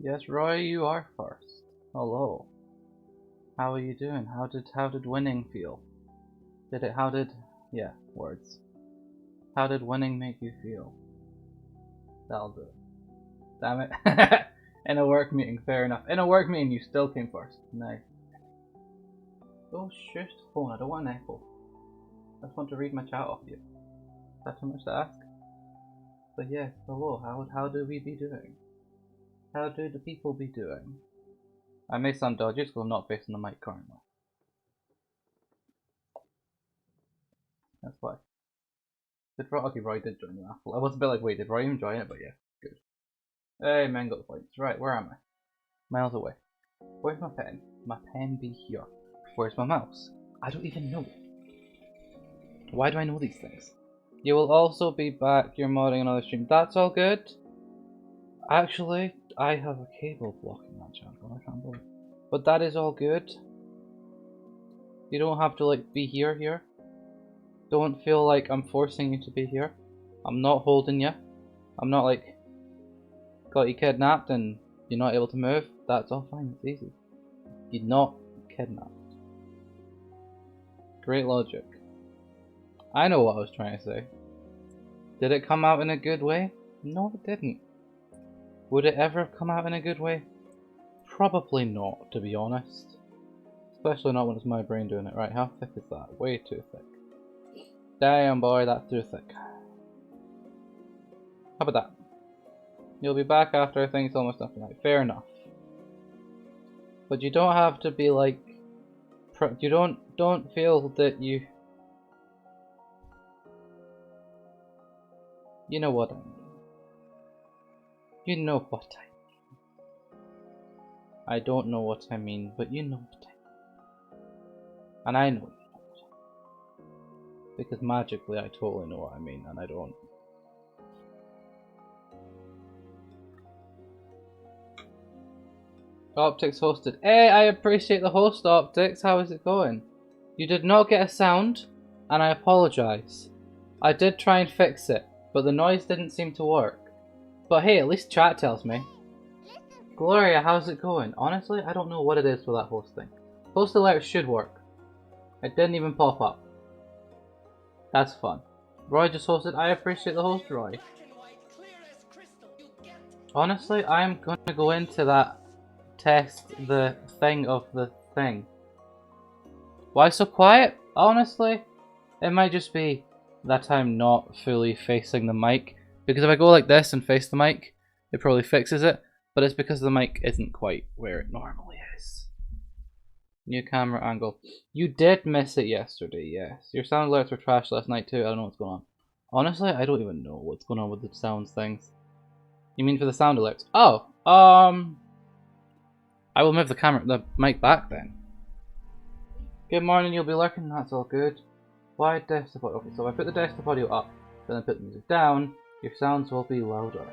Yes, Roy, you are first. Hello. How are you doing? How did winning feel? Yeah, words. How did winning make you feel? That'll do it. Damn it. In a work meeting, fair enough. In a work meeting, you still came first. Nice. Oh, shush the phone. I don't want an echo. I just want to read my chat off you. Is that too much to ask? But yes, hello. How do we be doing? How do the people be doing? I may sound dodgy because I'm not facing the mic currently. That's why. Okay, Roy did join the raffle. I was a bit like, wait, did Roy even join it? But yeah, good. Hey, man, got the points. Right, where am I? Miles away. Where's my pen? My pen be here. Where's my mouse? I don't even know. Why do I know these things? You will also be back. You're modding another stream. That's all good. Actually, I have a cable blocking that channel. I can't believe. But that is all good. You don't have to like be here. Don't feel like I'm forcing you to be here. I'm not holding you. I'm not like got you kidnapped and you're not able to move. That's all fine. It's easy. You're not kidnapped. Great logic. I know what I was trying to say. Did it come out in a good way? No, it didn't. Would it ever have come out in a good way? Probably not, to be honest. Especially not when it's my brain doing it. Right, how thick is that? Way too thick. Damn boy, that's too thick. How about that? You'll be back after I think it's almost done tonight. Fair enough. But you don't have to be like... You don't feel that you... You know what I mean. You know what I mean. I don't know what I mean, but you know what I mean. And I know you know what I mean. Because magically I totally know what I mean, and I don't. Optics hosted. Hey, I appreciate the host, Optics. How is it going? You did not get a sound, and I apologise. I did try and fix it, but the noise didn't seem to work. But hey, at least chat tells me. Gloria, how's it going? Honestly, I don't know what it is with that host thing. Host alert should work. It didn't even pop up. That's fun. Roy just hosted. I appreciate the host, Roy. Honestly, I'm gonna go into that test the thing of the thing. Why so quiet? Honestly, it might just be that I'm not fully facing the mic. Because if I go like this and face the mic, it probably fixes it. But it's because the mic isn't quite where it normally is. New camera angle. You did miss it yesterday, yes. Your sound alerts were trash last night too. I don't know what's going on. Honestly, I don't even know what's going on with the sounds things. You mean for the sound alerts? Oh, I will move the mic back then. Good morning, you'll be lurking. That's all good. Why desktop audio? Okay, so if I put the desktop audio up, then I put the music down, your sounds will be louder.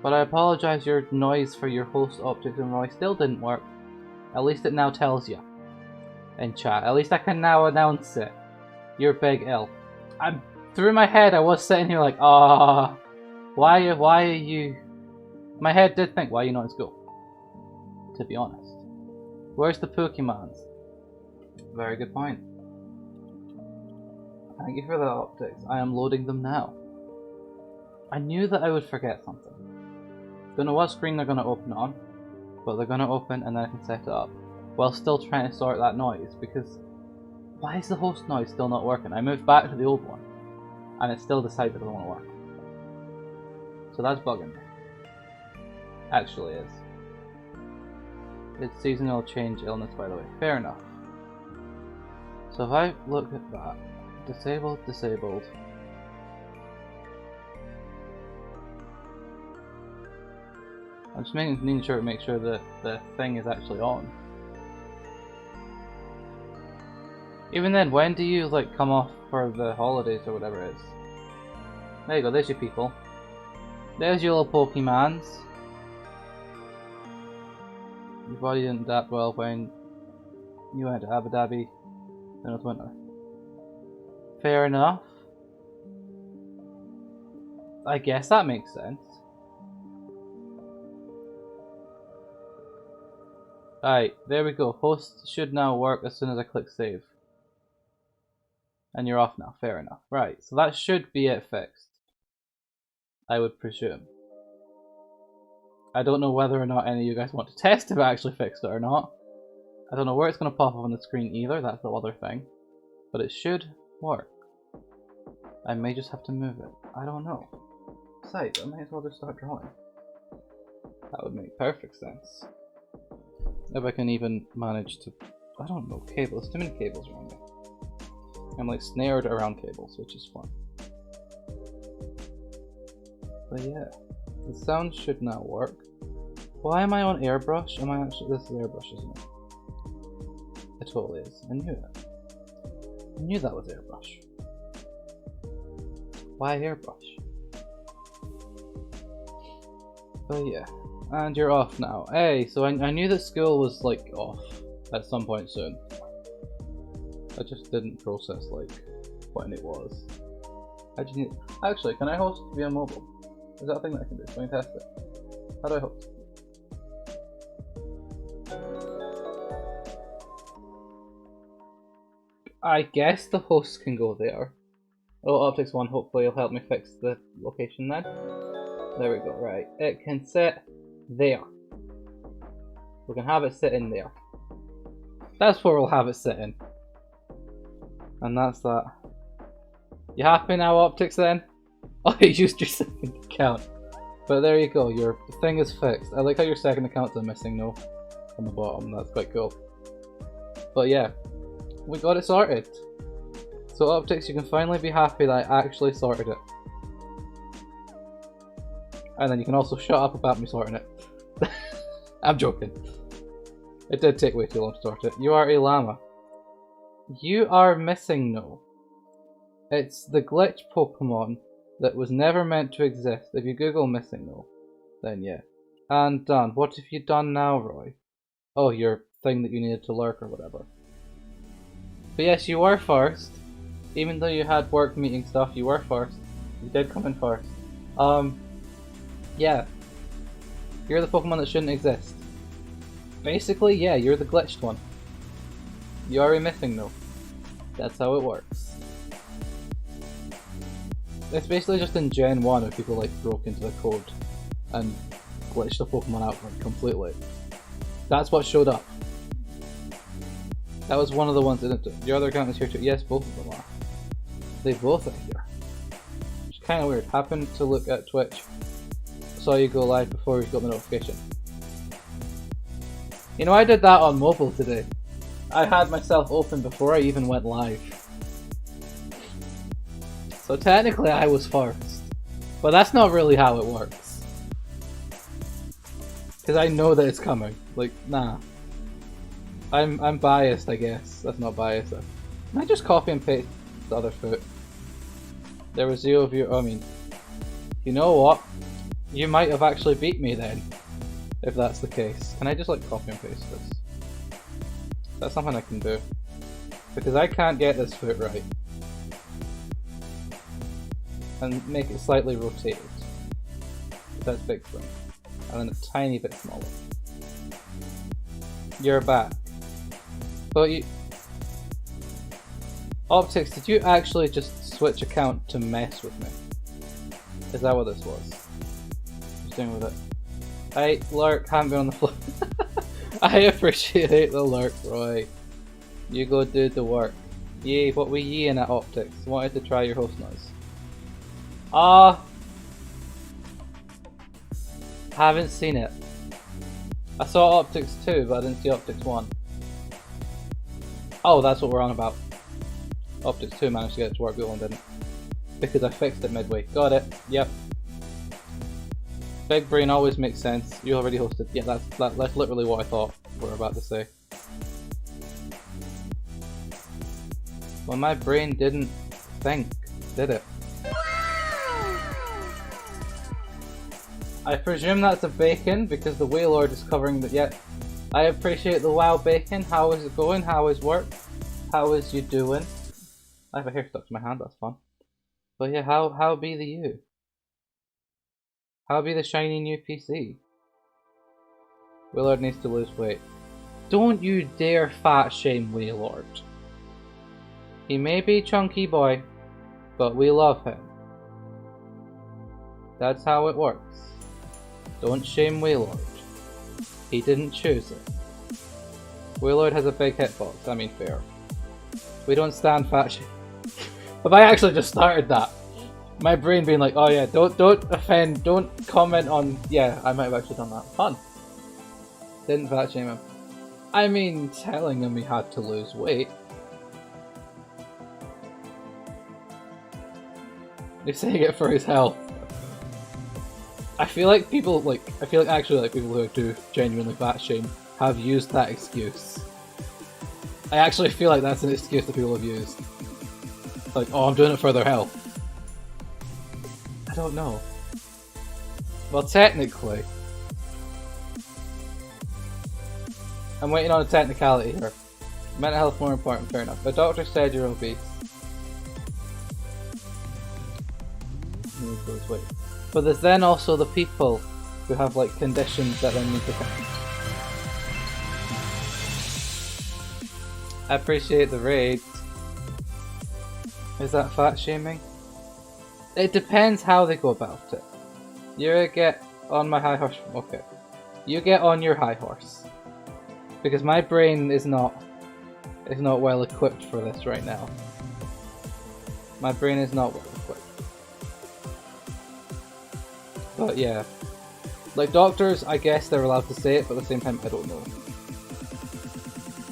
But I apologise, your noise for your host, Optics and Roy still didn't work. At least it now tells you in chat. At least I can now announce it. You're big ill. Through my head, I was sitting here like, why are you? My head did think, why are you not in school? To be honest. Where's the Pokemons? Very good point. Thank you for the optics. I am loading them now. I knew that I would forget something. Don't know what screen they're going to open on, but they're going to open and then I can set it up. While still trying to sort that noise, because why is the host noise still not working? I moved back to the old one, and it still decided it doesn't want to work. So that's bugging me. Actually is. It's seasonal change illness, by the way. Fair enough. So if I look at that, disabled. I'm just making sure to make sure that the thing is actually on. Even then, when do you like come off for the holidays or whatever it is? There you go, there's your people. There's your little Pokemons. Your body didn't adapt well when you went to Abu Dhabi in the winter. Fair enough. I guess that makes sense. Alright, there we go. Host should now work as soon as I click save. And you're off now, fair enough. Right, so that should be it fixed. I would presume. I don't know whether or not any of you guys want to test if I actually fixed it or not. I don't know where it's going to pop up on the screen either, that's the other thing. But it should work. I may just have to move it. I don't know. Besides, I might as well just start drawing. That would make perfect sense. If I can even manage to... I don't know, cables. Too many cables around me. I'm like snared around cables, which is fun. But yeah, the sound should now work. Why am I on airbrush? Am I actually... This is airbrush, isn't it? It totally is. I knew it. I knew that was airbrush. Why airbrush? But yeah. And you're off now. Hey, so I knew that school was like off at some point soon. I just didn't process like when it was. How do you need... Actually, can I host via mobile? Is that a thing that I can do? Can I test it? How do I host? I guess the host can go there. Oh, Optics 1, hopefully it'll help me fix the location then. There we go, right. It can sit there. We can have it sit in there. That's where we'll have it sitting. And that's that. You happy now, Optics, then? Oh, you used your second account. But there you go, your thing is fixed. I like how your second account's a missing no on the bottom, that's quite cool. But yeah, we got it sorted. So Optics, you can finally be happy that I actually sorted it. And then you can also shut up about me sorting it. I'm joking. It did take way too long to sort it. You are a llama. You are missing no. It's the glitch Pokemon that was never meant to exist. If you Google missing no, then yeah. And done. What have you done now, Roy? Oh, your thing that you needed to lurk or whatever. But yes, you were first. Even though you had work meeting stuff, you were first. You did come in first. Yeah. You're the Pokemon that shouldn't exist. Basically, yeah, you're the glitched one. You are a missing no. That's how it works. It's basically just in Gen 1 if people like broke into the code and glitched the Pokemon out like completely. That's what showed up. That was one of the ones, isn't it? Your other account is here too. Yes, both of them are. They both are here. Which is kind of weird. Happened to look at Twitch. Saw you go live before you got the notification. You know, I did that on mobile today. I had myself open before I even went live. So technically I was first. But that's not really how it works. Because I know that it's coming. Like, nah. I'm biased, I guess. That's not biased. Can I just copy and paste the other foot? There was 0 view. I mean, you know what? You might have actually beat me then. If that's the case. Can I just like copy and paste this? That's something I can do. Because I can't get this foot right. And make it slightly rotated. That's big for me. And then a tiny bit smaller. You're back. But you... Optics, did you actually just switch account to mess with me? Is that what this was? Just doing with it. Hey, lurk, haven't been on the floor. I appreciate the lurk, Roy. You go do the work. Yay, what were ye in at Optics? Wanted to try your host noise. Haven't seen it. I saw Optics 2, but I didn't see Optics 1. Oh, that's what we're on about. Optics 2 managed to get it to work, the other one didn't. Because I fixed it midway. Got it. Yep. Big brain always makes sense. You already hosted. Yeah, that's literally what I thought we were about to say. Well, my brain didn't think, did it? I presume that's a bacon because the Wailord is covering the. Yeah, I appreciate the WoW bacon. How is it going? How is work? How is you doing? I have a hair stuck to my hand. That's fun. But yeah, how be the you? How be the shiny new PC? Willard needs to lose weight. Don't you dare fat shame Waylord. He may be chunky boy, but we love him. That's how it works. Don't shame Waylord. He didn't choose it. Waylord has a big hitbox, I mean fair. We don't stand fat shame. Have I actually just started that? My brain being like, oh yeah, don't offend, don't comment on... Yeah, I might have actually done that. Fun. Didn't fat shame him. I mean, telling him he had to lose weight. You're saying it for his health. I feel like people actually people who do genuinely fat shame have used that excuse. I actually feel like that's an excuse that people have used. Like, oh, I'm doing it for their health. I don't know. Well, technically, I'm waiting on a technicality here. Mental health more important, fair enough. The doctor said you're obese. Wait. But there's then also the people who have like conditions that then need to come. I appreciate the raid. Is that fat shaming? It depends how they go about it. You get on my high horse. Okay. You get on your high horse. Because my brain is not well equipped for this right now. My brain is not well equipped. But yeah. Like doctors, I guess they're allowed to say it, but at the same time I don't know.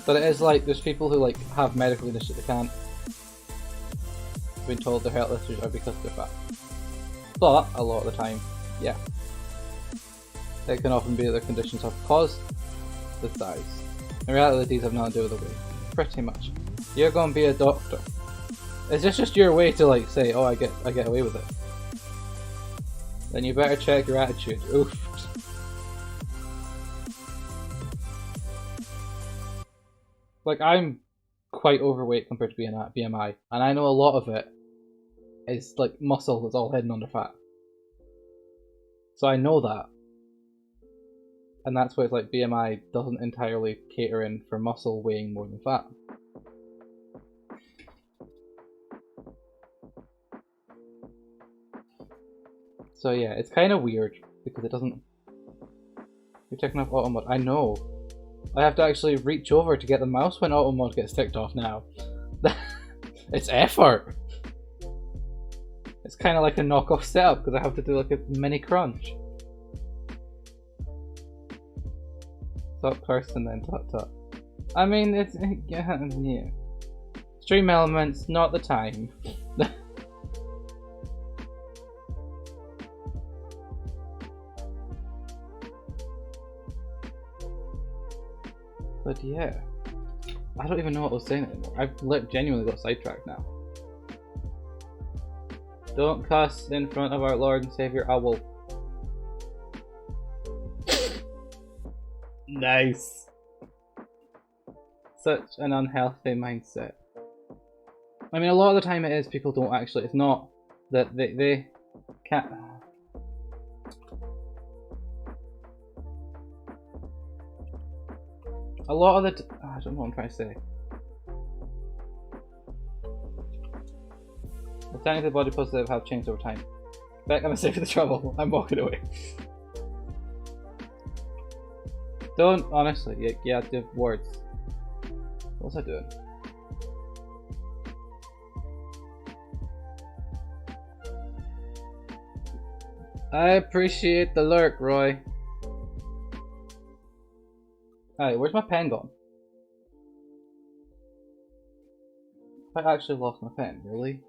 But it is like, there's people who like have medical conditions they can't. Been told their health issues are because they're fat. But a lot of the time, yeah. It can often be that their conditions have caused the size. In reality, these have nothing to do with the weight. Pretty much. You're gonna be a doctor. Is this just your way to like say, oh I get away with it? Then you better check your attitude. Oof. Like I'm quite overweight compared to BMI, and I know a lot of it is like muscle that's all hidden under fat. So I know that. And that's why it's like BMI doesn't entirely cater in for muscle weighing more than fat. So yeah, it's kind of weird because it doesn't... You're taking off auto mode. I know. I have to actually reach over to get the mouse when auto mode gets ticked off now. It's effort! It's kind of like a knockoff setup because I have to do like a mini crunch. Top person then top. I mean, it's... yeah. Stream elements, not the time. But yeah, I don't even know what I was saying anymore. I've genuinely got sidetracked now. Don't cuss in front of our Lord and Savior Owl. Nice. Such an unhealthy mindset. I mean, a lot of the time it is people don't actually. It's not that they can't. A lot of the I don't know what I'm trying to say. The technically body positive have changed over time. Beck, I'm safe for the trouble. I'm walking away. Don't honestly. Yeah, the words. What's I doing? I appreciate the lurk, Roy. Alright, where's my pen gone? I actually lost my pen, really?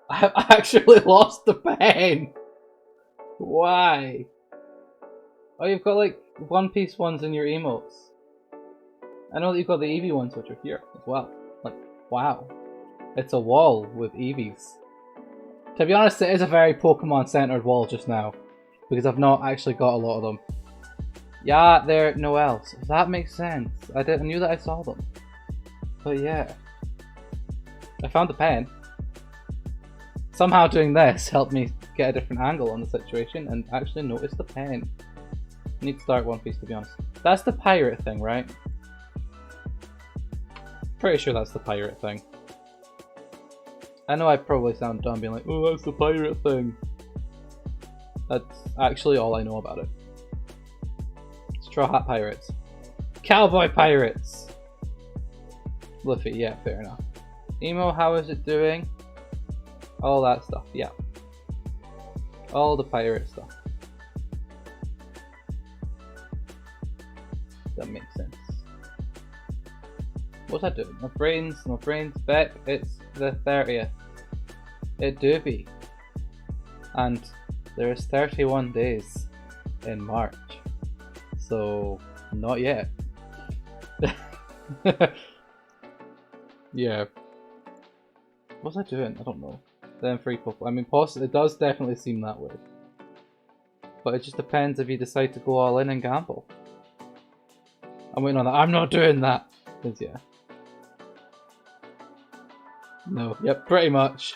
I actually lost the pen! Why? Oh, you've got like One Piece ones in your emotes. I know that you've got the Eevee ones which are here as well. Like, wow. It's a wall with Eevees. To be honest, it is a very Pokemon centered wall just now. Because I've not actually got a lot of them. Yeah, they're Noel's. That makes sense. I knew that I saw them. But yeah. I found the pen. Somehow doing this helped me get a different angle on the situation and actually notice the pen. I need to start One Piece, to be honest. That's the pirate thing, right? Pretty sure that's the pirate thing. I know I probably sound dumb being like, oh, that's the pirate thing. That's actually all I know about it. Straw Hat Pirates. Cowboy Pirates! Luffy, yeah, fair enough. Emo, how is it doing? All that stuff, yeah. All the pirate stuff. That makes sense. What's that doing? My brain's back. It's the 30th. It do be. And there is 31 days in March. So, not yet. Yeah. What's I doing? I don't know. Then free Pokemon. I mean, possibly it does definitely seem that way. But it just depends if you decide to go all in and gamble. I'm waiting on that. I'm not doing that. Cause yeah. No. Yep. Pretty much.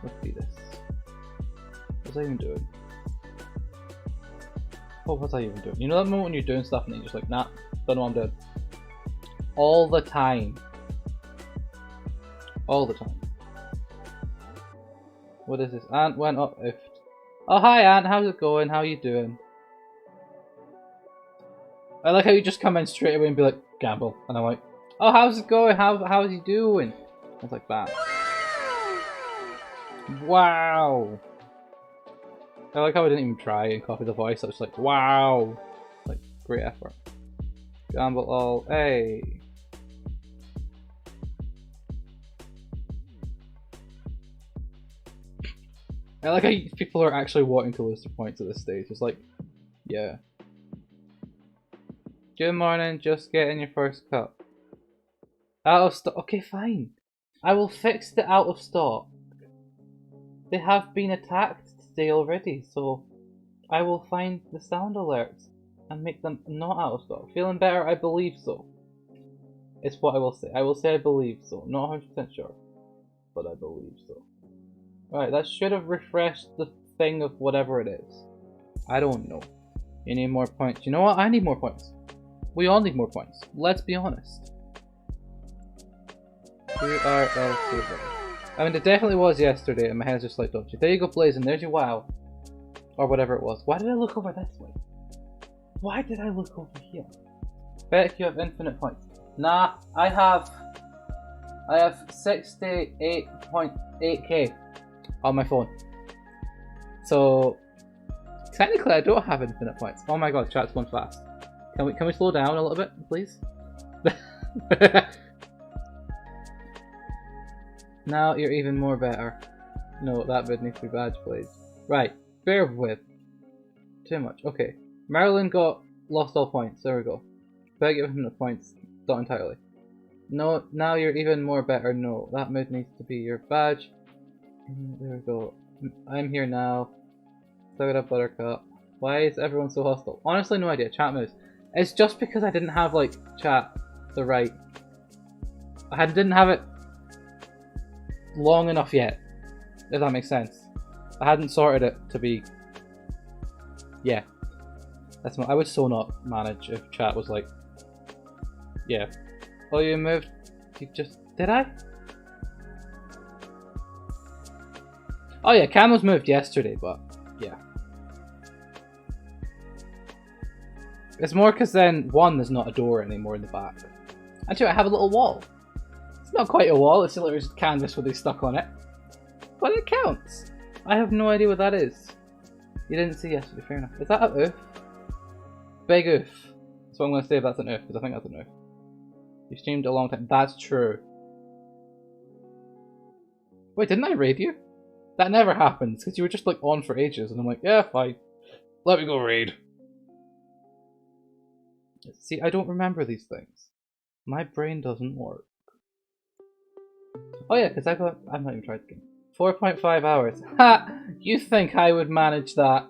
Let's do this. What's I even doing? What was I even doing? You know that moment when you're doing stuff and then you're just like, nah, don't know what I'm doing. All the time. All the time. What is this? Ant went up if. Oh hi Ant, how's it going? How you doing? I like how you just come in straight away and be like, gamble. And I'm like, oh how's it going? How's he doing? It's like that. Wow. I like how I didn't even try and copy the voice. I was like, wow. Like, great effort. Gamble all. Hey. I like how people are actually wanting to lose their points at this stage. It's like, yeah. Good morning, just getting your first cup. Out of stock. Okay, fine. I will fix the out of stock. They have been attacked today already, so I will find the sound alerts and make them not out of stock. Feeling better? I believe so. It's what I will say. I will say I believe so. Not 100% sure, but I believe so. Right, that should have refreshed the thing of whatever it is. I don't know. You need more points. You know what? I need more points. We all need more points. Let's be honest. URL. I mean, it definitely was yesterday, and my head's just like, don't you? There you go, Blazing. There's your wow. Or whatever it was. Why did I look over this way? Why did I look over here? Bet you have infinite points. Nah, I have 68.8k on my phone. So technically, I don't have infinite points. Oh my god, chat's going fast. Can we slow down a little bit, please? Now you're even more better. No, that bit needs to be badge played. Right, bear with. Too much. Okay. Marilyn lost all points. There we go. Better give him the points. Not entirely. No, now you're even more better. No, that mid needs to be your badge. There we go. I'm here now. Suck it up, Buttercup. Why is everyone so hostile? Honestly, no idea. Chat moves. It's just because I didn't have like chat the right. I didn't have it long enough yet, if that makes sense. I hadn't sorted it to be. Yeah, I would so not manage if chat was like, yeah. Oh, you moved. You just did I? Oh yeah, Cam was moved yesterday, but yeah. It's more because then one, there's not a door anymore in the back. Actually, I have a little wall. It's not quite a wall, it's still just canvas with these stuck on it. But it counts. I have no idea what that is. You didn't see yesterday, fair enough. Is that an oof? Big oof. So I'm going to say if that's an oof, because I think that's an oof. You streamed a long time. That's true. Wait, didn't I raid you? That never happens, because you were just like on for ages, and I'm like, yeah, fine. Let me go raid. See, I don't remember these things. My brain doesn't work. Oh yeah, because I've not even tried the game. 4.5 hours. Ha! You think I would manage that?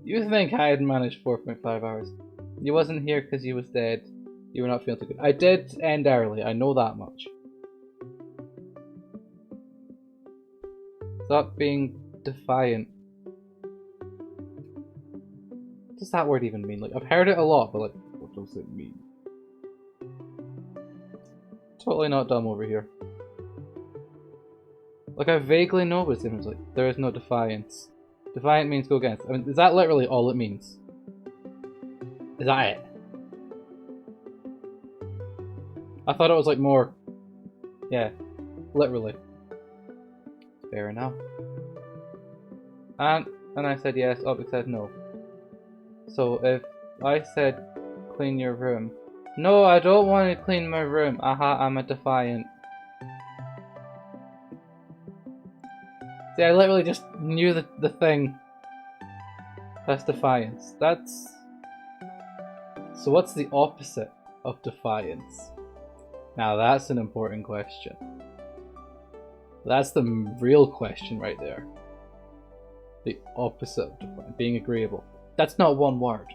You think I'd manage 4.5 hours? You wasn't here because you was dead. You were not feeling too good. I did end early, I know that much. Stop being defiant. What does that word even mean? Like, I've heard it a lot, but like, what does it mean? Totally not dumb over here. Like, I vaguely know what it means. Like, there is no defiance. Defiant means go against. I mean, is that literally all it means? Is that it? I thought it was like more... Yeah, literally. Fair enough. And I said yes, Optic said no. So if I said clean your room... No, I don't want to clean my room. Aha, I'm a defiant. See, I literally just knew the thing. That's defiance. That's... So what's the opposite of defiance? Now that's an important question. That's the real question right there. The opposite of defiance. Being agreeable. That's not one word.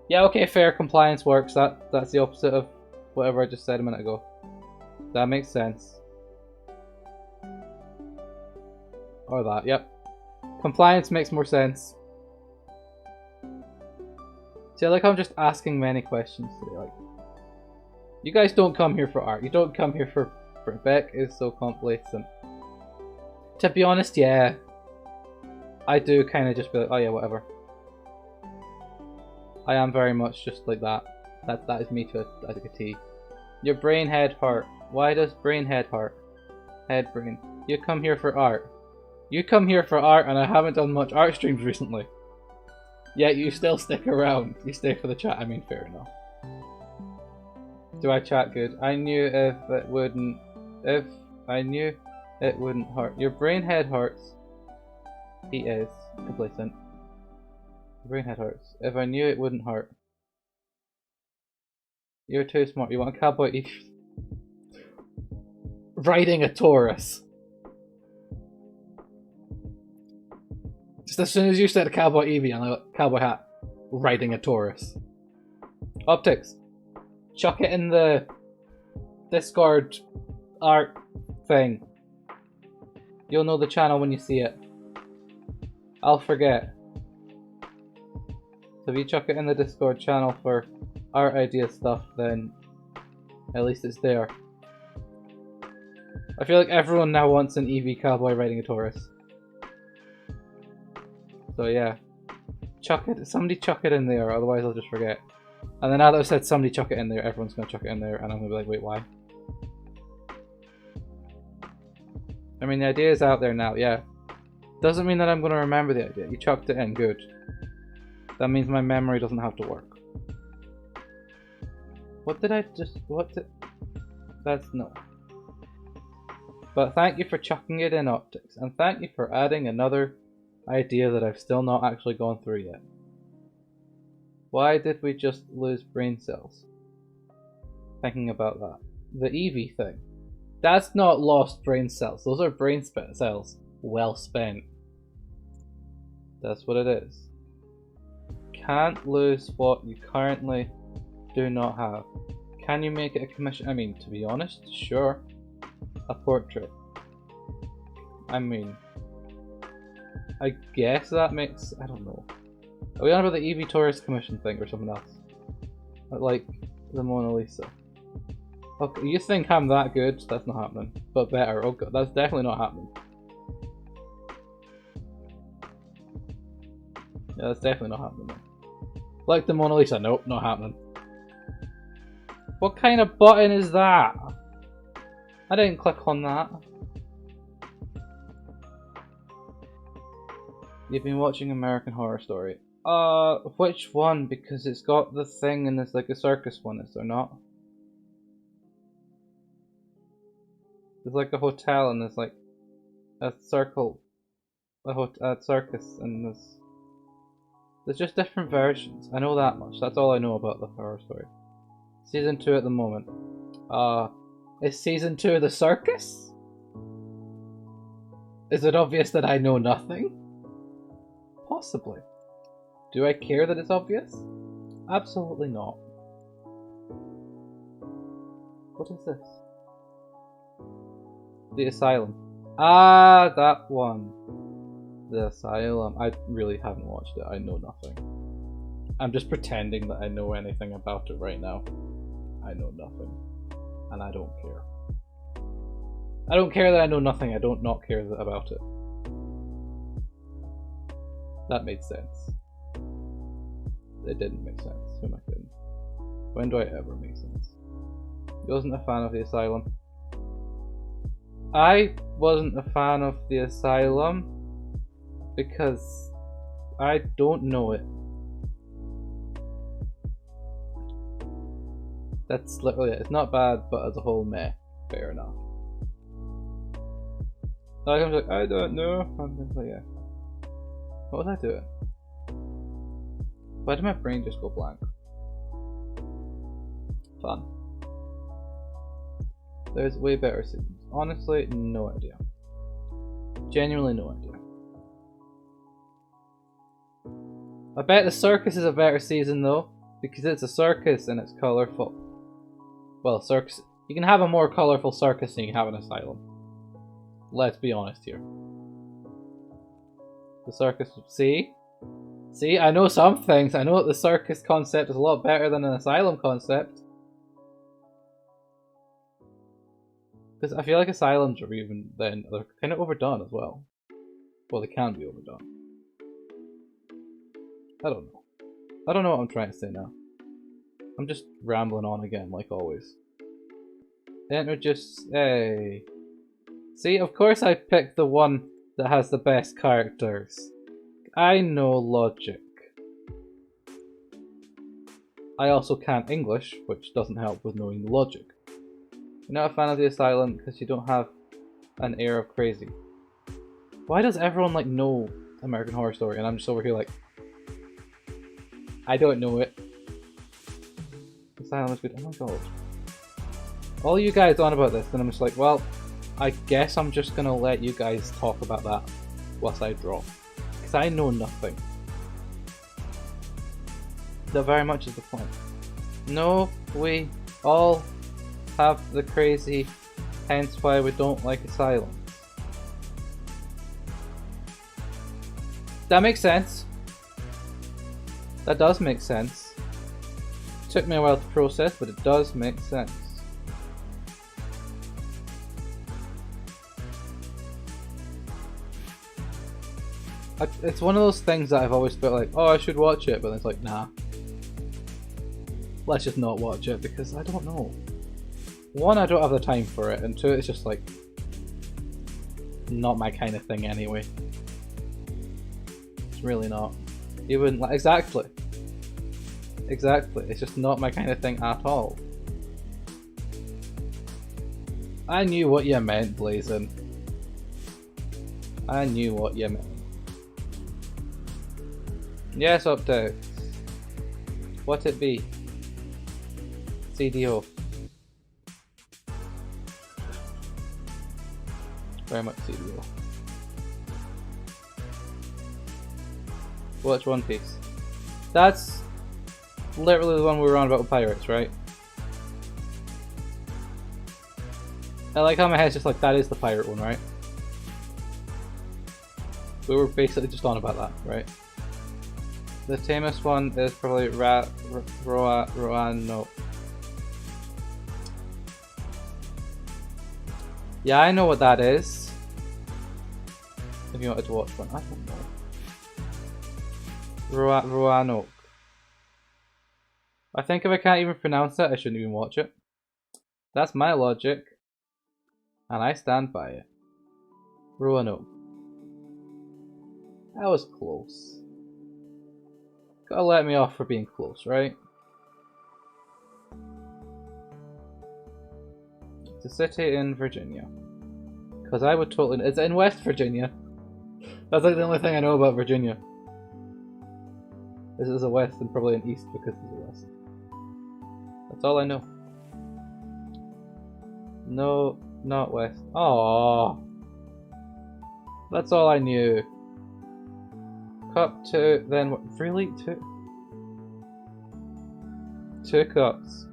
Yeah, okay, fair. Compliance works. That's the opposite of whatever I just said a minute ago. That makes sense. Or that, yep. Compliance makes more sense. See, I like how I'm just asking many questions today. Like, you guys don't come here for art. You don't come here for Beck is so complacent. To be honest, yeah. I do kind of just be like, oh yeah, whatever. I am very much just like that. That is me to a T. Your brain head hurt. Why does brain head hurt? Head brain. You come here for art. You come here for art, and I haven't done much art streams recently. Yet you still stick around. You stay for the chat. I mean, fair enough. Do I chat good? I knew if it wouldn't. If I knew it wouldn't hurt. Your brain head hurts. He is complacent. Your brain head hurts. If I knew it wouldn't hurt. You're too smart. You want a cowboy riding a Taurus. Just as soon as you said cowboy Eevee, I'm like, cowboy hat, riding a Taurus. Optics. Chuck it in the Discord art thing. You'll know the channel when you see it. I'll forget. So if you chuck it in the Discord channel for art idea stuff, then at least it's there. I feel like everyone now wants an Eevee cowboy riding a Taurus. So yeah, chuck it. Somebody chuck it in there, otherwise I'll just forget. And then now that I've said somebody chuck it in there, everyone's gonna chuck it in there, and I'm gonna be like, wait, why? I mean, the idea is out there now, yeah. Doesn't mean that I'm gonna remember the idea. You chucked it in, good. That means my memory doesn't have to work. What did I just? What did? That's no. But thank you for chucking it in, Optics, and thank you for adding another idea that I've still not actually gone through yet. Why did we just lose brain cells? Thinking about that. The Eevee thing. That's not lost brain cells. Those are brain cells. Well spent. That's what it is. Can't lose what you currently do not have. Can you make it a commission? I mean, to be honest, sure. A portrait. I mean, I guess that makes... I don't know. Are we on about the Eevee Taurus commission thing or something else? Like the Mona Lisa. Okay, you think I'm that good? That's not happening. But better. Oh god, that's definitely not happening. Yeah, that's definitely not happening. Like the Mona Lisa. Nope, not happening. What kind of button is that? I didn't click on that. You've been watching American Horror Story. Which one? Because it's got the thing and there's like a circus one, is there not? There's like a hotel and there's like a circle, a circus, and there's just different versions. I know that much. That's all I know about the Horror Story. Season 2 at the moment. Is Season 2 the circus? Is it obvious that I know nothing? Possibly. Do I care that it's obvious? Absolutely not. What is this? The asylum. Ah, that one. The asylum. I really haven't watched it. I know nothing. I'm just pretending that I know anything about it right now. I know nothing. And I don't care. I don't care that I know nothing. I don't not care about it. That made sense. It didn't make sense. Who am I kidding? When do I ever make sense? I wasn't a fan of the asylum. I wasn't a fan of the asylum because I don't know it. That's literally it. It's not bad, but as a whole, meh. Fair enough. Like I'm like, I don't know. I'm like, yeah. What was I doing? Why did my brain just go blank? Fun. There's way better seasons. Honestly, no idea. Genuinely no idea. I bet the circus is a better season though, because it's a circus and it's colourful. Well, circus. You can have a more colourful circus than you can have an asylum. Let's be honest here. The circus. See? See, I know some things. I know that the circus concept is a lot better than an asylum concept. Because I feel like asylums are even then, they're kind of overdone as well. Well, they can be overdone. I don't know. I don't know what I'm trying to say now. I'm just rambling on again, like always. Introduce. Hey. See, of course I picked the one that has the best characters. I know logic. I also can't English, which doesn't help with knowing the logic. You're not a fan of the asylum because you don't have an air of crazy. Why does everyone like know American Horror Story and I'm just over here like, I don't know it. Asylum is good. Oh my god. All you guys on about this, and I'm just like, well, I guess I'm just gonna let you guys talk about that whilst I draw. Because I know nothing. That very much is the point. No, we all have the crazy, hence why we don't like asylums. That makes sense. That does make sense. Took me a while to process, but it does make sense. It's one of those things that I've always felt like, oh, I should watch it, but it's like, nah. Let's just not watch it because I don't know. One, I don't have the time for it, and two, it's just like not my kind of thing anyway. It's really not. You wouldn't like exactly. Exactly. It's just not my kind of thing at all. I knew what you meant, Blazin. I knew what you meant. Yes, updates. What it be? CDO. Very much CDO. Watch One Piece. That's literally the one we were on about with pirates, right? I like how my head's just like, that is the pirate one, right? We were basically just on about that, right? The tamest one is probably Roanoke. Yeah, I know what that is. If you wanted to watch one, I don't know. Roanoke. I think if I can't even pronounce it, I shouldn't even watch it. That's my logic. And I stand by it. Roanoke. That was close. Gotta let me off for being close, right? It's a city in Virginia. Because I would totally... It's in West Virginia. That's like the only thing I know about Virginia. This is a west and probably an east because it's a west. That's all I know. No, not west. Aww. That's all I knew. Cup 2, then what? Really? 2? 2 cups.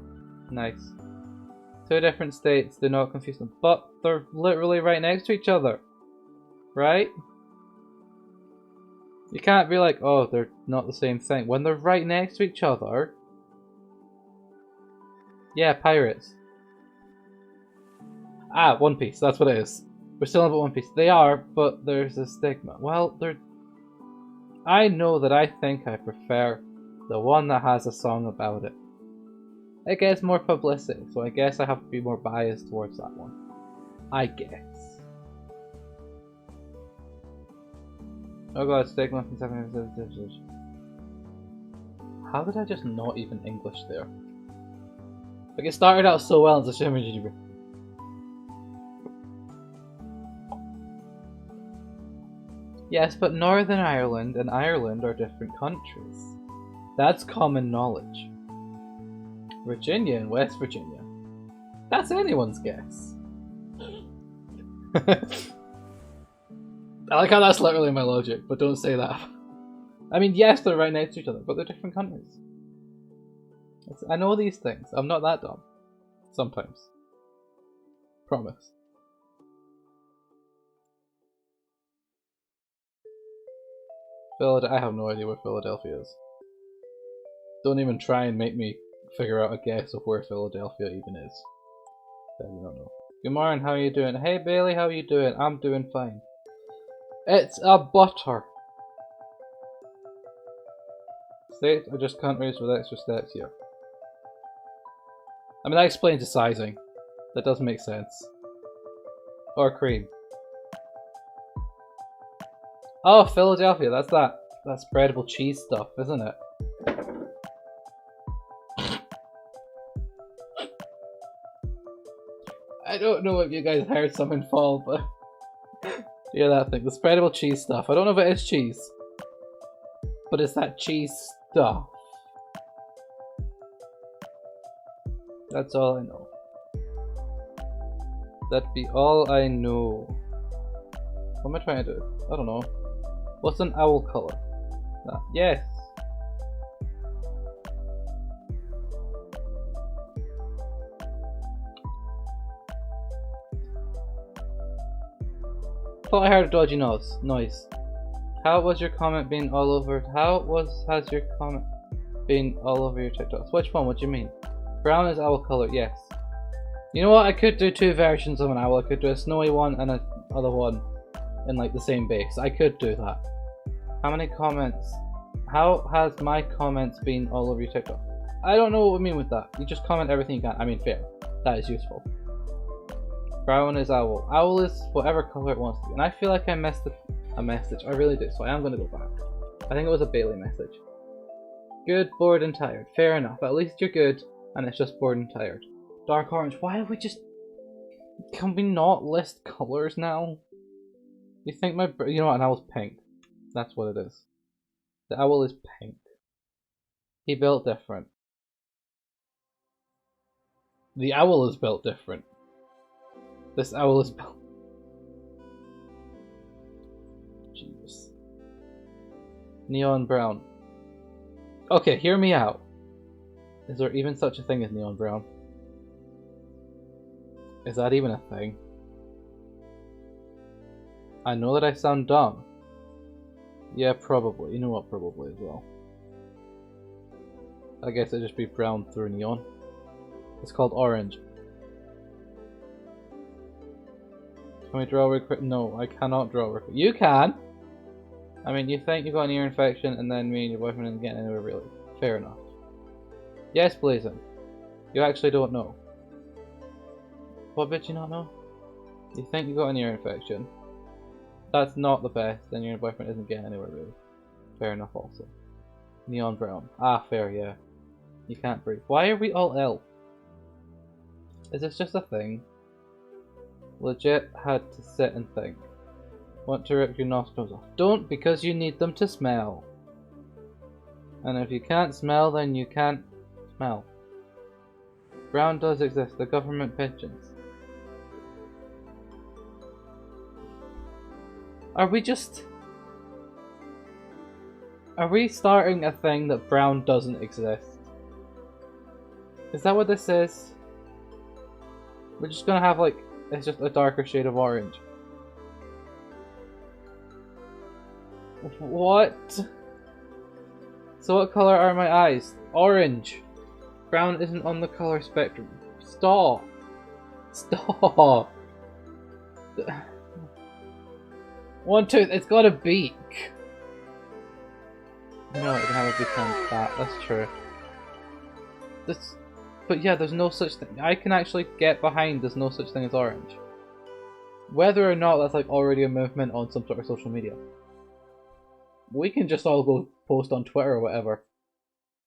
Nice. 2 different states, do not confuse them. But they're literally right next to each other. Right? You can't be like, oh, they're not the same thing. When they're right next to each other. Yeah, pirates. Ah, One Piece, that's what it is. We're still about One Piece. They are, but there's a stigma. Well, I know that I think I prefer the one that has a song about it. It gets more publicity, so I guess I have to be more biased towards that one. I guess. Oh god, stigma from 7. How did I just not even English there? Like, it started out so well as a shimmy. Yes, but Northern Ireland and Ireland are different countries. That's common knowledge. Virginia and West Virginia. That's anyone's guess. I like how that's literally my logic, but don't say that. I mean, yes, they're right next to each other, but they're different countries. I know these things. I'm not that dumb. Sometimes. Promise. I have no idea where Philadelphia is. Don't even try and make me figure out a guess of where Philadelphia even is. I don't know. Good morning, how are you doing? Hey Bailey, how are you doing? I'm doing fine. It's a butter. States are just countries with extra steps here. I mean, that explains the sizing. That does make sense. Or cream. Oh, Philadelphia, that's that spreadable cheese stuff, isn't it? I don't know if you guys heard something fall, but yeah, that thing, the spreadable cheese stuff. I don't know if it is cheese, but it's that cheese stuff. That's all I know. That'd be all I know. What am I trying to do? I don't know. What's an owl color? Ah, yes. Thought I heard a dodgy noise. How was your comment being all over? Has your comment been all over your TikToks? Which one? What do you mean? Brown is owl color. Yes. You know what? I could do 2 versions of an owl. I could do a snowy one and another one in like the same base. I could do that. How many comments? How has my comments been all over your TikTok? I don't know what I mean with that. You just comment everything you can. I mean, fair. That is useful. Brown is owl. Owl is whatever color it wants to be. And I feel like I missed a message. I really do. So I am going to go back. I think it was a Bailey message. Good, bored and tired. Fair enough. At least you're good. And it's just bored and tired. Dark orange. Why have we just... Can we not list colors now? You think my... You know what? An owl's pink. That's what it is. The owl is pink. He built different. The owl is built different. This owl is built... Jeez. Neon brown. Okay, hear me out. Is there even such a thing as neon brown? Is that even a thing? I know that I sound dumb. Yeah, probably. You know what, probably as well. I guess it'd just be brown through neon. It's called orange. Can we draw real quick? No, I cannot draw real quick. You can! I mean, you think you got an ear infection and then me and your boyfriend didn't get anywhere really. Fair enough. Yes, Blazon. You actually don't know. What did you not know? You think you got an ear infection. That's not the best, and your boyfriend isn't getting anywhere really. Fair enough also. Neon brown. Ah, fair, yeah. You can't breathe. Why are we all ill? Is this just a thing? Legit had to sit and think. Want to rip your nostrils off. Don't, because you need them to smell. And if you can't smell, then you can't smell. Brown does exist. The government pigeons. Are we just... Are we starting a thing that brown doesn't exist? Is that what this is? We're just gonna have like, it's just a darker shade of orange. What? So what color are my eyes? Orange. Brown isn't on the color spectrum. Stop. Stop. One tooth, it's got a beak. No, it can have a beak on that, that's true. But yeah, there's no such thing. I can actually get behind there's no such thing as orange. Whether or not that's like already a movement on some sort of social media. We can just all go post on Twitter or whatever.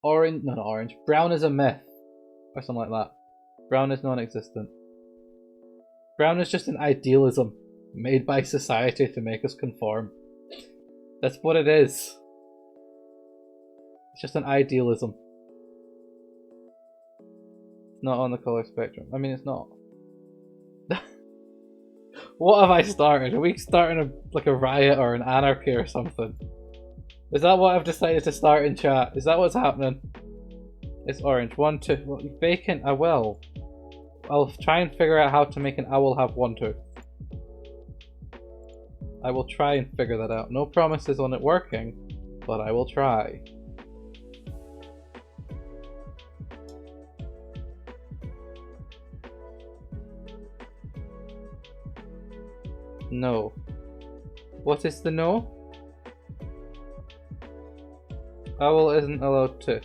Orange, no, not orange. Brown is a myth. Or something like that. Brown is non-existent. Brown is just an idealism made by society to make us conform. That's what it is. It's just an idealism. It's not on the colour spectrum. I mean, it's not. What have I started? Are we starting like a riot or an anarchy or something? Is that what I've decided to start in chat? Is that what's happening? It's orange. 1, 2. Well, bacon, I will. I'll try and figure out how to make an owl have 1 tooth. I will try and figure that out. No promises on it working, but I will try. No. What is the no? Owl isn't allowed to.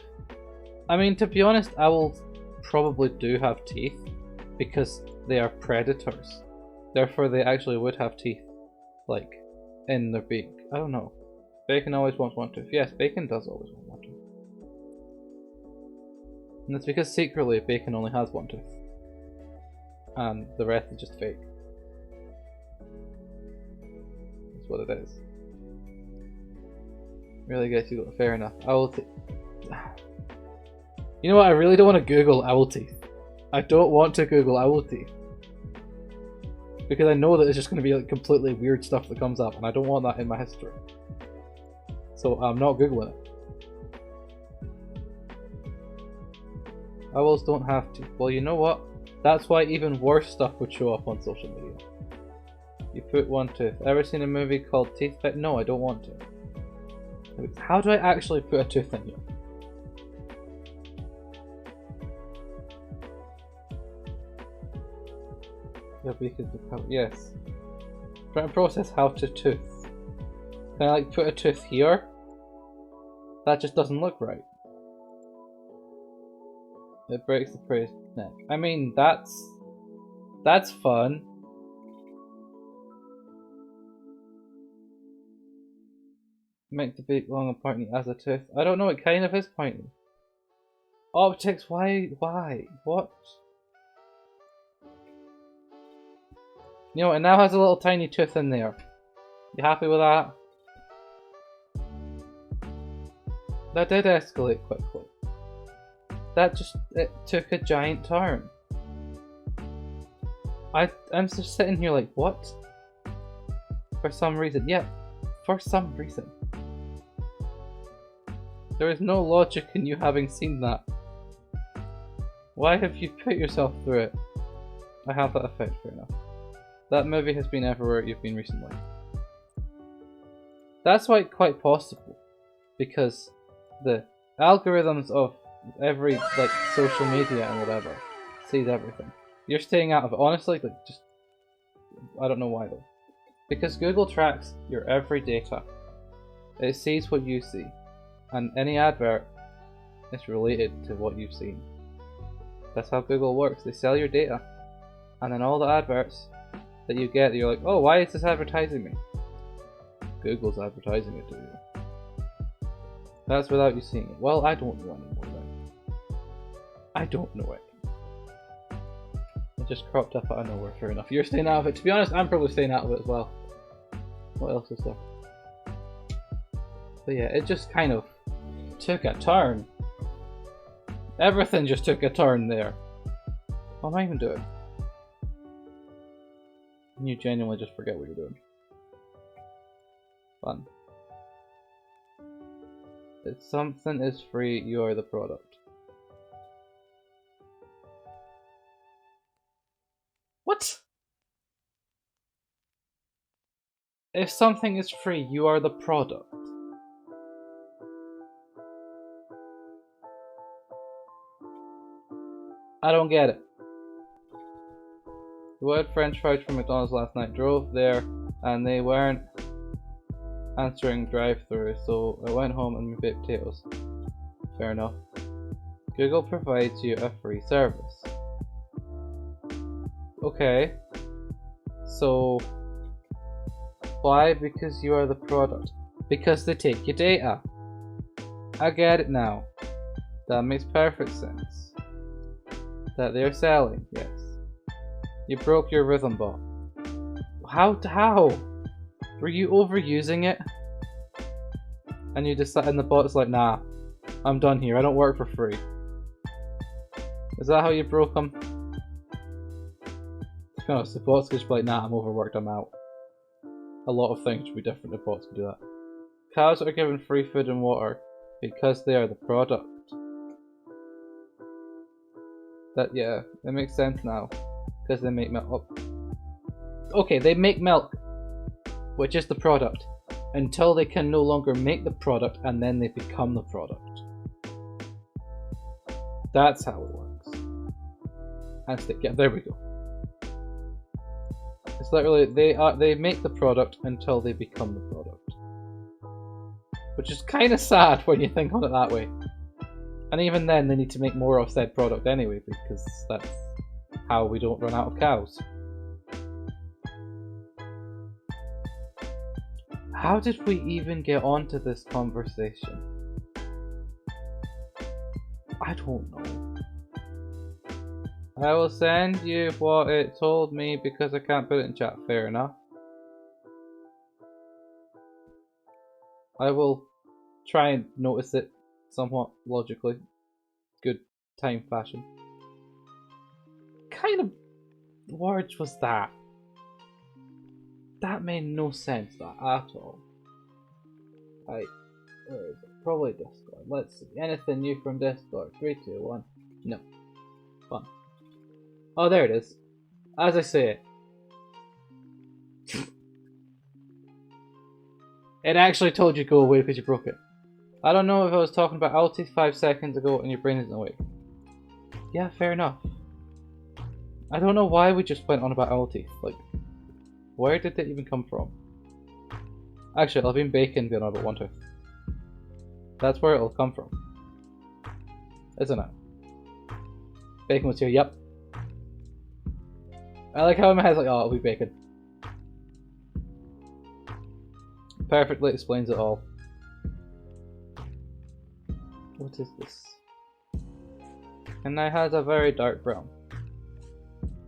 I mean, to be honest, owls probably do have teeth because they are predators. Therefore, they actually would have teeth, like, in their beak. I don't know. Bacon always wants 1 tooth. Yes, bacon does always want 1 tooth. And it's because secretly bacon only has 1 tooth. And the rest is just fake. That's what it is. Really gets you. Fair enough. Owl teeth. You know what? I really don't want to Google owl teeth. I don't want to Google owl teeth because I know that it's just going to be like completely weird stuff that comes up, and I don't want that in my history. So I'm not Googling it. Owls don't have teeth. Well, you know what? That's why even worse stuff would show up on social media. You put 1 tooth. Ever seen a movie called Teeth Fit? No, I don't want to. How do I actually put a tooth in here? The beak is the power. Yes. Trying to process how to tooth. Can I like put a tooth here? That just doesn't look right. It breaks the prey's neck. I mean, that's fun. Make the beak long and pointy as a tooth. I don't know, it kind of is pointy. Optics, why? What? You know, it now has a little tiny tooth in there. You happy with that? That did escalate quickly. That just, it took a giant turn. I'm just sitting here like, what? For some reason. Yeah, for some reason. There is no logic in you having seen that. Why have you put yourself through it? I have that effect, fair enough. That movie has been everywhere you've been recently. That's why quite possible. Because the algorithms of every like social media and whatever sees everything. You're staying out of it. Honestly, like just I don't know why though. Because Google tracks your every data. It sees what you see. And any advert is related to what you've seen. That's how Google works. They sell your data. And then all the adverts that you get, you're like, oh, why is this advertising me? Google's advertising it to you. That's without you seeing it. Well, I don't know anymore then. I don't know it. It just cropped up out of nowhere, fair enough. You're staying out of it. To be honest, I'm probably staying out of it as well. What else is there? But yeah, it just kind of took a turn. Everything just took a turn there. What am I even doing? You genuinely just forget what you're doing. Fun. If something is free, you are the product. What? If something is free, you are the product. I don't get it. We had French fries from McDonald's last night. Drove there and they weren't answering drive-through, so I went home and made potatoes. Fair enough. Google provides you a free service. Okay. So why? Because you are the product. Because they take your data. I get it now. That makes perfect sense. That they're selling, yes. You broke your rhythm bot. How? Were you overusing it? And you decide, and the bot's like, nah, I'm done here. I don't work for free. Is that how you broke them? To be honest, the bots could just be like, nah, I'm overworked, I'm out. A lot of things would be different if bots could do that. Cows are given free food and water because they are the product. That, yeah, it makes sense now. Because they make milk. Okay, they make milk, which is the product, until they can no longer make the product and then they become the product. That's how it works. And stick, yeah, there we go. It's literally, they make the product until they become the product. Which is kind of sad when you think on it that way. And even then, they need to make more of said product anyway, because that's how we don't run out of cows. How did we even get onto this conversation? I don't know. I will send you what it told me because I can't put it in chat. Fair enough. I will try and notice it somewhat logically. Good time fashion. Kind of words was that? That made no sense that at all. Where is it? Probably Discord. Let's see. Anything new from Discord? 3, 2, 1. No. Fun. Oh, there it is. As I say it. It actually told you to go away because you broke it. I don't know if I was talking about Alti 5 seconds ago and your brain isn't awake. Yeah, fair enough. I don't know why we just went on about Alti. Like, where did it even come from? Actually, I've been bacon being on about One Tooth. That's where it'll come from. Isn't it? Bacon was here, yep. I like how in my head's like, oh, it'll be bacon. Perfectly explains it all. What is this? And now has a very dark brown.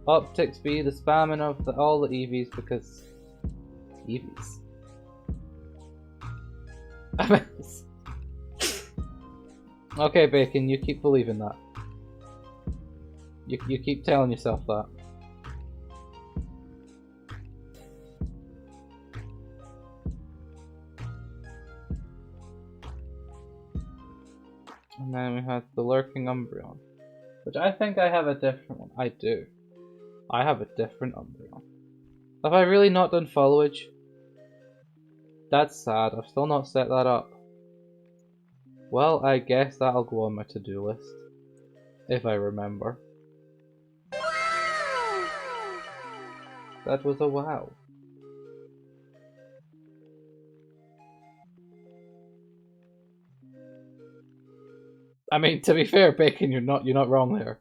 Optics be the spamming of all the EVs because... EVs? Okay, Bacon, you keep believing that. You keep telling yourself that. And then we have the Lurking Umbreon. Which I think I have a different one. I do. I have a different Umbreon. Have I really not done foliage? That's sad. I've still not set that up. Well, I guess that'll go on my to-do list. If I remember. That was a wow. I mean, to be fair, Bacon, you're not wrong there.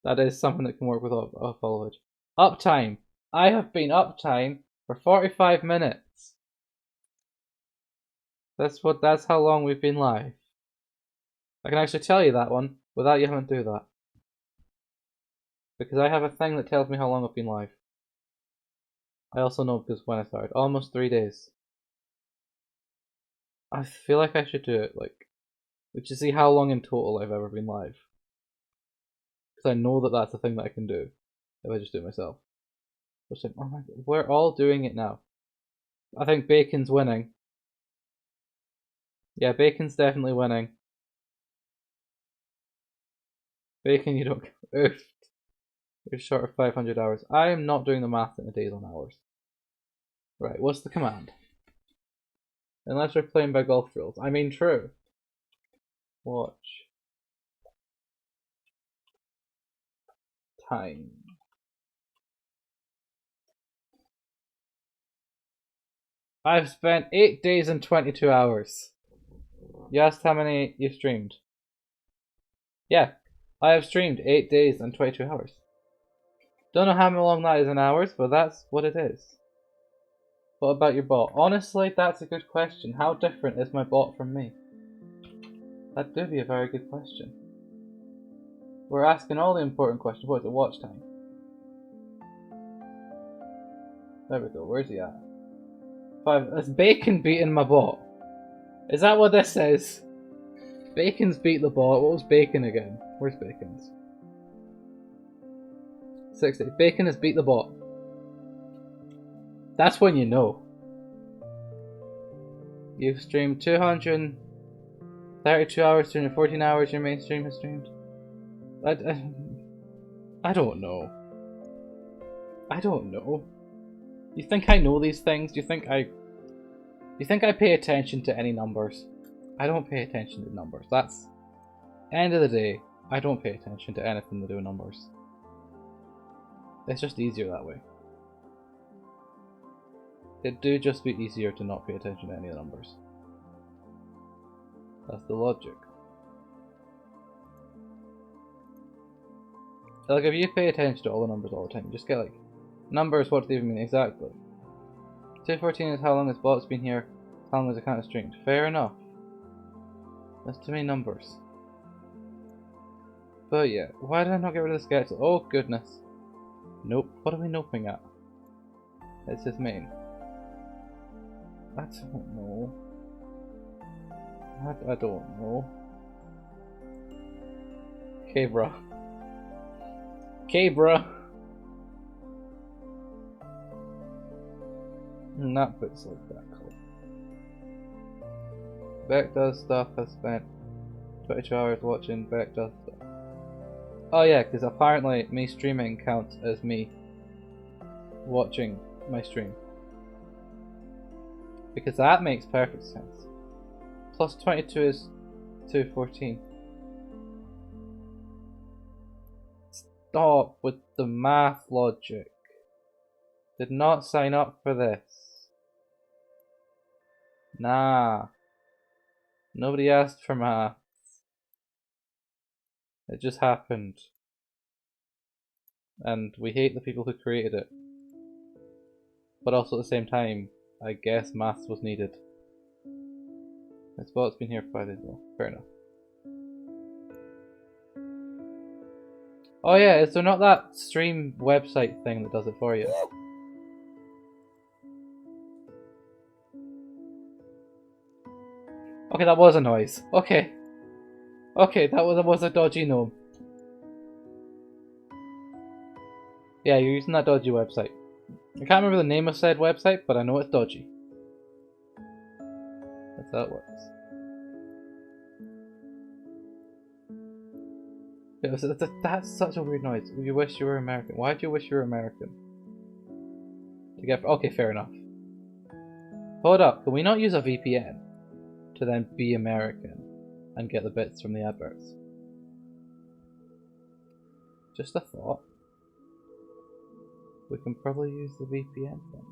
That is something that can work with foliage. Uptime. I have been uptime for 45 minutes. That's how long we've been live. I can actually tell you that one without you having to do that. Because I have a thing that tells me how long I've been live. I also know because when I started. Almost 3 days. I feel like I should do it, like, to see how long in total I've ever been live. Because I know that that's a thing that I can do if I just do it myself. Which, oh my God, we're all doing it now. I think Bacon's winning. Yeah, Bacon's definitely winning. Bacon, you don't. Oof. You're short of 500 hours. I am not doing the math in a days on hours. Right, what's the command? Unless we're playing by golf rules. I mean, true. Watch. Time. I've spent 8 days and 22 hours. You asked how many you streamed. Yeah, I have streamed 8 days and 22 hours. Don't know how long that is in hours, but that's what it is. What about your bot? Honestly, that's a good question. How different is my bot from me? That would be a very good question. We're asking all the important questions. What is it? Watch time. There we go. Where's he at? 5. That's Bacon beating my bot. Is that what this is? Bacon's beat the bot. What was Bacon again? Where's Bacon's? 60. Bacon has beat the bot. That's when you know. You've streamed 232 hours, 214 hours your main stream has streamed. I don't know. I don't know. You think I know these things? Do you think I pay attention to any numbers? I don't pay attention to numbers. That's end of the day. I don't pay attention to anything to do with numbers. It's just easier that way. It do just be easier to not pay attention to any of the numbers. That's the logic. Like if you pay attention to all the numbers all the time, you just get like, numbers, what do they even mean exactly? 214 is how long this bot's been here, how long this account is streamed. Fair enough. That's too many numbers. But yeah, why did I not get rid of the sketch? Oh goodness. Nope. What are we noping at? It's his main. I don't know. I don't know. Okay, bruh. Okay, bruh. That puts like that cool. Becdoesstuff has spent 22 hours watching Becdoesstuff. Oh yeah, because apparently me streaming counts as me watching my stream. Because that makes perfect sense. Plus 22 is 214. Stop with the math logic. Did not sign up for this. Nah. Nobody asked for math. It just happened. And we hate the people who created it. But also at the same time, I guess maths was needed. This bot's been here for 5 days now. Fair enough. Oh yeah, is there not that stream website thing that does it for you? Okay, that was a noise. Okay. Okay, that was a dodgy gnome. Yeah, you're using that dodgy website. I can't remember the name of said website, but I know it's dodgy. That's how it works. Yeah, that's such a weird noise. You wish you were American. Why do you wish you were American? To get okay, fair enough. Hold up, can we not use a VPN to then be American and get the bits from the adverts? Just a thought. We can probably use the VPN thing.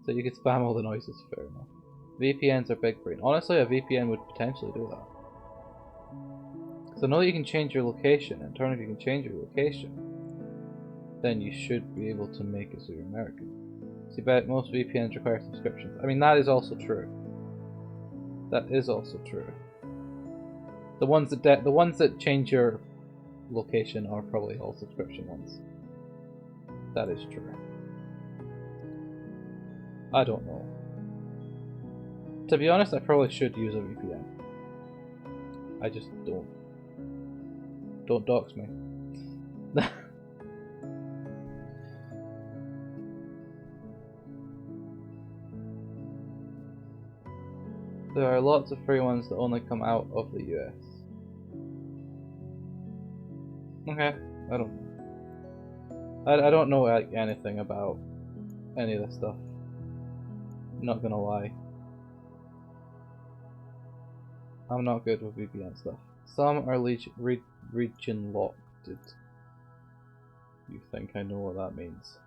So you could spam all the noises, fair enough. VPNs are big brain. Honestly, a VPN would potentially do that. Because I know that you can change your location, and turn if you can change your location, then you should be able to make it so you're American. See, but most VPNs require subscriptions. I mean, that is also true. That is also true. The ones that change your location are probably all subscription ones. That is true. I don't know. To be honest, I probably should use a VPN. I just don't. Don't dox me. There are lots of free ones that only come out of the US. Okay, I don't know. I don't know like anything about any of this stuff. I'm not gonna lie. I'm not good with VPN stuff. Some are region locked. You think I know what that means?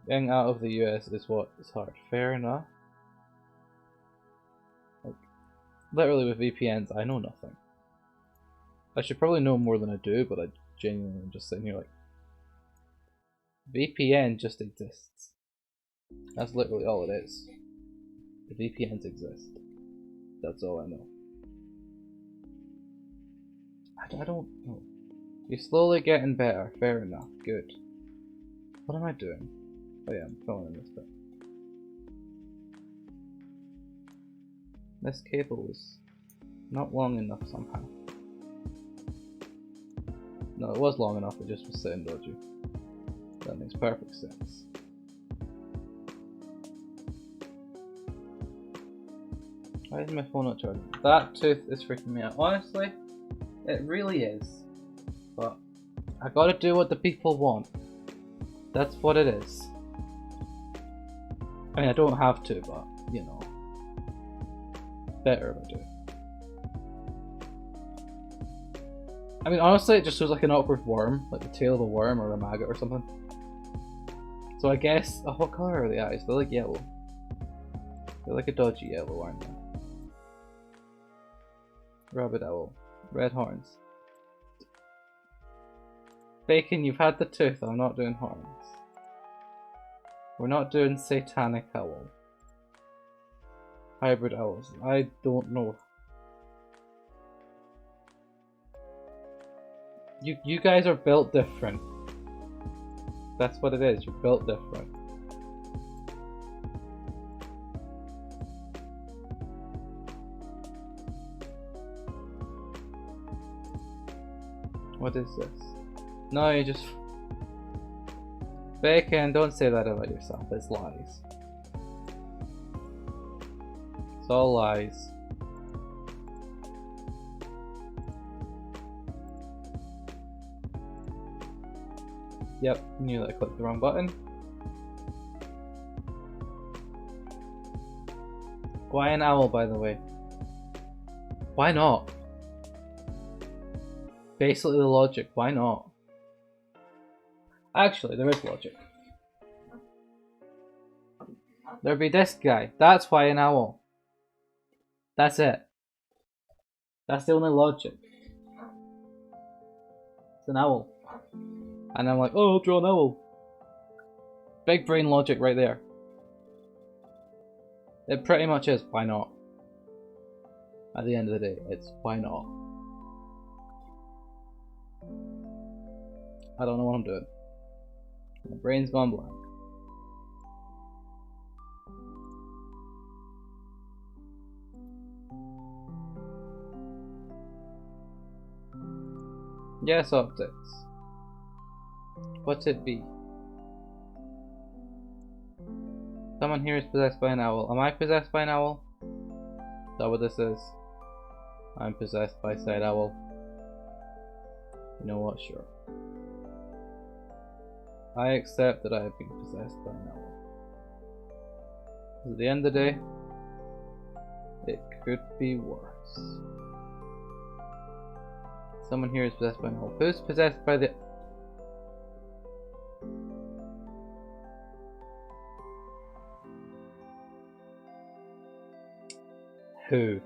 Getting out of the US is what is hard. Fair enough. Like, literally with VPNs, I know nothing. I should probably know more than I do, but I genuinely am just sitting here like, VPN just exists. That's literally all it is. The VPNs exist. That's all I know. I don't know. You're slowly getting better. Fair enough. Good. What am I doing? Oh yeah, I'm filling in this bit. This cable is not long enough somehow. No, it was long enough, it just was sitting dodgy. That makes perfect sense. Why is my phone not charging? That tooth is freaking me out. Honestly, it really is. But I gotta do what the people want. That's what it is. I mean, I don't have to, but, you know. Better if I do. I mean, honestly, it just feels like an awkward worm. Like the tail of a worm or a maggot or something. So I guess... Oh, what colour are the eyes? They're like yellow. They're like a dodgy yellow, aren't they? Rabbit owl. Red horns. Bacon, you've had the tooth. I'm not doing horns. We're not doing satanic owl. Hybrid owls. I don't know. You guys are built different. That's what it is. You're built different. What is this? No, you just... Bacon, don't say that about yourself. It's lies. It's all lies. Yep, knew that I clicked the wrong button. Why an owl, by the way? Why not? Basically the logic, why not? Actually, there is logic. There'd be this guy. That's why an owl. That's it. That's the only logic. It's an owl. And I'm like, oh, I'll draw an owl. Big brain logic right there. It pretty much is, why not? At the end of the day, it's why not? I don't know what I'm doing. My brain's gone blank. Yes, optics. What's it be? Someone here is possessed by an owl. Am I possessed by an owl? Is that what this is? I'm possessed by said owl. You know what? Sure. I accept that I have been possessed by an owl. At the end of the day, it could be worse. Someone here is possessed by an owl. Who's possessed by the... Who?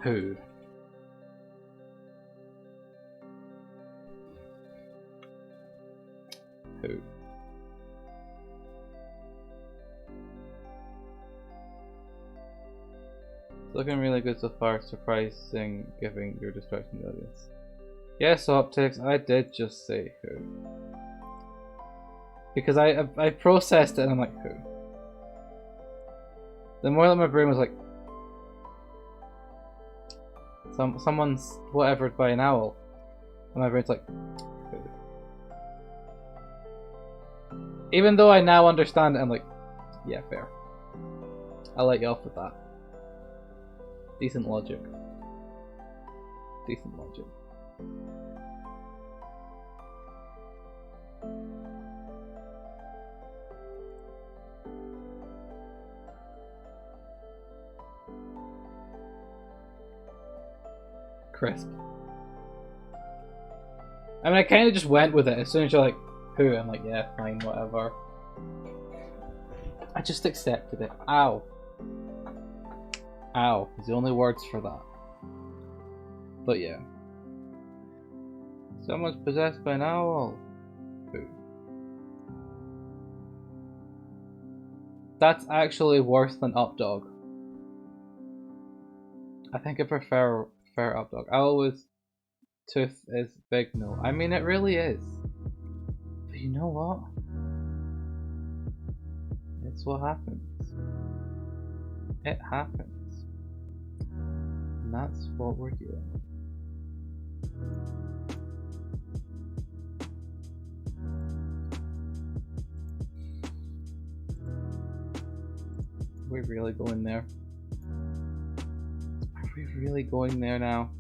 Who? Who? It's looking really good so far, surprising given you're distracting the audience. Yes, optics, I did just say who. Because I processed it and I'm like, who? The more that my brain was like, someone's whatevered by an owl, and my brain's like, who? Even though I now understand it, I'm like, yeah, fair. I'll let you off with that. Decent logic. Decent logic. Crisp. I mean, I kind of just went with it. As soon as you're like, who? I'm like, yeah, fine, whatever. I just accepted it. Ow. Ow. Is the only words for that. But yeah. Someone's possessed by an owl. Who? That's actually worse than Updog. I think I prefer Updog. Owl with tooth is big no. I mean, it really is. But you know what? It's what happens. It happens. And that's what we're dealing with. Are we really going there? Are we really going there now?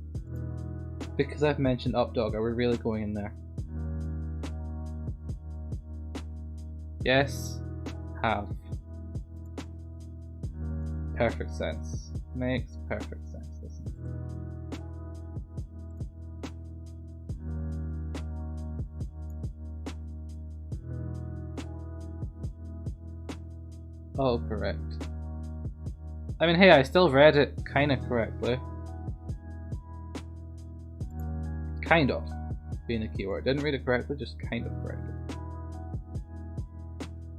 Because I've mentioned Updog, are we really going in there? Yes, have. Perfect sense. Makes perfect sense, doesn't it? Oh, correct. I mean, hey, I still read it kinda correctly. Kind of being a keyword. Didn't read it correctly, just kind of correctly.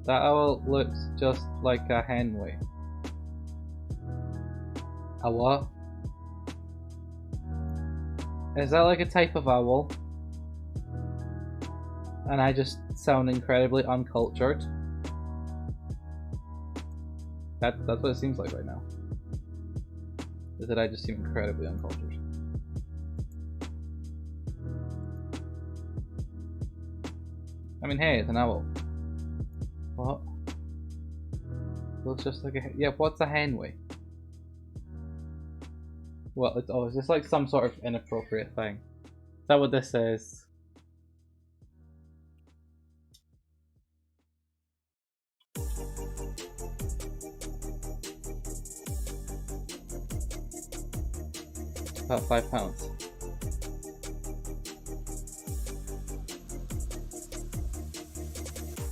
That owl looks just like a henway. A what? Is that like a type of owl? And I just sound incredibly uncultured? That's what it seems like right now. Is that I just seem incredibly uncultured. I mean, hey, it's an owl. What? Looks just like a hen. Yeah, what's a henway? Well, it's is this like some sort of inappropriate thing? Is that what this is? About £5.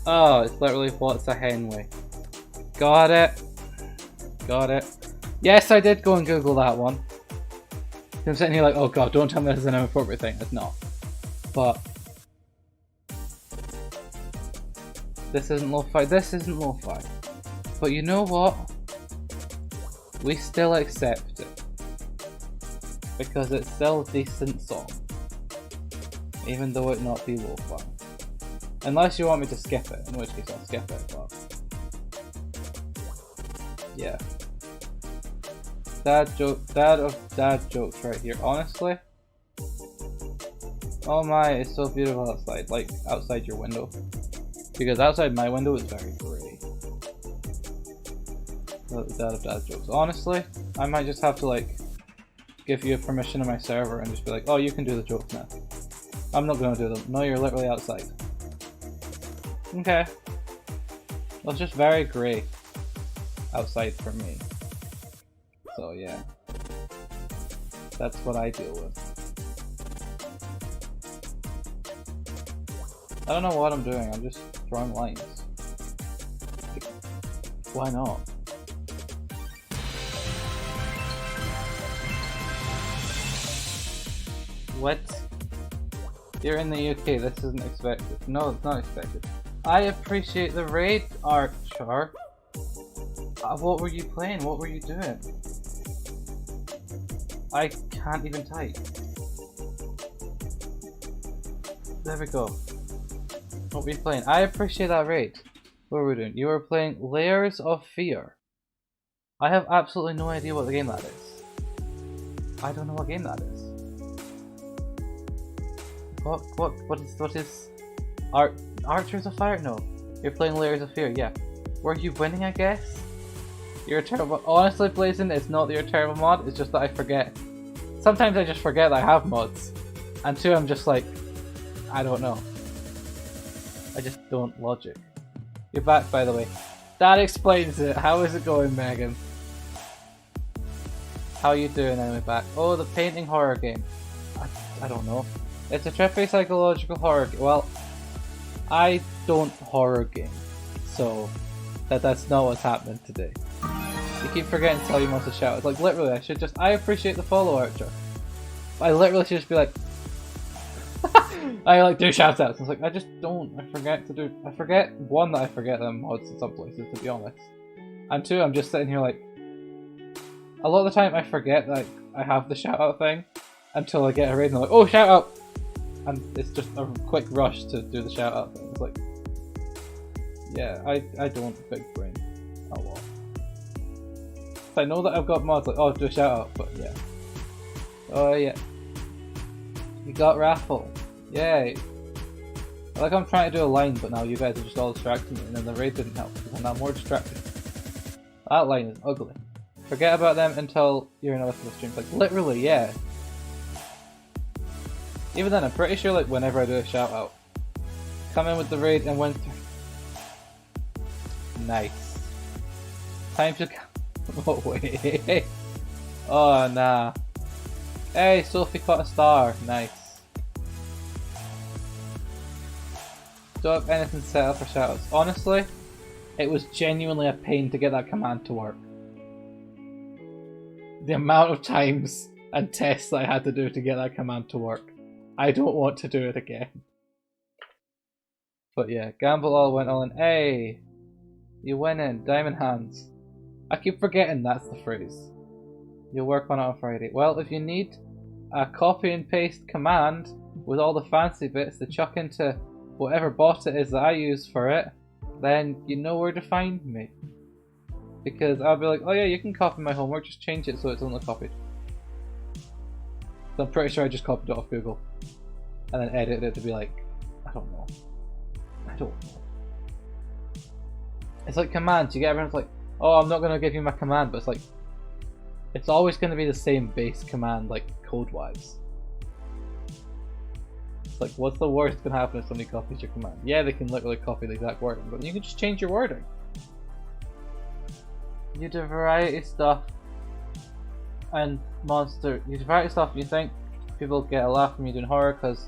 Oh, it's literally what's a henway. Got it. Got it. Yes, I did go and Google that one. I'm sitting here like, oh god, don't tell me this is an inappropriate thing. It's not. But this isn't lo-fi. This isn't lo-fi. But you know what? We still accept it. Because it's still a decent song. Even though it not be lo-fi. Unless you want me to skip it, in which case I'll skip it, but yeah. Dad of dad jokes right here, honestly. Oh my, it's so beautiful outside, like outside your window. Because outside my window is very grey. Dad of dad jokes. Honestly, I might just have to like give you permission on my server and just be like, oh, you can do the jokes now. I'm not gonna do them. No, you're literally outside. Okay. Well, it's just very grey outside for me. So yeah. That's what I deal with. I don't know what I'm doing, I'm just drawing lines. Like, why not? What? You're in the UK, this isn't expected. No, it's not expected. I appreciate the raid, Archer. What were you playing? What were you doing? I can't even type. There we go. What were you playing? I appreciate that raid. What were we doing? You were playing Layers of Fear. I have absolutely no idea what the game that is. I don't know what game that is. What is Archers of Fire? No. You're playing Layers of Fear, yeah. Were you winning, I guess? You're a terrible. Honestly, Blazing, it's not that you're a terrible mod. It's just that I forget. Sometimes I just forget that I have mods, and two, I'm just like, I don't know. I just don't logic. You're back, by the way. That explains it. How is it going, Megan? How you doing, anyway? Back. Oh, the painting horror game. I don't know. It's a trippy psychological horror game. Well, I don't horror game, so that's not what's happening today. You keep forgetting to tell you most of the shout. It's like literally, I should just. I appreciate the follow, Archer. I literally should just be like. I like do shout outs. It's like I just don't. I forget to do. I forget one that I forget that I'm mods in some places, to be honest. And two, I'm just sitting here like. A lot of the time, I forget that I have the shout out thing until I get a raid and I'm like, oh, shout out! And it's just a quick rush to do the shout out thing. It's like, yeah, I don't big brain a lot. So I know that I've got mods like, oh, do a shout out, but yeah. Oh yeah. You got raffle. Yay. Like I'm trying to do a line, but now you guys are just all distracting me, and then the raid didn't help because I'm now more distracted. That line is ugly. Forget about them until you're in a list of streams. Like literally, yeah. Even then, I'm pretty sure like whenever I do a shout out, come in with the raid and win through. Nice. Time to. Oh wait. Oh nah. Hey, Sophie caught a star. Nice. Don't have anything set up for shoutouts. Honestly, it was genuinely a pain to get that command to work. The amount of times and tests that I had to do to get that command to work. I don't want to do it again. But yeah, gamble all went all in. Hey! You win in. Diamond hands. I keep forgetting that's the phrase. You'll work on it on Friday. Well, if you need a copy and paste command with all the fancy bits to chuck into whatever bot it is that I use for it, then you know where to find me. Because I'll be like, oh yeah, you can copy my homework, just change it so it's only copied. So I'm pretty sure I just copied it off Google. And then edited it to be like, I don't know. I don't know. It's like commands, you get everyone's like, oh, I'm not going to give you my command, but it's like, it's always going to be the same base command, like, code-wise. It's like, what's the worst that can happen if somebody copies your command? Yeah, they can literally copy the exact wording, but you can just change your wording. You do variety stuff and monster. You do variety stuff, you think people get a laugh from you doing horror because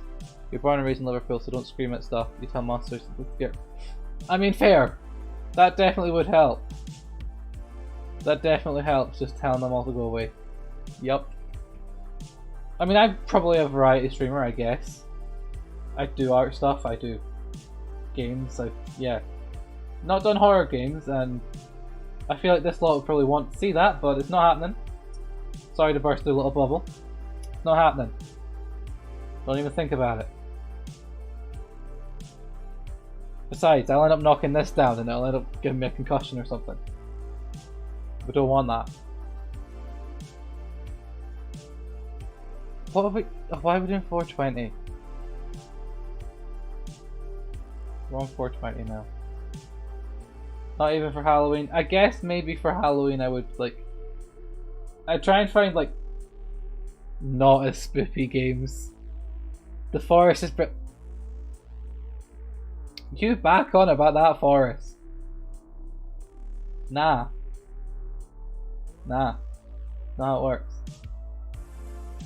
you're born and raised in Liverpool, so don't scream at stuff. You tell monsters to get. I mean, fair. That definitely would help. That definitely helps, just telling them all to go away. Yup. I mean, I'm probably a variety streamer, I guess. I do art stuff, I do games, yeah. Not done horror games, and I feel like this lot would probably want to see that, but it's not happening. Sorry to burst through a little bubble. It's not happening. Don't even think about it. Besides, I'll end up knocking this down and it'll end up giving me a concussion or something. We don't want that. What are we? Why are we doing 420? We're on 420 now. Not even for Halloween. I guess maybe for Halloween I would like. I'd try and find like not as spoopy games. The forest is. You back on about that forest. Nah. Nah. Not how it works.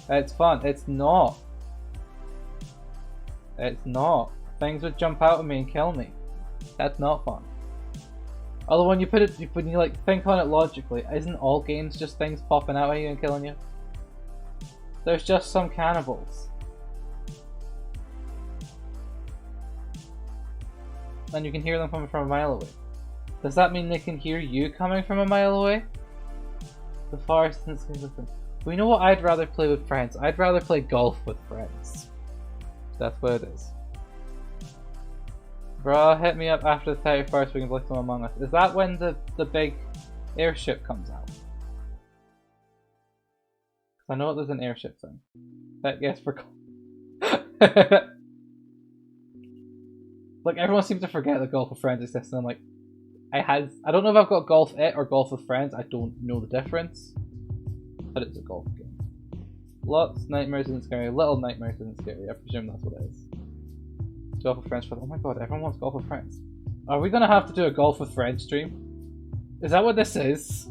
It's fun. It's not. It's not. Things would jump out at me and kill me. That's not fun. Although when you put it, when you like think on it logically, isn't all games just things popping out at you and killing you? There's just some cannibals. And you can hear them coming from a mile away. Does that mean they can hear you coming from a mile away? The forest isn't consistent. Well, you know what I'd rather play with friends? I'd rather play golf with friends. That's what it is. Bro, hit me up after the 31st, we can play some Among Us. Is that when the big airship comes out? I know there's an airship thing. Yes, for like everyone seems to forget that golf with friends exists, and I'm like, I don't know if I've got Golf It or Golf with Friends. I don't know the difference. But it's a golf game. Lots Nightmares Isn't Scary. Little Nightmares Isn't Scary. I presume that's what it is. Golf with Friends. Oh my god, everyone wants Golf with Friends. Are we gonna have to do a Golf with Friends stream? Is that what this is?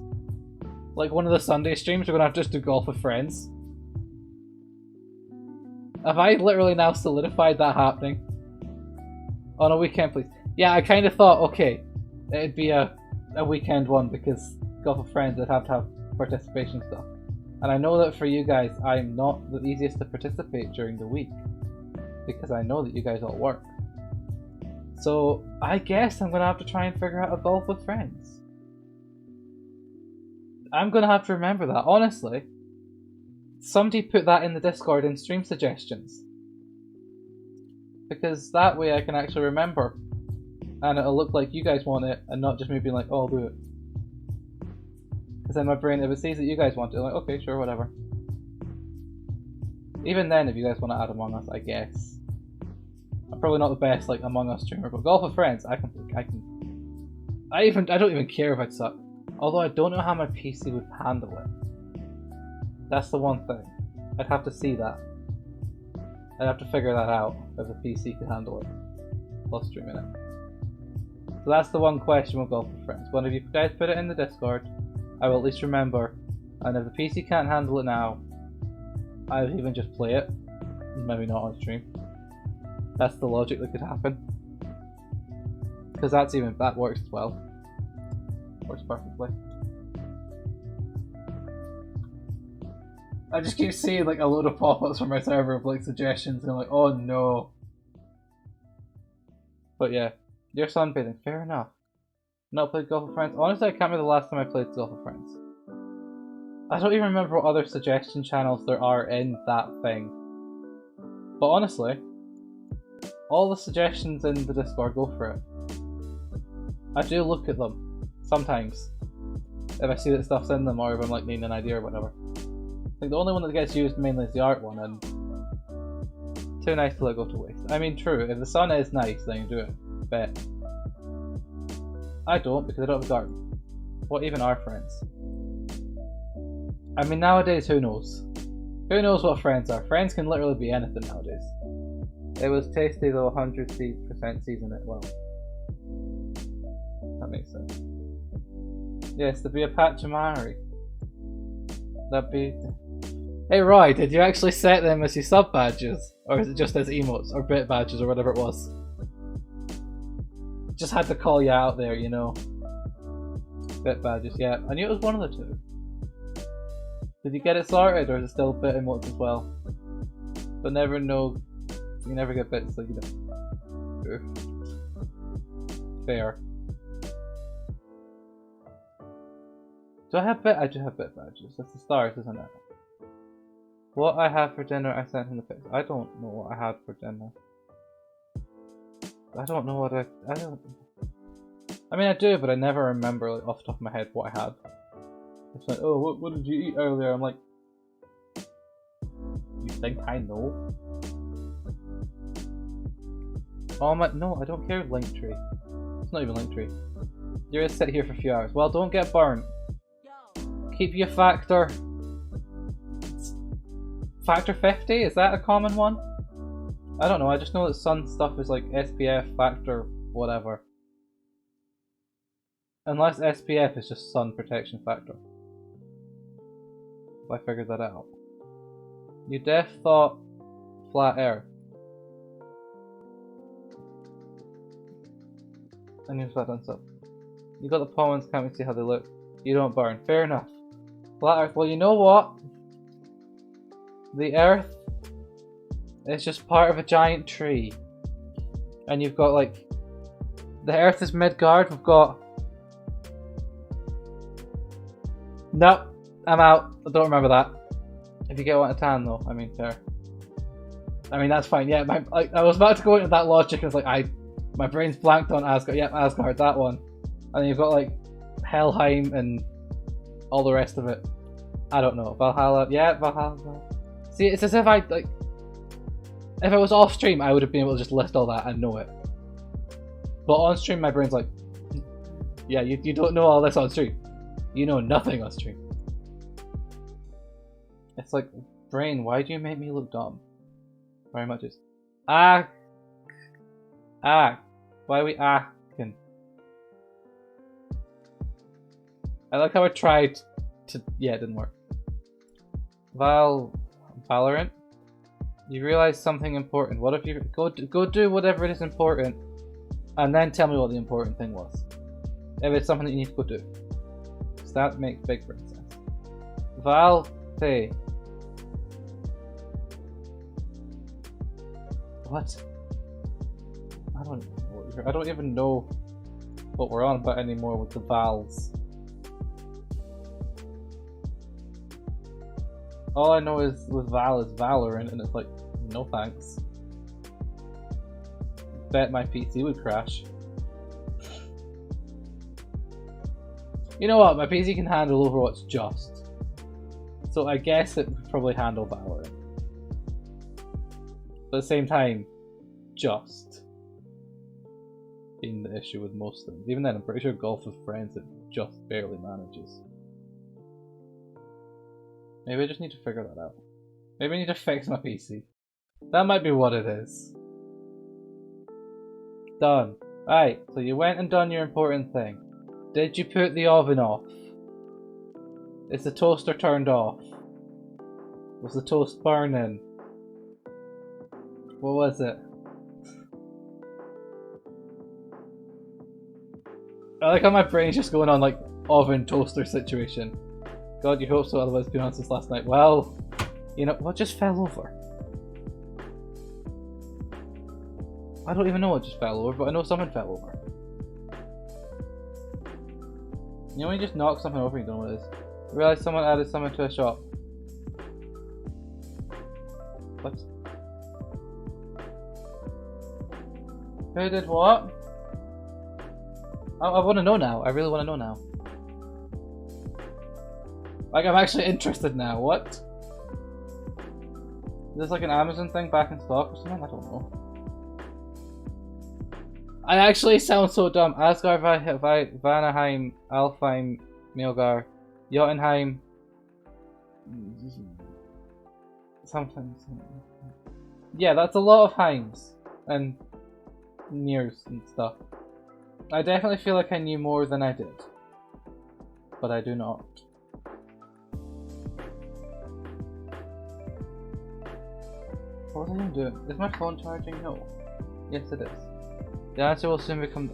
Like one of the Sunday streams, we're gonna have to just do Golf with Friends? Have I literally now solidified that happening? On a weekend, please. Yeah, I kind of thought, okay, it'd be a weekend one because Golf with Friends would have to have participation stuff. And I know that for you guys, I'm not the easiest to participate during the week because I know that you guys all work. So I guess I'm gonna have to try and figure out a Golf with Friends. I'm gonna have to remember that, honestly. Somebody put that in the Discord in stream suggestions. Because that way I can actually remember. And it'll look like you guys want it and not just me being like, oh, I'll do it. Because in my brain, if it sees that you guys want it, I'm like, okay, sure, whatever. Even then, if you guys want to add Among Us, I guess. I'm probably not the best like Among Us streamer, but Golf with Friends, I don't even care if I'd suck. Although I don't know how my PC would handle it. That's the one thing. I'd have to see that. I'd have to figure that out if the PC could handle it while streaming it. So that's the one question with Golf with Friends. One of you guys put it in the Discord, I will at least remember. And if the PC can't handle it now, I would even just play it. Maybe not on stream. That's the logic that could happen. Because that works as well. Works perfectly. I just keep seeing like a load of pop-ups from my server of like suggestions and I'm like, oh no. But yeah, you're sunbathing, fair enough. Not played Golf with Friends. Honestly, I can't remember the last time I played Golf with Friends. I don't even remember what other suggestion channels there are in that thing. But honestly, all the suggestions in the Discord, go for it. I do look at them sometimes if I see that stuff's in them or if I'm like needing an idea or whatever. I think the only one that gets used mainly is the art one, and too nice to let go to waste. I mean, true, if the sun is nice, then you do it. Bet. I don't, because I don't have a garden. What even are friends? I mean, nowadays, who knows? Who knows what friends are? Friends can literally be anything nowadays. It was tasty though, 100% season it well. That makes sense. Yes, there'd be a Pachymari. That'd be... Hey Roy, did you actually set them as your sub badges? Or is it just as emotes, or bit badges, or whatever it was? Just had to call you out there, you know. Bit badges, yeah. I knew it was one of the two. Did you get it sorted, or is it still bit emotes as well? But never know. You never get bits, so you don't. Fair. Do I have bit? I do have bit badges. That's the stars, isn't it? What I had for dinner, I sent in the pics. I don't know what I had for dinner. I don't know what I don't. I mean, I do, but I never remember like, off the top of my head what I had. It's like, oh, what did you eat earlier? I'm like, you think I know? Oh my, no, I don't care. Linktree. It's not even Linktree. You're gonna sit here for a few hours. Well, don't get burnt. Keep your factor. Factor 50? Is that a common one? I don't know, I just know that sun stuff is like SPF, factor, whatever. Unless SPF is just sun protection factor. I figured that out. You def thought flat earth. And you've done stuff. You got the poems, can't we see how they look? You don't burn. Fair enough. Flat earth, well you know what? The earth is just part of a giant tree. And you've got like... The earth is Midgard, we've got... Nope, I'm out. I don't remember that. If you get one a tan though, I mean fair. I mean that's fine, yeah, I was about to go into that logic, it's like my brain's blanked on Asgard, yep, Asgard, that one. And then you've got like Helheim and all the rest of it. I don't know, Valhalla, yeah, Valhalla. See, it's as if I, like, if I was off stream, I would have been able to just list all that and know it. But on stream, my brain's like, Yeah, you don't know all this on stream. You know nothing on stream. It's like, brain, why do you make me look dumb? Very much is. Why are we acting? I like how I tried to. Yeah, it didn't work. Valorant. You realize something important. What if you go do whatever it is important, and then tell me what the important thing was. If it's something that you need to go do, because that makes big brain sense. What? I don't even know what we're on about anymore with the vowels. All I know is with Val is Valorant, and it's like, no thanks. Bet my PC would crash. You know what? My PC can handle Overwatch just. So I guess it would probably handle Valorant. But at the same time, just being the issue with most things. Even then, I'm pretty sure Golf with Friends it just barely manages. Maybe I just need to figure that out. Maybe I need to fix my PC. That might be what it is. Done. Right, so you went and done your important thing. Did you put the oven off? Is the toaster turned off? Was the toast burning? What was it? I like how my brain's just going on like oven toaster situation. God, you hope so, otherwise it's been on since last night. Well, you know, what just fell over? I don't even know what just fell over, but I know something fell over. You know when you just knock something over and you don't know what it is? I realised someone added something to a shop. What? Who did what? I want to know now. I really want to know now. Like, I'm actually interested now. What? Is this like an Amazon thing back in stock or something? I don't know. I actually sound so dumb. Asgard, Vanaheim, Alfheim, Milgar, Jotunheim. Something. Yeah, that's a lot of Heims and Nears and stuff. I definitely feel like I knew more than I did. But I do not. What was I even doing? Is my phone charging? No. Yes, it is. The answer will soon become.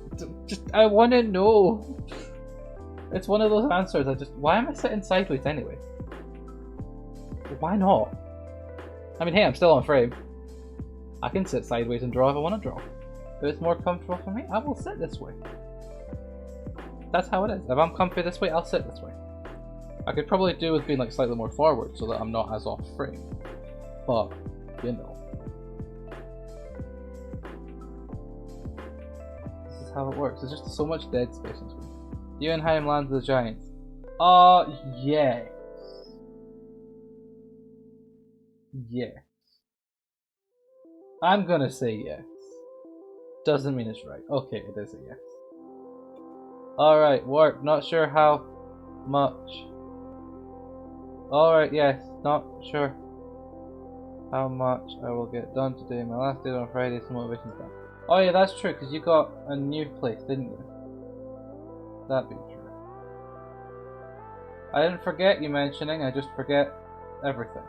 I want to know. It's one of those answers. Why am I sitting sideways anyway? Why not? I mean, hey, I'm still on frame. I can sit sideways and draw if I want to draw. If it's more comfortable for me, I will sit this way. That's how it is. If I'm comfy this way, I'll sit this way. I could probably do with being like slightly more forward so that I'm not as off frame. But, you know. This is how it works. There's just so much dead space in screen. Jotunheim lands the Giants. Yes. Yes. I'm gonna say yes. Doesn't mean it's right. Okay, it is a yes. Alright, warp. Not sure how much. Alright, yes. Not sure how much I will get done today. My last day on Friday, so motivation's done. Oh yeah, that's true, because you got a new place, didn't you? That'd be true. I didn't forget you mentioning, I just forget everything.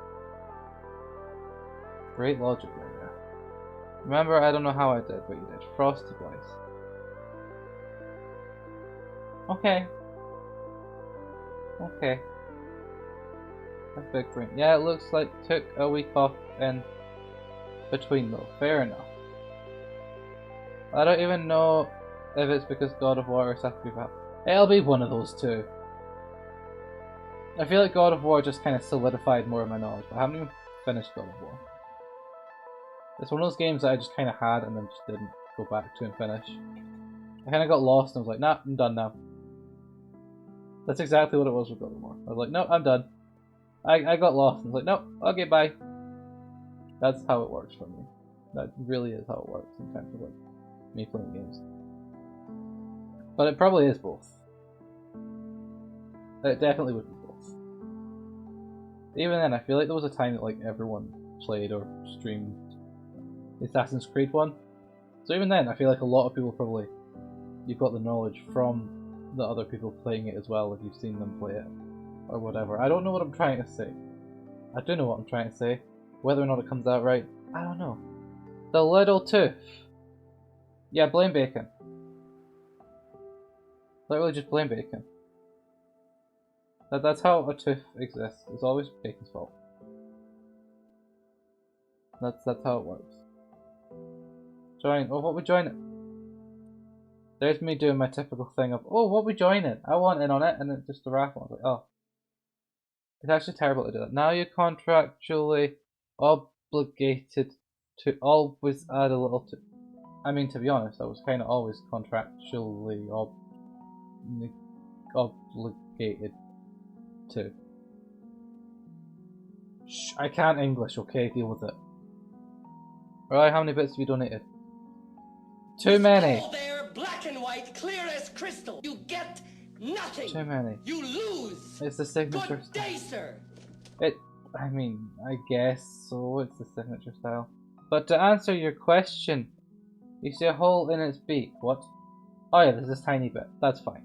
Great logic right there. Remember, I don't know how I did, but you did. Frosty Boys. Okay. Okay. That's big brain. Yeah, it looks like took a week off in between though. Fair enough. I don't even know if it's because God of War or Saturday Night. It'll be one of those two. I feel like God of War just kind of solidified more of my knowledge, but I haven't even finished God of War. It's one of those games that I just kind of had and then just didn't go back to and finish. I kind of got lost and I was like, nah, I'm done now. That's exactly what it was with God of War. I was like, no, I'm done. I got lost and was like, no, okay, bye. That's how it works for me. That really is how it works in terms of like me playing games. But it probably is both. It definitely would be both. Even then, I feel like there was a time that like everyone played or streamed the Assassin's Creed one. So even then, I feel like a lot of people probably, you've got the knowledge from the other people playing it as well if you've seen them play it. Or whatever. I don't know what I'm trying to say. I do know what I'm trying to say. Whether or not it comes out right, I don't know. The little tooth. Yeah, blame bacon. Literally just blame bacon. That's how a tooth exists. It's always bacon's fault. That's how it works. Join. Oh, what we join it? There's me doing my typical thing of, oh, what we joining? I want in on it, and then just the raffle. I was like, oh. It's actually terrible to do that. Now you're contractually obligated to always add a little to. I mean, to be honest, I was kind of always contractually obligated to. Shh, I can't English, okay? Deal with it. Alright, how many bits have you donated? Too many! Oh, they're black and white, clear as crystal. You get nothing. Too many. You lose. It's the signature Good style. day, sir. I mean, I guess so, it's the signature style. But to answer your question, you see a hole in its beak. What? Oh yeah, there's this tiny bit. That's fine.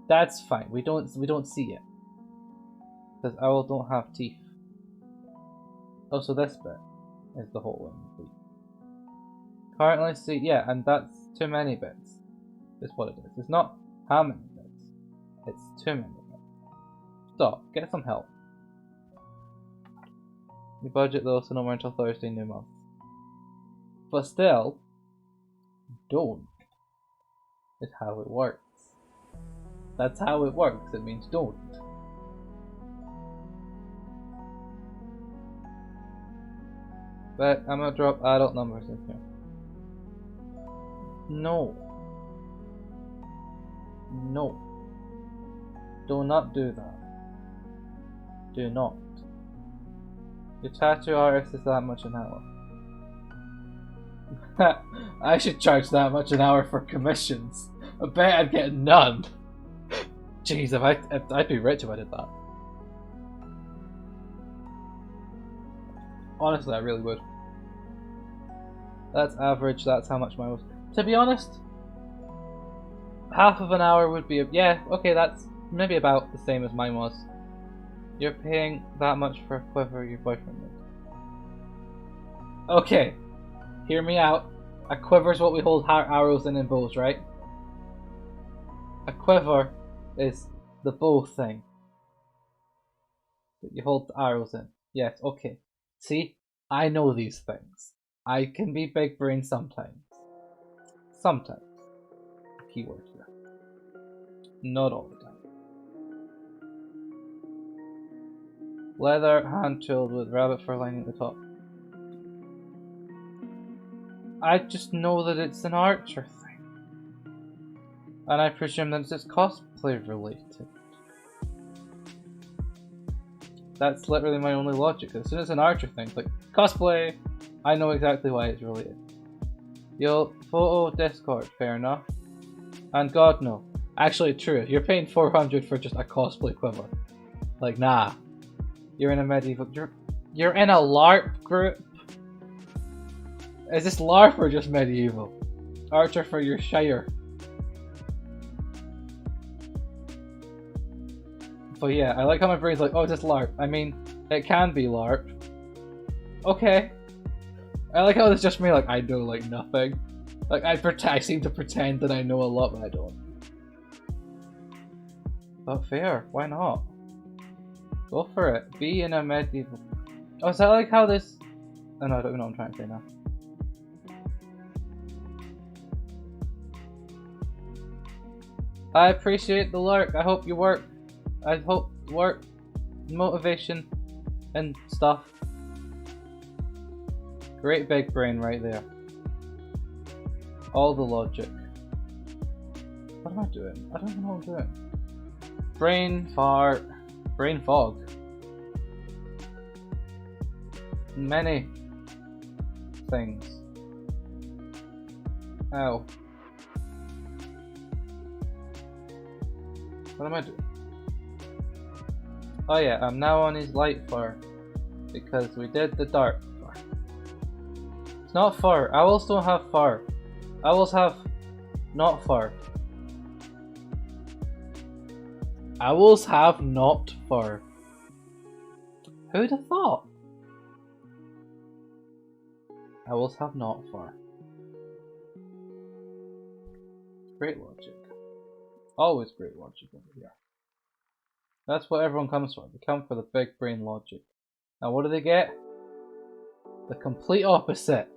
That's fine. We don't see it. Because owls don't have teeth. Oh, so this bit is the hole in the beak. Currently see, yeah, and that's too many bits. Is what it is. It's not how many bits. It's too many bits. Stop. Get some help. You budget though, so no more until Thursday new month. But still, don't is how it works. That's how it works. It means don't. But I'm gonna drop adult numbers in here. No. No. Do not do that. Do not. Your tattoo artist is that much an hour. I should charge that much an hour for commissions. I bet I'd get none. Jeez, I'd be rich if I did that. Honestly, I really would. That's average, that's how much mine was. To be honest, half of an hour would be, yeah, okay, that's maybe about the same as mine was. You're paying that much for a quiver your boyfriend did. Okay, hear me out. A quiver is what we hold arrows in bows, right? A quiver is the bow thing that you hold the arrows in. Yes, okay. See, I know these things. I can be big brain sometimes. Sometimes. Keyword here. Not all the time. Leather hand tooled with rabbit fur lining at the top. I just know that it's an Archer thing. And I presume that it's cosplay related. That's literally my only logic. As soon as an Archer thing, it's like, cosplay! I know exactly why it's related. Yo, photo Discord, fair enough. And God, no. Actually, true. You're paying 400 for just a cosplay quiver. Like, nah. You're in a medieval. You're in a LARP group. Is this LARP or just medieval? Archer for your shire. But yeah, I like how my brain's like, oh, is this LARP? I mean, it can be LARP. Okay. I like how it's just me, like, I know, like, nothing. Like, I seem to pretend that I know a lot, but I don't. But fair, why not? Go for it. Be in a medieval. Oh, is that like how this. Oh no, I don't know what I'm trying to say now. I appreciate the lurk. I hope you work. I hope work, motivation, and stuff. Great big brain right there. All the logic. What am I doing? I don't even know what I'm doing. Brain fart. Brain fog. Many things. Ow. What am I doing? Oh yeah, I'm now on his light fur. Because we did the dark fur. It's not fur. Owls don't have fur. Owls have not fur. Owls have not fur. Who'd have thought? Owls have not fur. Great logic. Always great logic over here. That's what everyone comes for. They come for the big brain logic. Now what do they get? The complete opposite.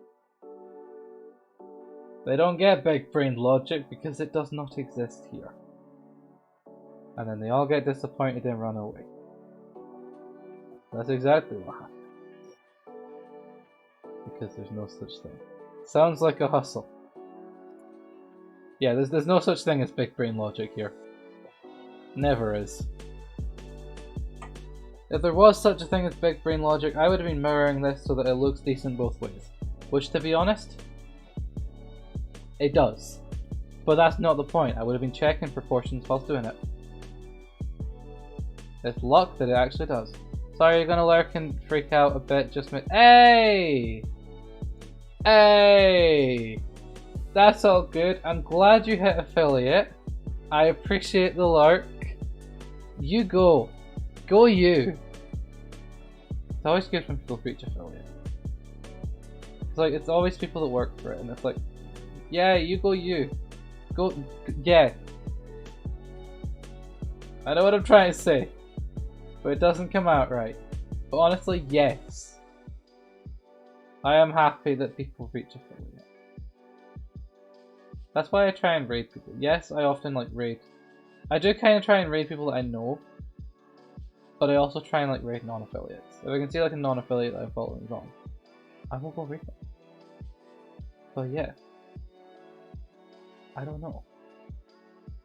They don't get big brain logic because it does not exist here. And then they all get disappointed and run away. That's exactly what happens. Because there's no such thing. Sounds like a hustle. Yeah, there's no such thing as big brain logic here. Never is. If there was such a thing as big brain logic, I would have been mirroring this so that it looks decent both ways. Which, to be honest, it does. But that's not the point. I would have been checking proportions whilst doing it. It's luck that it actually does. Sorry, you're gonna lurk and freak out a bit. Just Hey! Hey! That's all good. I'm glad you hit affiliate. I appreciate the lurk. You go. Go you. It's always good when people reach affiliate. It's like, it's always people that work for it, and it's like, yeah, you go you. Go, yeah. I know what I'm trying to say, but it doesn't come out right. But honestly, yes. I am happy that people reach affiliate. That's why I try and raid people. Yes, I often like raid. I do kind of try and raid people that I know. But I also try and like raid non-affiliates. If I can see like a non-affiliate that I'm following wrong, I will go raid them. But yeah. I don't know.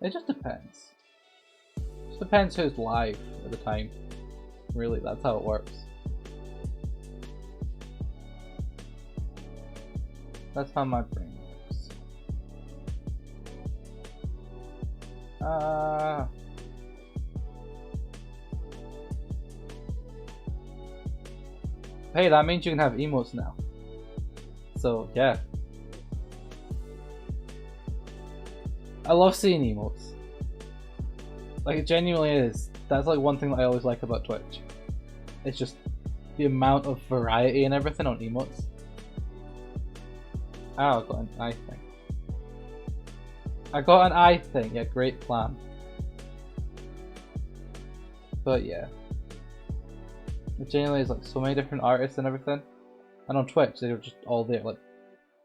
It just depends. It just depends who's live at the time. Really, that's how it works. That's how my brain works. Hey, that means you can have emotes now. So, yeah. I love seeing emotes. Like, it genuinely is. That's like one thing that I always like about Twitch. It's just the amount of variety and everything on emotes. Oh, I got an eye thing. I got an eye thing, yeah, great plan. But yeah. It genuinely is like so many different artists and everything. And on Twitch, they're just all there. Like,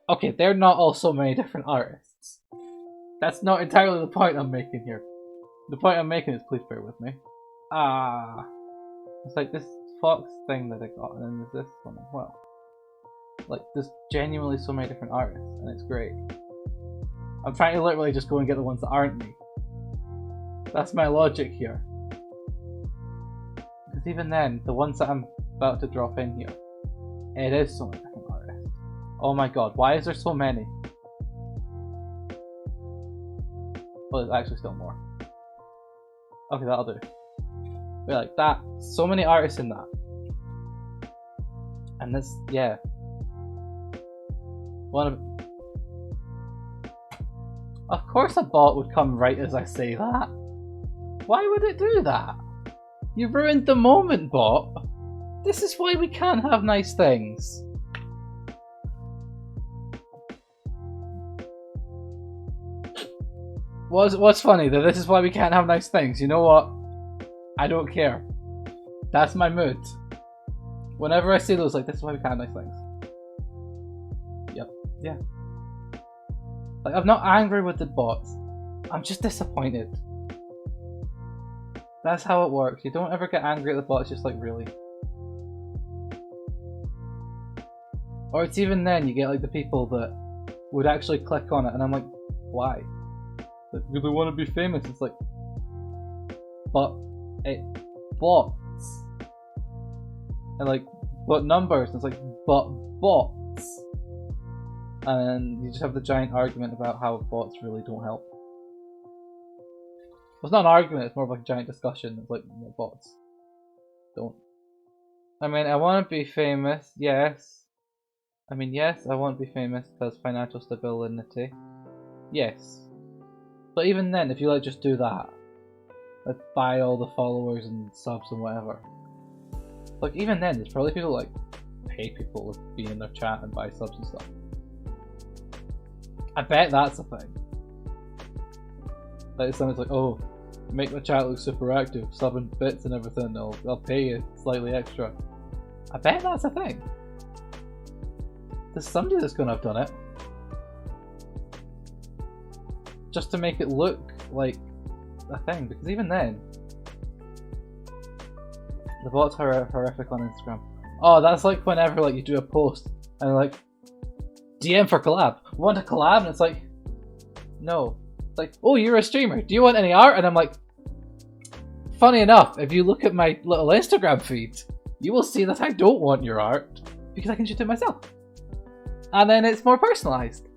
okay, they're not all so many different artists. That's not entirely the point I'm making here. The point I'm making is, please bear with me. It's like this Fox thing that I got, and then there's this one as well. Like, there's genuinely so many different artists, and it's great. I'm trying to literally just go and get the ones that aren't me. That's my logic here. Because even then, the ones that I'm about to drop in here, it is so many different artists. Oh my god, why is there so many? Well, there's actually still more. Okay, that'll do. But like that, so many artists in that. And this, yeah. Of course a bot would come right as I say that. Why would it do that? You ruined the moment, bot. This is why we can't have nice things. What's funny though, this is why we can't have nice things. You know what? I don't care. That's my mood. Whenever I see those, like, this is why we can't have nice things. Yep, yeah. Like, I'm not angry with the bots. I'm just disappointed. That's how it works. You don't ever get angry at the bots, just like, really. Or it's even then, you get like the people that would actually click on it, and I'm like, why? Like, do they want to be famous? It's like, but it bots. And like, but numbers, and it's like, but bots. And you just have the giant argument about how bots really don't help. It's not an argument, it's more of like a giant discussion. It's like, bots don't. I mean, I want to be famous, yes. I mean, yes, I want to be famous because financial stability. Yes. But even then, if you like just do that, like buy all the followers and subs and whatever. Like even then, there's probably people like pay people to be in their chat and buy subs and stuff. I bet that's a thing. Like someone's like, oh, make my chat look super active, subbing bits and everything, I'll pay you slightly extra. I bet that's a thing. There's somebody that's gonna have done it. Just to make it look like a thing, because even then, the bots are horrific on Instagram. Oh, that's like whenever like you do a post and like DM for collab. Want a collab? And it's like, no. It's like, oh, you're a streamer. Do you want any art? And I'm like, funny enough, if you look at my little Instagram feed, you will see that I don't want your art because I can shoot it myself. And then it's more personalized.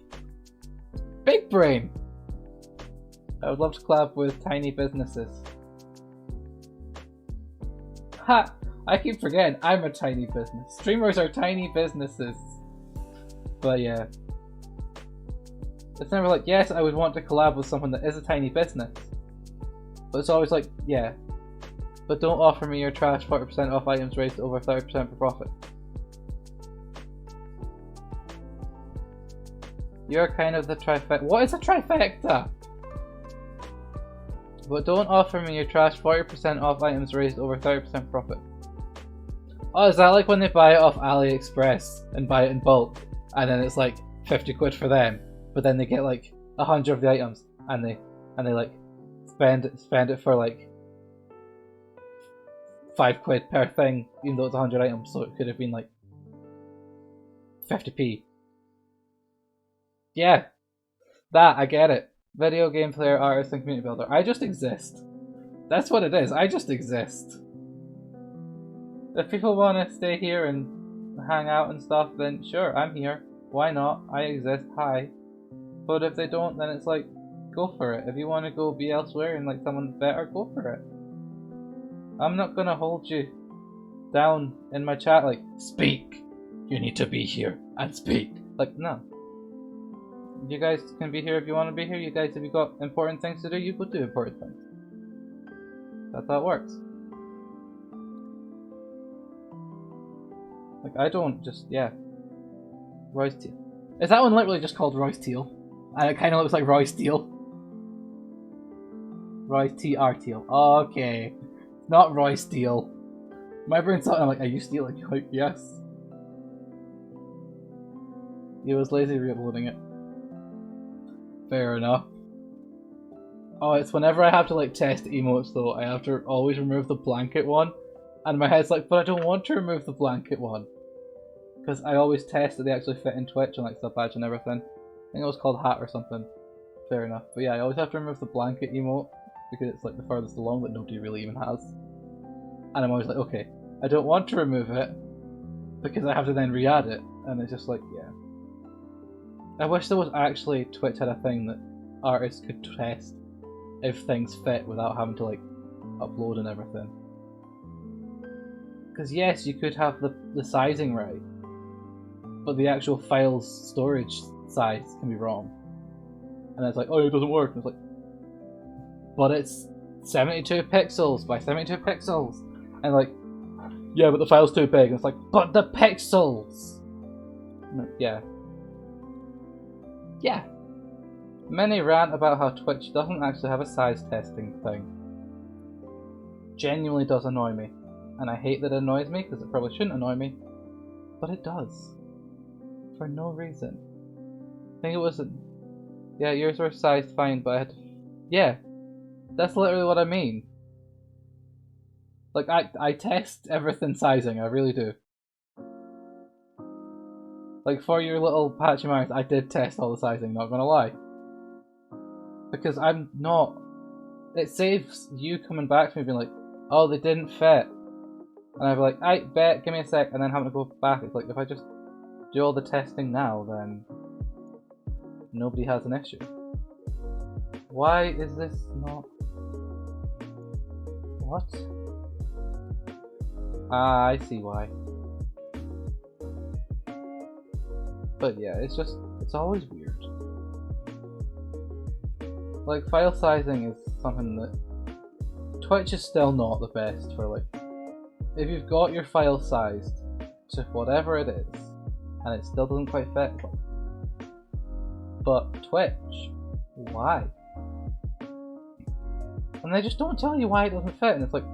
Big brain. I would love to collab with tiny businesses. Ha! I keep forgetting I'm a tiny business. Streamers are tiny businesses. But yeah. It's never like, yes, I would want to collab with someone that is a tiny business. But it's always like, yeah. But don't offer me your trash 40% off items raised to over 30% for profit. You're kind of the trifecta. What is a trifecta? But don't offer me your trash 40% off items raised over 30% profit. Oh, is that like when they buy it off AliExpress and buy it in bulk, and then it's like 50 quid for them, but then they get like 100 of the items, and they like spend it for like 5 quid per thing, even though it's 100 items, so it could have been like 50p. Yeah, that, I get it. Video game player, artist, and community builder. I just exist. That's what it is. I just exist. If people want to stay here and hang out and stuff, then sure, I'm here. Why not? I exist. Hi. But if they don't, then it's like, go for it. If you want to go be elsewhere and like someone better, go for it. I'm not gonna hold you down in my chat like, speak. You need to be here and speak. Like, no. You guys can be here if you want to be here. You guys, if you got important things to do, you go do important things. That's how it works. Like, I don't just, yeah. Royce Teal. Is that one literally just called Royce Teal? And it kind of looks like Royce Teal. Royce T.R. Teal. Okay. Not Royce Teal. My brain's thought, I'm like, are you stealing? You're like, yes. He was lazy re-uploading it. Fair enough. Oh, it's whenever I have to like test emotes though, I have to always remove the blanket one. And my head's like, but I don't want to remove the blanket one. Because I always test that they actually fit in Twitch and like sub badge and everything. I think it was called hat or something. Fair enough. But yeah, I always have to remove the blanket emote because it's like the furthest along that nobody really even has. And I'm always like, okay, I don't want to remove it because I have to then re-add it. And it's just like, yeah. I wish there was actually Twitch had a thing that artists could test if things fit without having to like upload and everything. Because yes, you could have the sizing right, but the actual file's storage size can be wrong. And it's like, oh, it doesn't work. And it's like, but it's 72 pixels by 72 pixels. And like, yeah, but the file's too big. And it's like, but the pixels! Yeah. Yeah. Many rant about how Twitch doesn't actually have a size testing thing. Genuinely does annoy me. And I hate that it annoys me because it probably shouldn't annoy me. But it does. For no reason. I think it was... Yeah, yours were sized fine, but I had to... Yeah. That's literally what I mean. Like, I test everything sizing, I really do. Like, for your little patchy mouth, I did test all the sizing, not gonna lie. Because I'm not... It saves you coming back to me being like, oh, they didn't fit. And I'd be like, I bet, give me a sec, and then having to go back. It's like, if I just do all the testing now, then nobody has an issue. Why is this not... What? Ah, I see why. But yeah, it's always weird. Like, file sizing is something that Twitch is still not the best for, like, if you've got your file sized to whatever it is, and it still doesn't quite fit. But Twitch, why? And they just don't tell you why it doesn't fit, and it's like,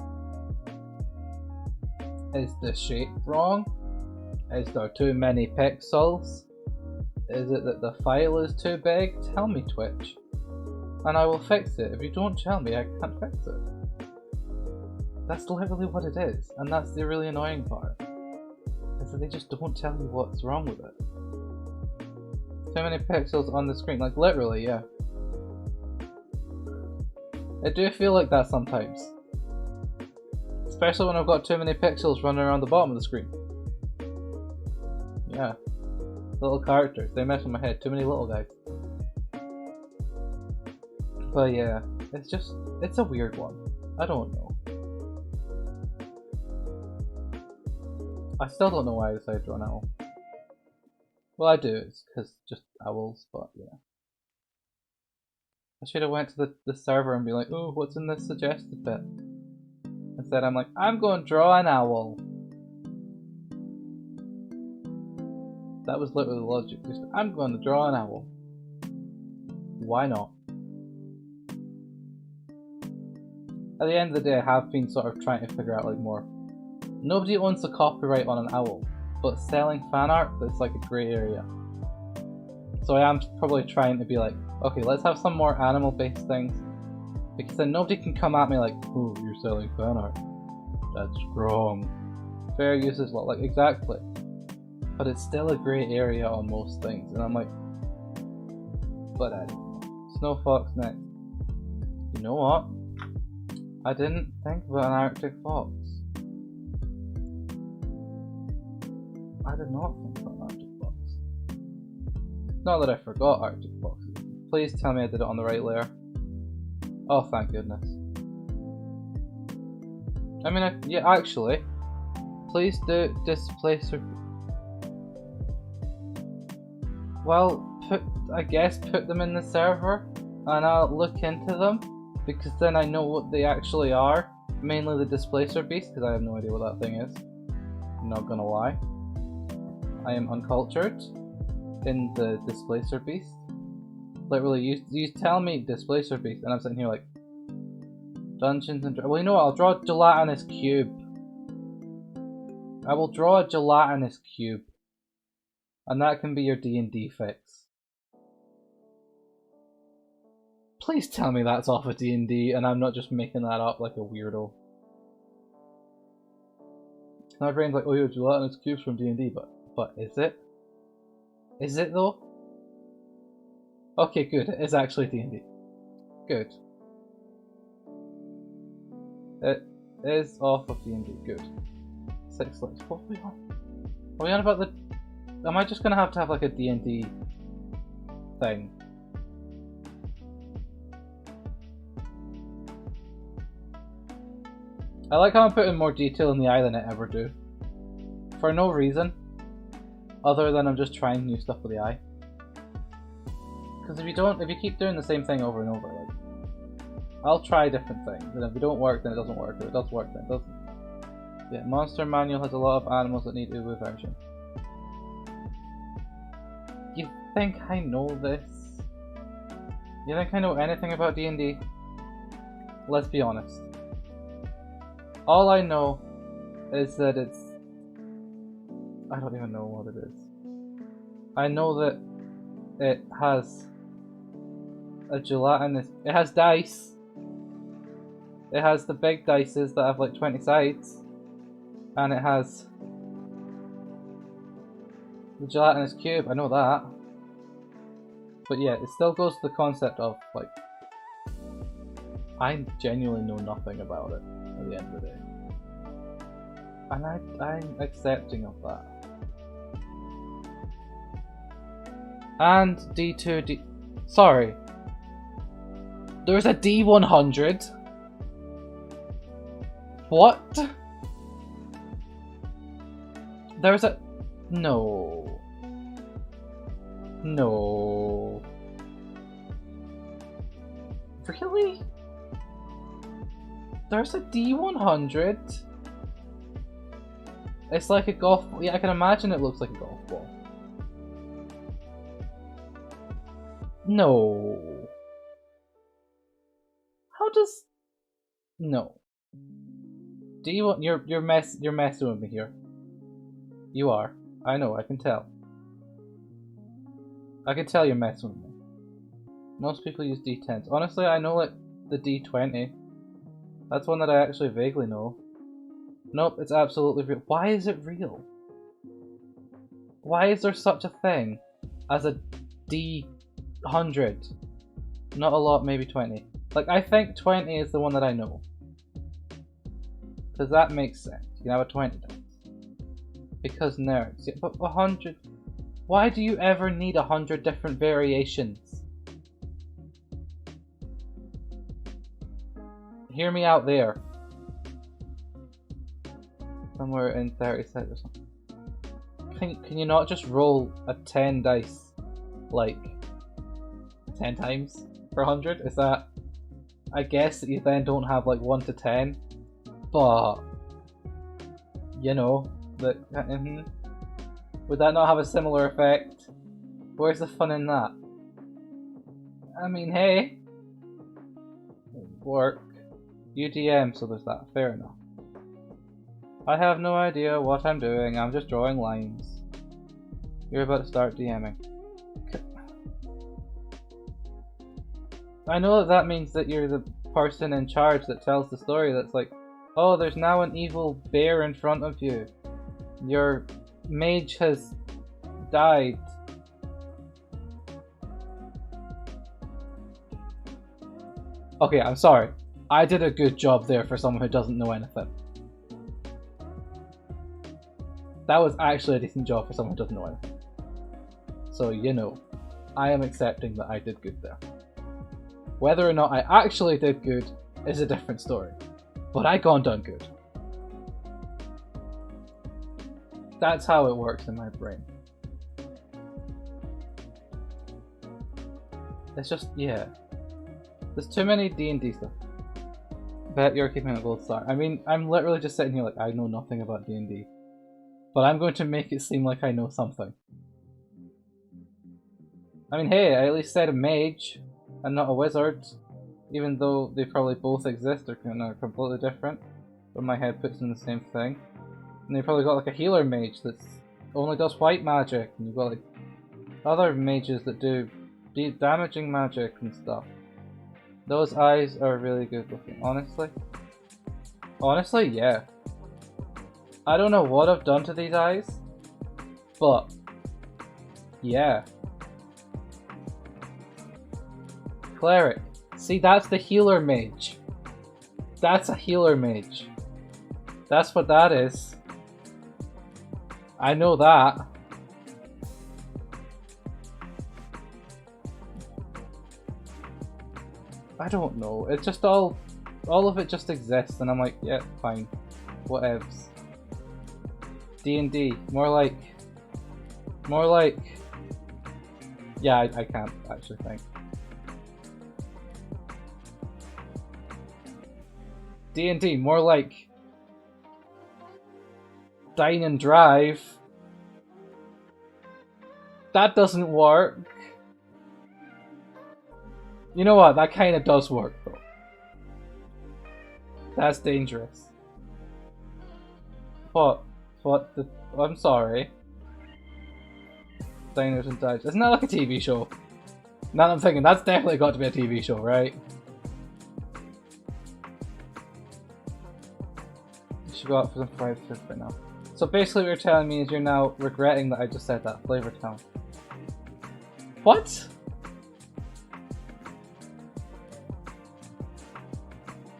is the shape wrong? Is there too many pixels? Is it that the file is too big? Tell me, Twitch, and I will fix it. If you don't tell me, I can't fix it. That's literally what it is, and that's the really annoying part. Is that they just don't tell you what's wrong with it. Too many pixels on the screen, like literally, yeah. I do feel like that sometimes. Especially when I've got too many pixels running around the bottom of the screen. Yeah. Little characters, they mess with my head, too many little guys. But yeah, it's a weird one. I don't know. I still don't know why I decided to draw an owl. Well, I do, it's because just owls, but yeah. I should have went to the server and be like, oh, what's in this suggested bit? Instead I'm like, I'm going to draw an owl. That was literally the logic. Just, I'm going to draw an owl. Why not? At the end of the day, I have been sort of trying to figure out like more. Nobody owns the copyright on an owl, but selling fan art, that's like a grey area. So I am probably trying to be like, okay, let's have some more animal based things. Because then nobody can come at me like, oh, you're selling fan art. That's wrong. Fair use is what, like, exactly. But it's still a grey area on most things, and I'm like, but I don't know. Snow Fox next. You know what? I didn't think about an Arctic fox. I did not think about an Arctic fox. Not that I forgot Arctic foxes. Please tell me I did it on the right layer. Oh, thank goodness. I mean, yeah, actually, please do displacer. Well, I guess put them in the server, and I'll look into them, because then I know what they actually are. Mainly the displacer beast, because I have no idea what that thing is. I'm not gonna lie. I am uncultured in the displacer beast. Literally, you tell me displacer beast, and I'm sitting here like, Dungeons and Dragons. Well, you know what? I'll draw a gelatinous cube. I will draw a gelatinous cube, and that can be your D&D fix. Please tell me that's off of D&D, and I'm not just making that up like a weirdo. My brain's like, oh, yeah, gelatinous cubes from D&D, but is it? Is it though? Okay, good. It is actually D&D. Good. It is off of D&D. Good. 6 likes. What are we on? Are we on about the... Am I just gonna have to have like a D&D thing? I like how I'm putting more detail in the eye than I ever do. For no reason. Other than I'm just trying new stuff with the eye. Because if you keep doing the same thing over and over, like, I'll try different things, and if it don't work, then it doesn't work. If it does work, then it doesn't. Yeah, Monster Manual has a lot of animals that need Uwu version. You think I know this? You think I know anything about D&D? Let's be honest. All I know is that it's... I don't even know what it is. I know that it has a gelatinous... It has dice. It has the big dices that have like 20 sides. And it has the gelatinous cube, I know that. But yeah, it still goes to the concept of like, I genuinely know nothing about it at the end of the day. And I'm accepting of that. And D2, sorry. There's a D100. What? There's a... No. No. Really? There's a D100? It's like a golf... Yeah, I can imagine it looks like a golf ball. No. How does... No. D1... You're messing with me here. You are. I know, I can tell. I can tell you're messing with me. Most people use D10s. Honestly, I know like the D20. That's one that I actually vaguely know. Nope, it's absolutely real. Why is it real? Why is there such a thing as a D100? Not a lot, maybe 20. Like, I think 20 is the one that I know. Because that makes sense. You can have a 20 dice. Because nerds. Yeah, but 100... Why do you ever need 100 different variations? Hear me out there. Somewhere in 30 seconds or something. Can you not just roll a 10 dice, like, 10 times for 100? Is that... I guess that you then don't have, like, 1 to 10, but... You know, that... Would that not have a similar effect? Where's the fun in that? I mean, hey! Work. UDM, so there's that. Fair enough. I have no idea what I'm doing, I'm just drawing lines. You're about to start DMing. I know that that means that you're the person in charge that tells the story that's like, oh, there's now an evil bear in front of you. Your mage has died. Okay, I'm sorry. I did a good job there for someone who doesn't know anything. That was actually a decent job for someone who doesn't know anything. So, you know, I am accepting that I did good there. Whether or not I actually did good is a different story. But I gone done good. That's how it works in my brain. It's just, yeah. There's too many D&D stuff. Bet you're keeping a gold star. I mean, I'm literally just sitting here like, I know nothing about D&D. But I'm going to make it seem like I know something. I mean, hey, I at least said a mage, and not a wizard. Even though they probably both exist, they're kind of completely different. But my head puts in the same thing. And they probably got like a healer mage that only does white magic. And you've got like other mages that do deep damaging magic and stuff. Those eyes are really good looking, honestly. Honestly, yeah. I don't know what I've done to these eyes, but yeah. Cleric. See, that's the healer mage. That's a healer mage. That's what that is. I know that. I don't know. It's just all of it just exists, and I'm like, yeah, fine, whatevs. D&D, more like, yeah, I can't actually think. D&D, more like Dine and Drive. That doesn't work. You know what, that kind of does work though. That's dangerous. What? What the... I'm sorry. Diners and Dives. Isn't that like a TV show? Now that I'm thinking, that's definitely got to be a TV show, right? You should go out for some fried food right now. So basically what you're telling me is you're now regretting that I just said that. Flavor Town. What?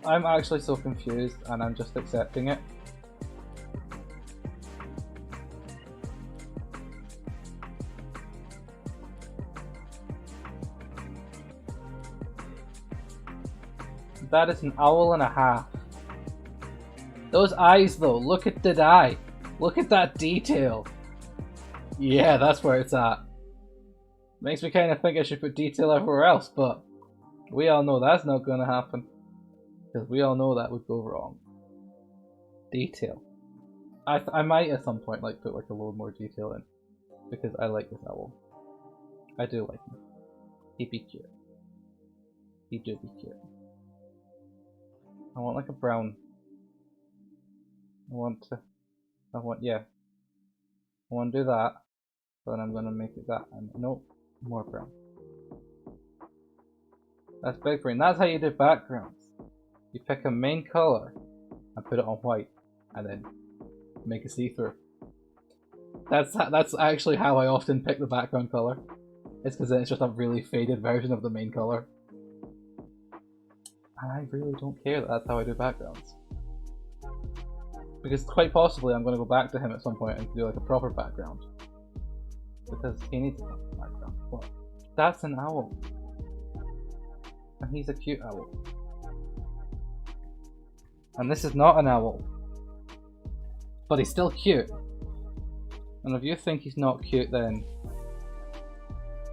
I'm actually so confused and I'm just accepting it. That is an owl and a half. Those eyes though, look at the eye. Look at that detail. Yeah, that's where it's at. Makes me kind of think I should put detail everywhere else, but we all know that's not going to happen. Because we all know that would go wrong. Detail. I might at some point like put like a little more detail in. Because I like this owl. I do like him. He'd be cute. He do be cute. I want like a brown. I want to do that. So then I'm gonna make it that, and nope, more brown. That's big brain. That's how you do backgrounds. You pick a main color and put it on white, and then make it see-through. That's actually how I often pick the background color. It's because then it's just a really faded version of the main color. And I really don't care that that's how I do backgrounds. Because quite possibly I'm going to go back to him at some point and do like a proper background. Because he needs a proper background. But that's an owl. And he's a cute owl. And this is not an owl. But he's still cute. And if you think he's not cute then...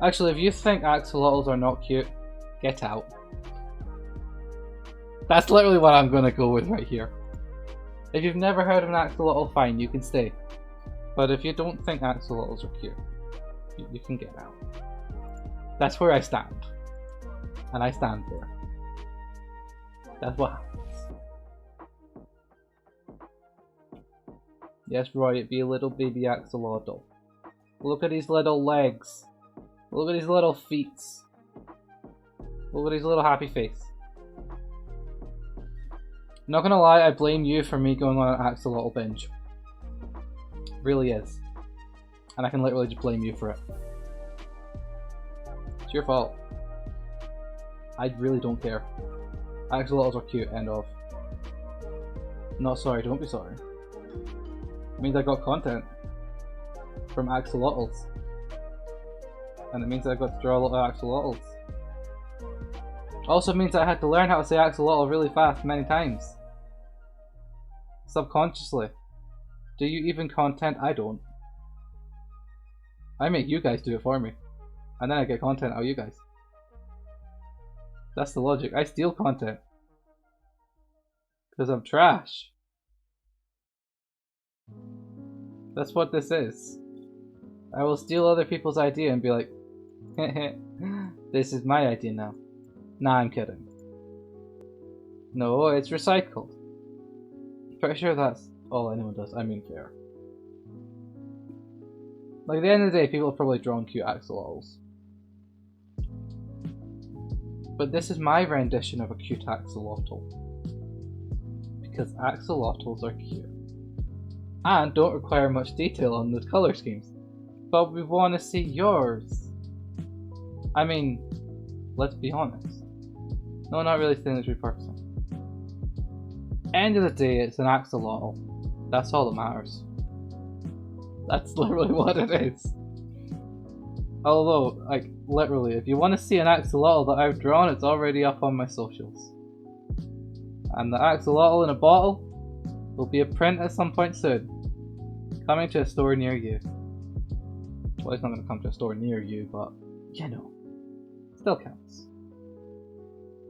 Actually, if you think axolotls are not cute, get out. That's literally what I'm gonna go with right here. If you've never heard of an axolotl, fine, you can stay. But if you don't think axolotls are cute, you can get out. That's where I stand. And I stand there. That's what happens. Yes, Roy, it'd be a little baby axolotl. Look at his little legs. Look at his little feet. Look at his little happy face. Not gonna lie, I blame you for me going on an axolotl binge. Really is. And I can literally just blame you for it. It's your fault. I really don't care. Axolotls are cute, end of. Not sorry, don't be sorry. It means I got content from axolotls. And it means I got to draw a lot of axolotls. Also means I had to learn how to say axolotl really fast many times. Subconsciously. Do you even content? I don't. I make you guys do it for me. And then I get content out of you guys. That's the logic. I steal content. Because I'm trash. That's what this is. I will steal other people's idea and be like, this is my idea now. Nah, I'm kidding. No, it's recycled. Pretty sure that's all anyone does. I mean, fair. Like, at the end of the day, people have probably drawn cute axolotls. But this is my rendition of a cute axolotl. Because axolotls are cute. And don't require much detail on the colour schemes. But we want to see yours. I mean, let's be honest. No, not really saying this repurposing. End of the day, it's an axolotl. That's all that matters. That's literally what it is. Although, like, literally, if you want to see an axolotl that I've drawn, it's already up on my socials. And the axolotl in a bottle will be a print at some point soon. Coming to a store near you. Well, it's not going to come to a store near you, but, you know, still counts.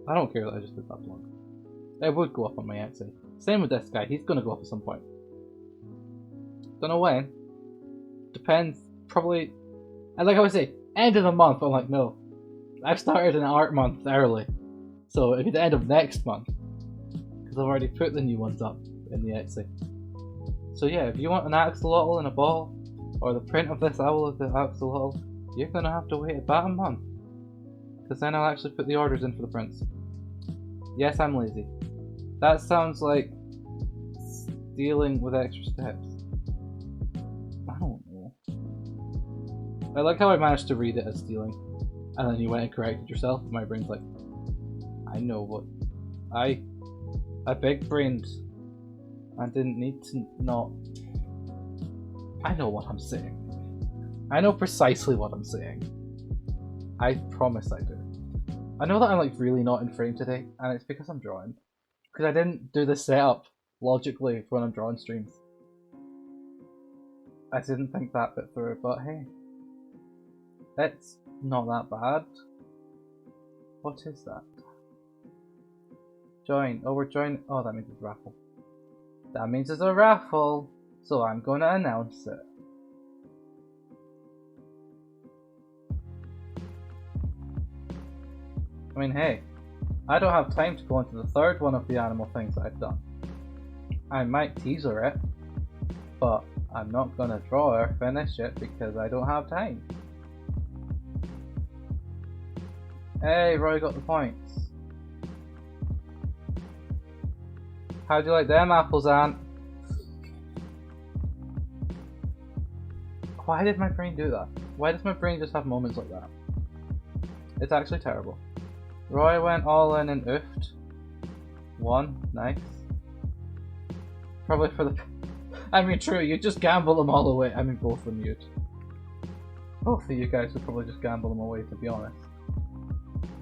I don't care that I just did that blog. It would go up on my Etsy. Same with this guy, he's going to go up at some point. Don't know when. Depends, probably, and like I would say, end of the month. I'm like, no. I've started an art month early. So it'll be the end of next month. Because I've already put the new ones up in the Etsy. So yeah, if you want an axolotl in a ball, or the print of this owl of the axolotl, you're going to have to wait about a month. Because then I'll actually put the orders in for the prints. Yes, I'm lazy. That sounds like stealing with extra steps. I don't know. I like how I managed to read it as stealing, and then you went and corrected yourself. My brain's like, I know what I big brained. I didn't need to not. I know what I'm saying. I know precisely what I'm saying. I promise I do. I know that I'm like really not in frame today, and it's because I'm drawing. Because I didn't do the setup logically when I'm drawing streams. I didn't think that bit through, but hey, it's not that bad. What is that? Join. Oh, we're joining. Oh, that means it's a raffle. That means it's a raffle, so I'm gonna announce it. I mean, hey, I don't have time to go into the third one of the animal things I've done. I might teaser it, but I'm not gonna draw or finish it because I don't have time. Hey, Roy got the points. How'd you like them apples, Ant? Why did my brain do that? Why does my brain just have moments like that? It's actually terrible. Roy went all in and oofed. One, nice. Probably for the... I mean, true, you just gamble them all away. I mean, both of them you'd. Both of you guys would probably just gamble them away, to be honest.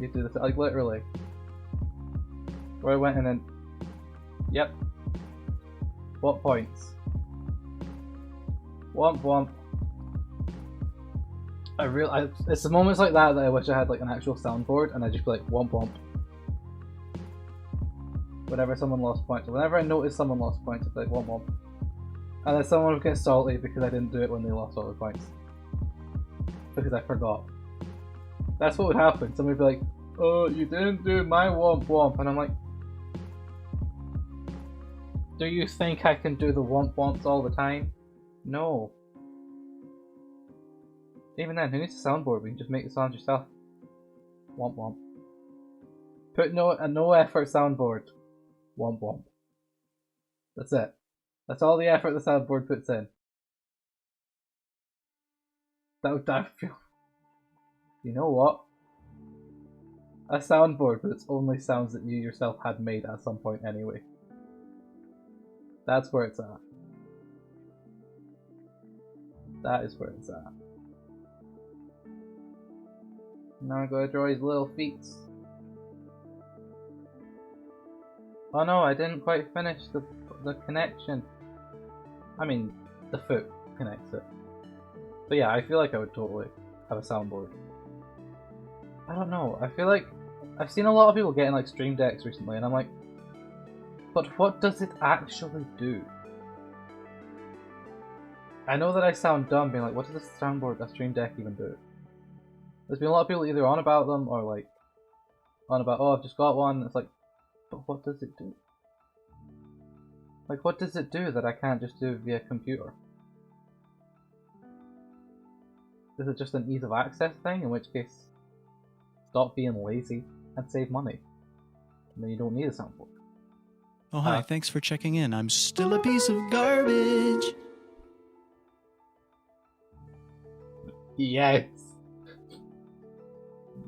You do this, like, literally. Roy went in and... Yep. What points? Womp womp. It's the moments like that that I wish I had like an actual soundboard and I'd just be like womp womp. Whenever someone lost points, whenever I notice someone lost points, I'd be like womp womp. And then someone would get salty because I didn't do it when they lost all the points. Because I forgot. That's what would happen. Somebody would be like, oh, you didn't do my womp womp. And I'm like, do you think I can do the womp womps all the time? No. Even then, who needs a soundboard? We can just make the sounds yourself. Womp womp. Put a no effort soundboard. Womp womp. That's it. That's all the effort the soundboard puts in. That would feel. You know what? A soundboard, but it's only sounds that you yourself had made at some point anyway. That's where it's at. That is where it's at. Now I gotta draw his little feet. Oh no, I didn't quite finish the connection. I mean, the foot connects it. But yeah, I feel like I would totally have a soundboard. I don't know, I feel like I've seen a lot of people getting like stream decks recently and I'm like, but what does it actually do? I know that I sound dumb being like, what does a soundboard, a stream deck even do? There's been a lot of people either on about them or like on about, oh, I've just got one. It's like, but what does it do? Like, what does it do that I can't just do via computer? Is it just an ease of access thing? In which case, stop being lazy and save money. And then you don't need a soundboard. Oh, hi, thanks for checking in. I'm still a piece of garbage. Yes.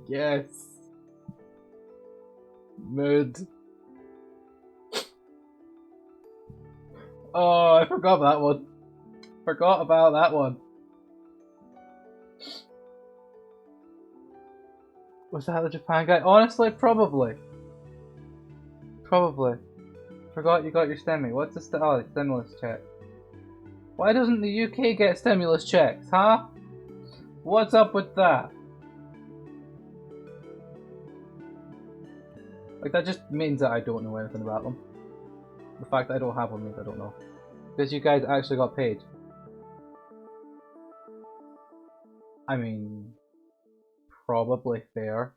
Yes. Mood. Oh, I forgot about that one. Forgot about that one. Was that the Japan guy? Honestly, probably. Probably. Forgot you got your STEMI. What's the stimulus check? Why doesn't the UK get stimulus checks, huh? What's up with that? Like, that just means that I don't know anything about them. The fact that I don't have one means I don't know. Because you guys actually got paid. I mean, probably fair.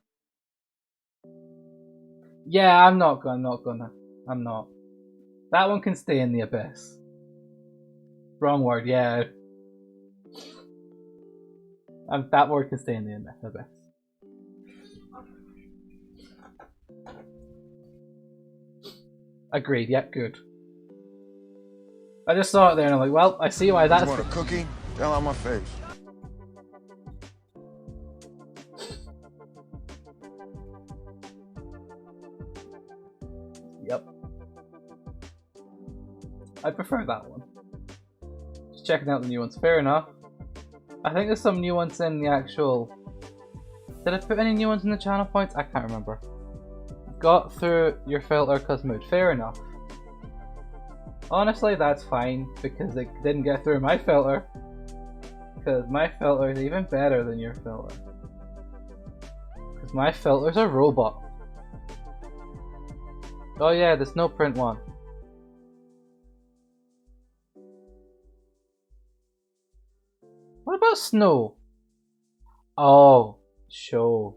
Yeah, I'm not. That one can stay in the abyss. Wrong word, yeah. That word can stay in the abyss. Agreed, yep, good. I just saw it there and I'm like, well, I see why that's... You want a cookie? Down on my face. Yep. I prefer that one. Just checking out the new ones. Fair enough. I think there's some new ones in the actual... Did I put any new ones in the channel points? I can't remember. Got through your filter cause mood. Fair enough. Honestly, that's fine, because it didn't get through my filter. Because my filter is even better than your filter. Because my filter's a robot. Oh yeah, the snow print one. What about snow? Oh, show.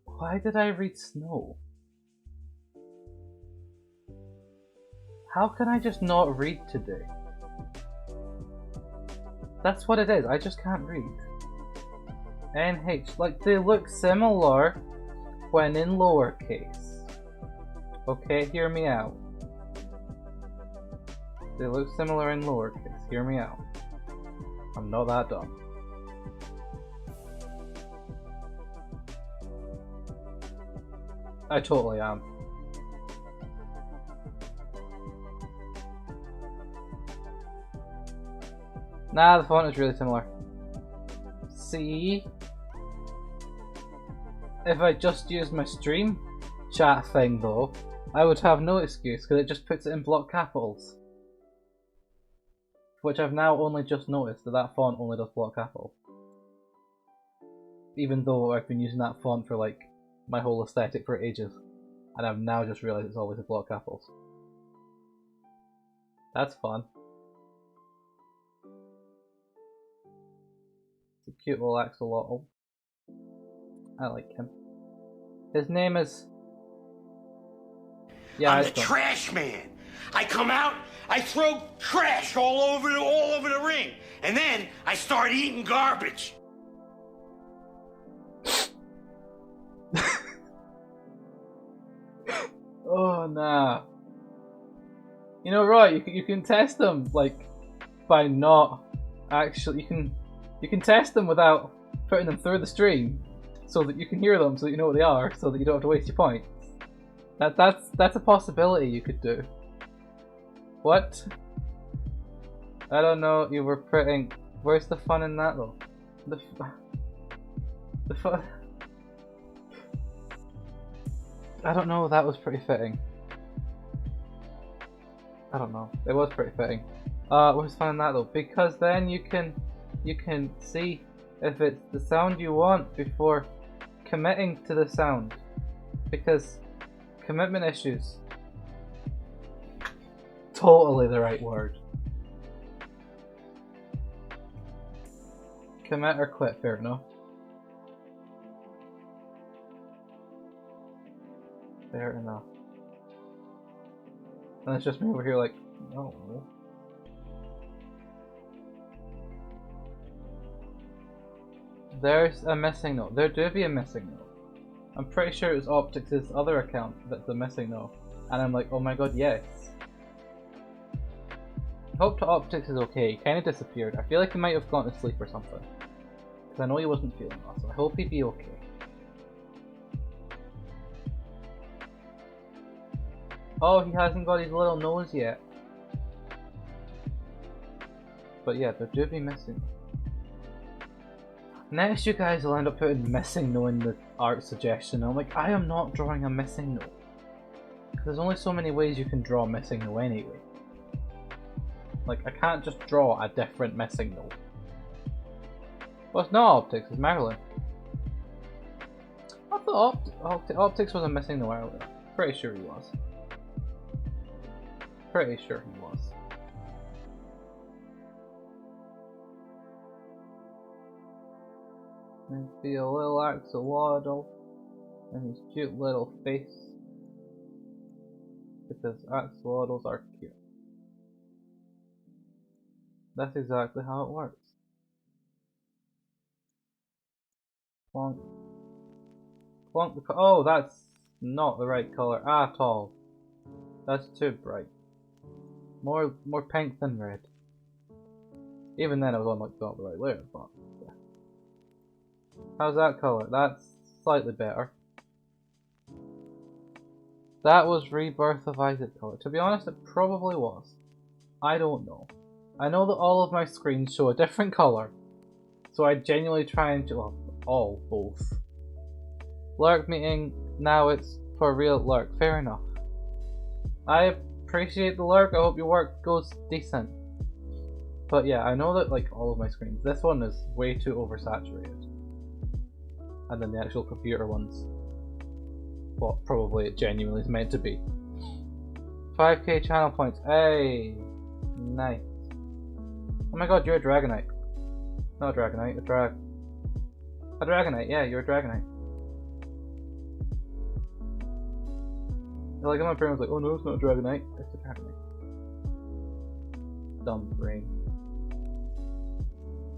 Why did I read snow? How can I just not read today? That's what it is, I just can't read. NH, like they look similar when in lowercase. Okay, hear me out. They look similar in lowercase, hear me out. I'm not that dumb. I totally am. Nah, the font is really similar. See? If I just used my stream chat thing though, I would have no excuse because it just puts it in block capitals. Which I've now only just noticed that that font only does block capital. Even though I've been using that font for like my whole aesthetic for ages. And I've now just realised it's always a block capitals. That's fun. It's a cute little axolotl. I like him. His name is... Yeah, I'm the trash man. I come out, I throw trash all over the ring, and then I start eating garbage. Oh nah. You know, right? You can test them like by not actually. You can test them without putting them through the stream, so that you can hear them, so that you know what they are, so that you don't have to waste your points. That's a possibility you could do. What? I don't know. You were putting. Where's the fun in that though? The fun. I don't know. That was pretty fitting. I don't know. It was pretty fitting. Where's fun in that though? Because then you can see if it's the sound you want before committing to the sound. Because commitment issues. Totally the right word. Commit or quit, fair enough. Fair enough. And it's just me over here like, no. There's a missing note. There do be a missing note. I'm pretty sure it's Optics' other account that's the missing note. And I'm like, oh my god, yes. Hope to Optics is okay. He kind of disappeared. I feel like he might have gone to sleep or something. Because I know he wasn't feeling well, so I hope he'd be okay. Oh, he hasn't got his little nose yet. But yeah, there do be missing. Next, you guys will end up putting missing note in the art suggestion. I'm like, I am not drawing a missing note. Because there's only so many ways you can draw a missing note anyway. Like, I can't just draw a different missing note. Well, it's not Optics, it's Marilyn. I thought Optics was a missing note earlier. Pretty sure he was. Pretty sure he was. And see a little axolotl and his cute little face. Because axolotls are cute. That's exactly how it works. Plonk. Plonk the oh, that's not the right color at all. That's too bright. More pink than red. Even then I was on like not the right layer, but yeah. How's that color? That's slightly better. That was Rebirth of Isaac color. To be honest, it probably was. I don't know. I know that all of my screens show a different color, so I genuinely try and both. Lurk meeting, now it's for real lurk. Fair enough. I appreciate the lurk, I hope your work goes decent. But yeah, I know that like all of my screens, this one is way too oversaturated. And then the actual computer ones, well, probably it genuinely is meant to be. 5k channel points, hey! Nice. Oh my god, you're a Dragonite. Not a Dragonite, a Dragonite, yeah, you're a Dragonite. Like my brain was like, oh no, it's not a Dragonite, it's a Dragonite. Dumb brain.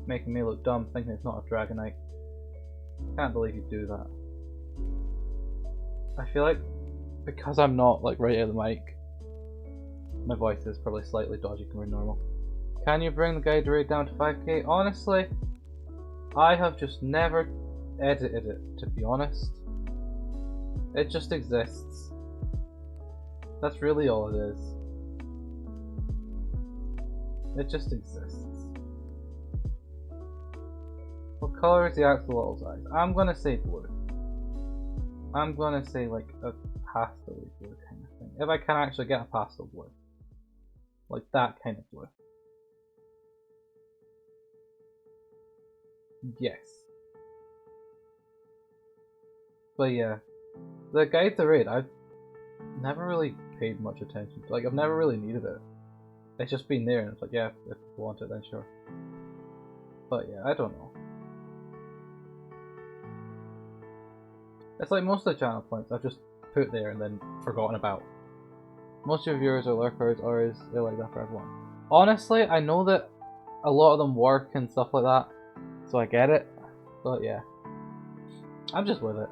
Making me look dumb thinking it's not a Dragonite. Can't believe you do that. I feel like because I'm not like right at the mic, my voice is probably slightly dodgy compared to normal. Can you bring the guide rate down to 5k? Honestly, I have just never edited it, to be honest. It just exists. That's really all it is. It just exists. What color is the Axolotl's eyes? I'm gonna say blue. I'm gonna say like a pastel blue kind of thing. If I can actually get a pastel blue. Like that kind of blue. Yes. But yeah. The guide to raid, I've never really paid much attention to. Like, I've never really needed it. It's just been there and it's like, yeah, if you want it then sure. But yeah, I don't know. It's like most of the channel points I've just put there and then forgotten about. Most of your viewers are lurkers, or is it like that for everyone? Honestly, I know that a lot of them work and stuff like that, so I get it. But yeah, I'm just with it.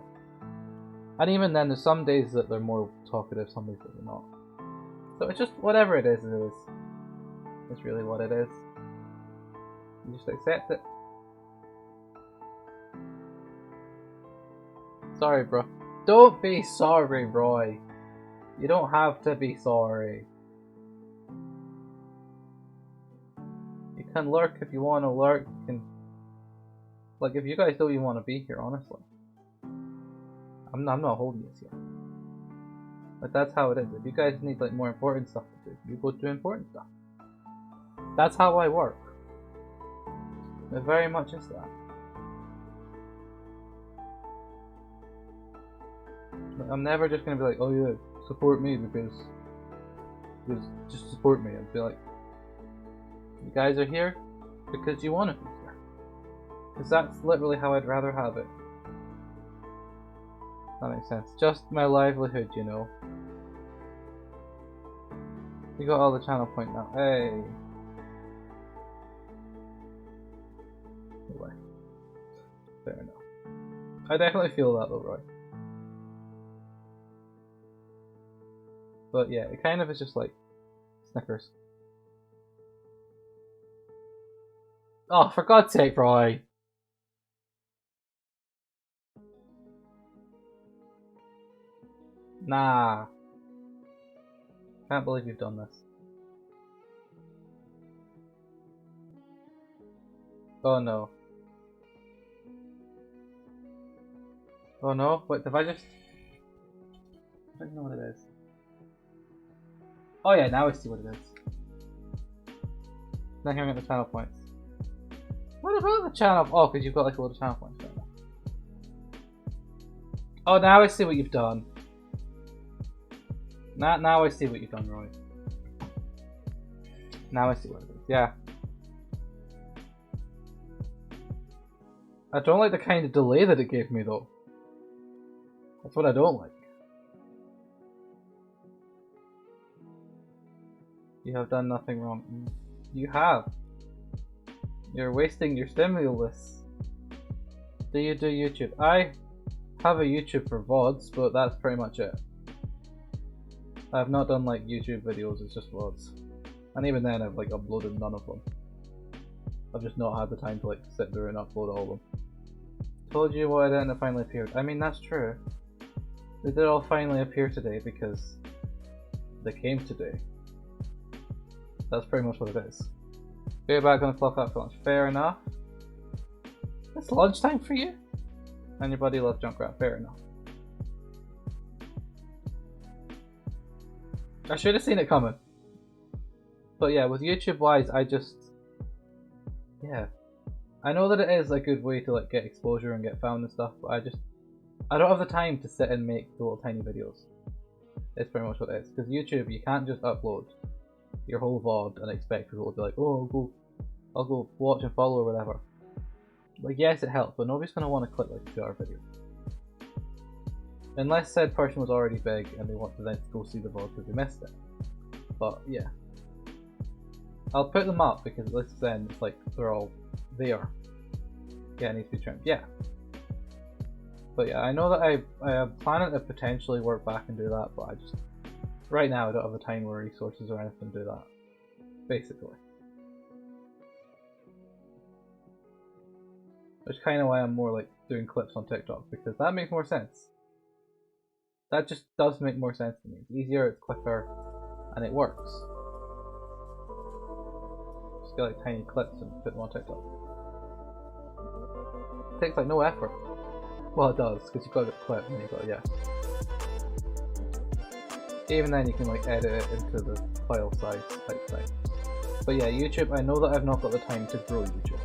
And even then, there's some days that they're more talkative, some days that they're not. So it's just whatever it is, it is. It's really what it is. You just accept it. Sorry, bro. Don't be sorry, Roy. You don't have to be sorry. You can lurk if you want to lurk. You can... Like, if you guys don't even want to be here, honestly. I'm not holding this here. But that's how it is. If you guys need like more important stuff to do, you go do important stuff. That's how I work. It very much is that. I'm never just gonna be like, oh yeah, support me because just support me. I'd be like, you guys are here because you want to be here. Because that's literally how I'd rather have it. That makes sense. Just my livelihood, you know. You got all the channel point now. Hey. Anyway. Fair enough. I definitely feel that though, Roy. But yeah, it kind of is just like Snickers. Oh, for God's sake, Roy! Nah. Can't believe you've done this. Oh no. Oh no, wait, have I just... I don't know what it is. Oh yeah, now I see what it is. Now here I get the channel points. What about the channel? Oh, because you've got like a lot of channel points. Oh, now I see what you've done. Now I see what you've done, Roy. Now I see what it is. Yeah. I don't like the kind of delay that it gave me though. That's what I don't like. You have done nothing wrong. You have. You're wasting your stimulus. Do you do YouTube? I have a YouTube for VODs, but that's pretty much it. I've not done like YouTube videos, it's just VODs. And even then I've like uploaded none of them. I've just not had the time to like sit there and upload all of them. Told you why then it finally appeared. I mean, that's true. They did all finally appear today because they came today. That's pretty much what it is. Go back on the clock out for lunch. Fair enough. It's lunchtime for you? And your buddy loves Junkrat. Fair enough. I should have seen it coming. But yeah, with YouTube wise, yeah. I know that it is a good way to like get exposure and get found and stuff, but I don't have the time to sit and make the little tiny videos. It's pretty much what it is. Because YouTube, you can't just upload your whole VOD and expect people to be like, oh, I'll go watch and follow or whatever. Like, yes, it helps, but nobody's going to want to click like a 2-hour video. Unless said person was already big and they want to then go see the VOD because they missed it. But yeah. I'll put them up because at least then it's like they're all there. Yeah, it needs to be trimmed. Yeah. But yeah, I know that I am planning to potentially work back and do that, but right now I don't have the time or resources or anything to do that. Basically. Which is kind of why I'm more like doing clips on TikTok, because that makes more sense. That just does make more sense to me. It's easier, it's quicker, and it works. Just get like tiny clips and put them on TikTok. It takes like no effort. Well, it does, because you've got to get the clip and you've got, yeah. Even then you can like edit it into the file size type thing. But yeah, YouTube, I know that I've not got the time to grow YouTube.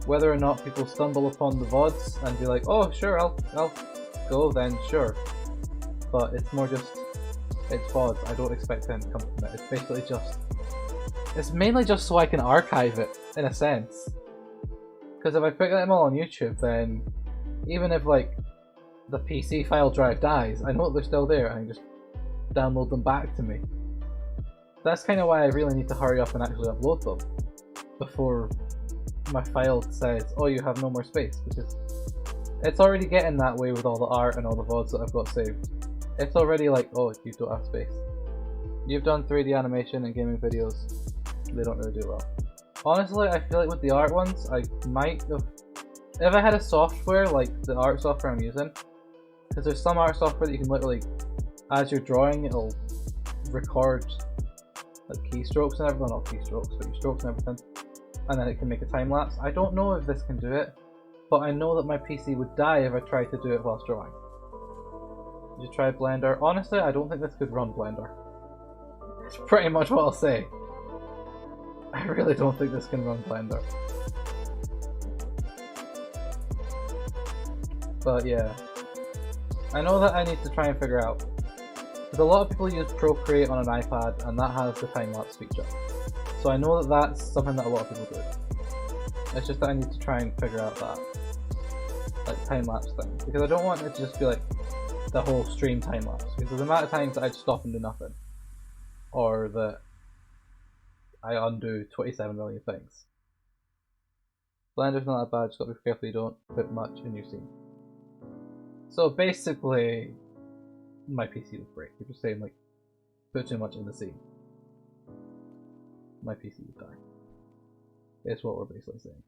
Whether or not people stumble upon the VODs and be like, oh sure, I'll go, then sure. But it's more just, it's VODs, I don't expect them to come from it. It's basically just, it's mainly just so I can archive it, in a sense. Because if I put them all on YouTube, then even if like the PC file drive dies, I know that they're still there and I can just download them back to me. That's kind of why I really need to hurry up and actually upload them before my file says, oh, you have no more space, because it's already getting that way with all the art and all the VODs that I've got saved. It's already like, oh, you don't have space. You've done 3D animation and gaming videos, they don't really do well. Honestly, I feel like with the art ones, I might have, if I had a software like the art software I'm using, because there's some art software that you can literally, as you're drawing, it'll record like keystrokes and everything, not keystrokes, but your strokes and everything, and then it can make a time lapse. I don't know if this can do it, but I know that my PC would die if I tried to do it whilst drawing. Did you try Blender? Honestly, I don't think this could run Blender. It's pretty much what I'll say. I really don't think this can run Blender. But yeah, I know that I need to try and figure out, because a lot of people use Procreate on an iPad and that has the time-lapse feature. So I know that that's something that a lot of people do. It's just that I need to try and figure out that like time-lapse thing, because I don't want it to just be like the whole stream time-lapse, because there's the amount of times that I'd stop and do nothing, or that I undo 27 million things. Blender's not that bad, just gotta be careful you don't put much in your scene. So basically, my PC would break. You're just saying like, put too much in the scene. My PC would die. It's what we're basically saying.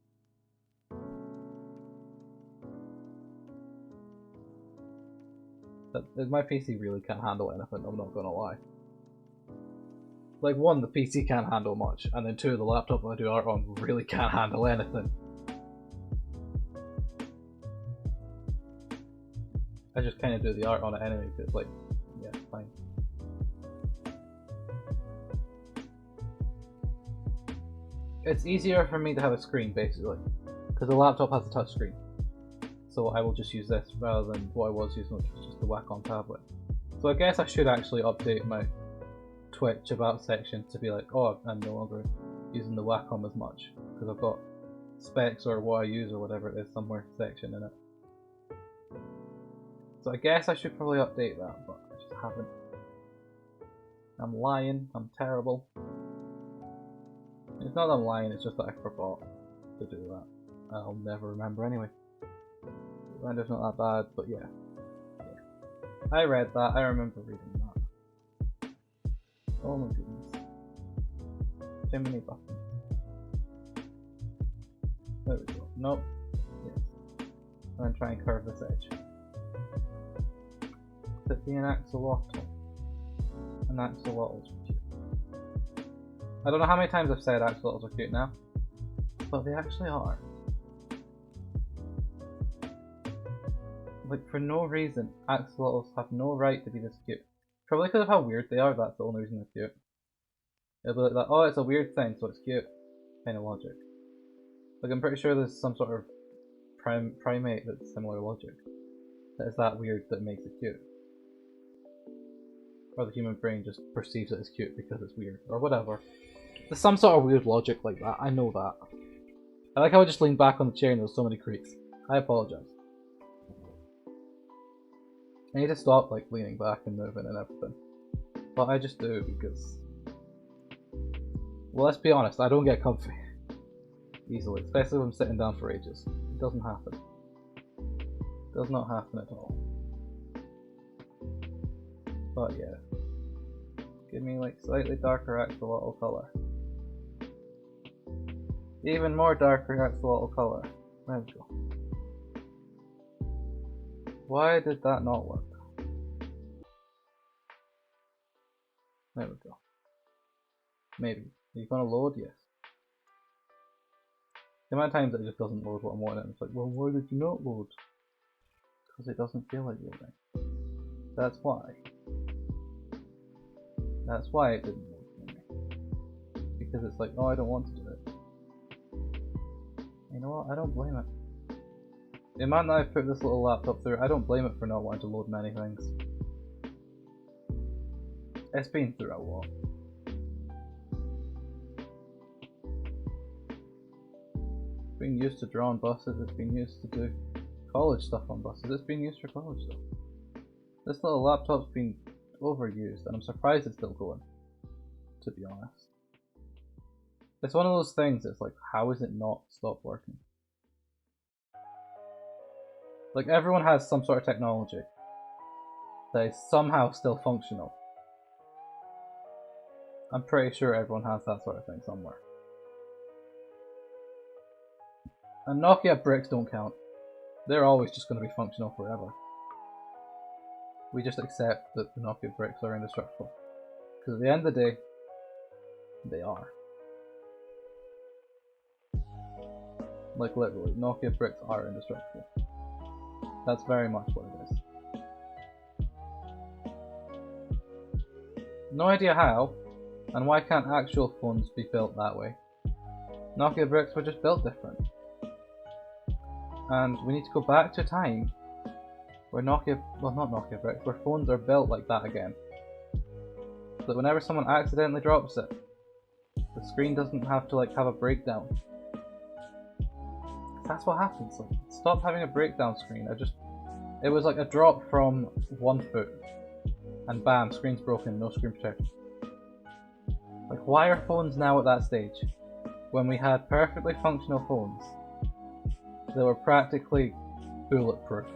My PC really can't handle anything, I'm not gonna lie. Like, one, the PC can't handle much, and then two, the laptop I do art on really can't handle anything. I just kind of do the art on it anyway, because like, yeah, fine. It's easier for me to have a screen, basically, because the laptop has a touch screen. So I will just use this rather than what I was using, which was just the Wacom tablet. So I guess I should actually update my Twitch about section to be like, oh, I'm no longer using the Wacom as much, because I've got specs or what I use or whatever it is somewhere section in it. So I guess I should probably update that, but I just haven't. I'm lying, I'm terrible. It's not that I'm lying, it's just that I forgot to do that. I'll never remember anyway. Blender's not that bad, but yeah. I read that, I remember reading that. Oh my goodness. Too many buttons. There we go. Nope. Yes. And then try and curve this edge. Could it be an axolotl? An axolotl's cute. I don't know how many times I've said axolotls are cute now, but they actually are. Like, for no reason, axolotls have no right to be this cute. Probably because of how weird they are, that's the only reason they're cute. It'll be like that, oh, it's a weird thing, so it's cute. Kind of logic. Like, I'm pretty sure there's some sort of primate that's similar logic. That is that weird that makes it cute. Or the human brain just perceives it as cute because it's weird, or whatever. There's some sort of weird logic like that, I know that. I like how I just leaned back on the chair and there's so many creaks. I apologize. I need to stop like leaning back and moving and everything. But I just do because... Well, let's be honest, I don't get comfy. Easily, especially if I'm sitting down for ages. It doesn't happen. It does not happen at all. But yeah. Give me like slightly darker axolotl colour. Even more darker axolotl colour. There we go. Why did that not work? There we go. Maybe. Are you gonna load? Yes. The amount of times it just doesn't load what I'm wanting, it's like, well, why did you not load? Because it doesn't feel like loading. That's why. That's why it didn't load for me. Because it's like, oh, I don't want to do it. You know what? I don't blame it. The amount that I've put this little laptop through, I don't blame it for not wanting to load many things. It's been through a lot. It's been used to draw on buses, it's been used to do college stuff on buses, it's been used for college stuff. This little laptop's been overused and I'm surprised it's still going, to be honest. It's one of those things that's like, how is it not stopped working? Like, everyone has some sort of technology that is somehow still functional. I'm pretty sure everyone has that sort of thing somewhere. And Nokia bricks don't count. They're always just going to be functional forever. We just accept that the Nokia bricks are indestructible. Because at the end of the day, they are. Like literally, Nokia bricks are indestructible. That's very much what it is. No idea how, and why can't actual phones be built that way? Nokia bricks were just built different. And we need to go back to a time where Nokia, well not Nokia bricks, where phones are built like that again. So that whenever someone accidentally drops it, the screen doesn't have to like have a breakdown. That's what happens. Like, stop having a breakdown screen. It was like a drop from 1 foot, and bam, screen's broken, no screen protection. Like, why are phones now at that stage? When we had perfectly functional phones that were practically bulletproof.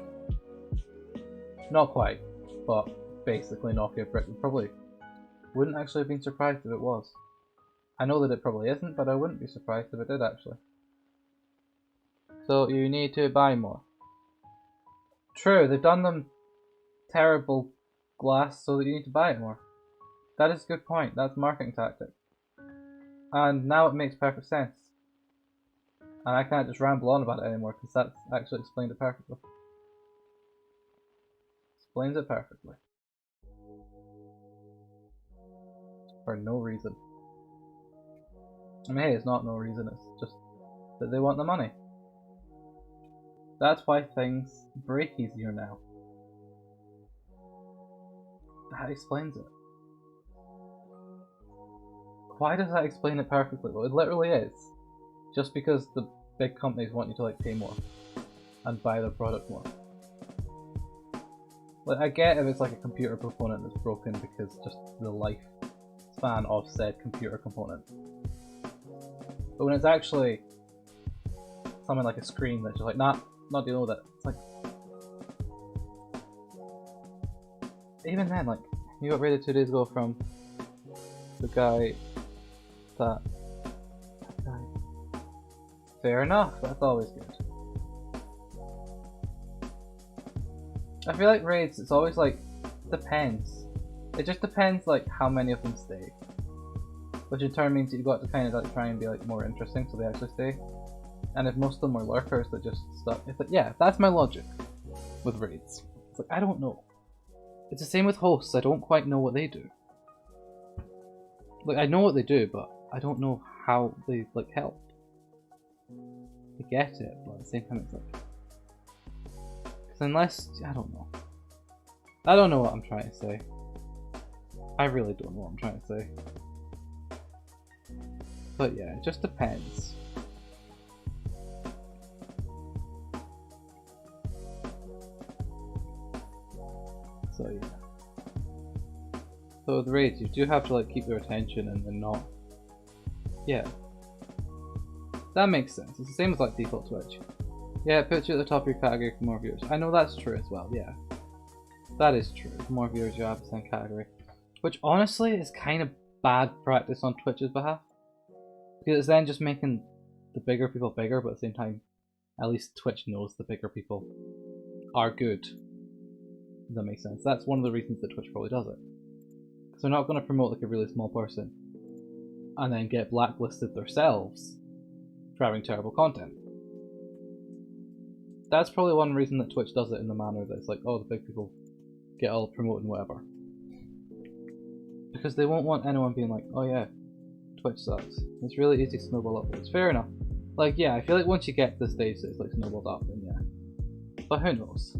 Not quite, but basically Nokia brick. Probably wouldn't actually have been surprised if it was. I know that it probably isn't, but I wouldn't be surprised if it did actually. So you need to buy more. True, they've done them terrible glass so that you need to buy it more. That is a good point, that's a marketing tactic. And now it makes perfect sense. And I can't just ramble on about it anymore because that's actually explained it perfectly. Explains it perfectly. For no reason. I mean, hey, it's not no reason, it's just that they want the money. That's why things break easier now. That explains it. Why does that explain it perfectly? Well, it literally is. Just because the big companies want you to like pay more and buy their product more. Like, I get if it's like a computer component that's broken because just the lifespan of said computer component. But when it's actually something like a screen that's just like, nah, not dealing with it. It's like, even then, like, you got raided 2 days ago from the guy that guy. Fair enough, that's always good. I feel like raids, it's always like, depends. It just depends like how many of them stay. Which in turn means that you've got to kind of like try and be like more interesting so they actually stay. And if most of them were lurkers that just stuck, it's like, yeah, that's my logic with raids. It's like, I don't know. It's the same with hosts. I don't quite know what they do. Like, I know what they do, but I don't know how they, like, help. I get it, but at the same time it's like... Because unless... I don't know. I don't know what I'm trying to say. I really don't know what I'm trying to say. But yeah, it just depends. So yeah. So with raids, you do have to like keep their attention and then not. Yeah. That makes sense. It's the same as like default Twitch. Yeah, it puts you at the top of your category for more viewers. I know that's true as well, yeah. That is true. The more viewers you have, the same category. Which honestly is kind of bad practice on Twitch's behalf. Because it's then just making the bigger people bigger, but at the same time, at least Twitch knows the bigger people are good. Does that make sense? That's one of the reasons that Twitch probably does it. Because they're not going to promote like a really small person and then get blacklisted themselves for having terrible content. That's probably one reason that Twitch does it in the manner that it's like, oh, the big people get all promoted and whatever. Because they won't want anyone being like, oh yeah, Twitch sucks. It's really easy to snowball upwards. Fair enough. Like, yeah, I feel like once you get to the stage that it's like snowballed up, then yeah. But who knows?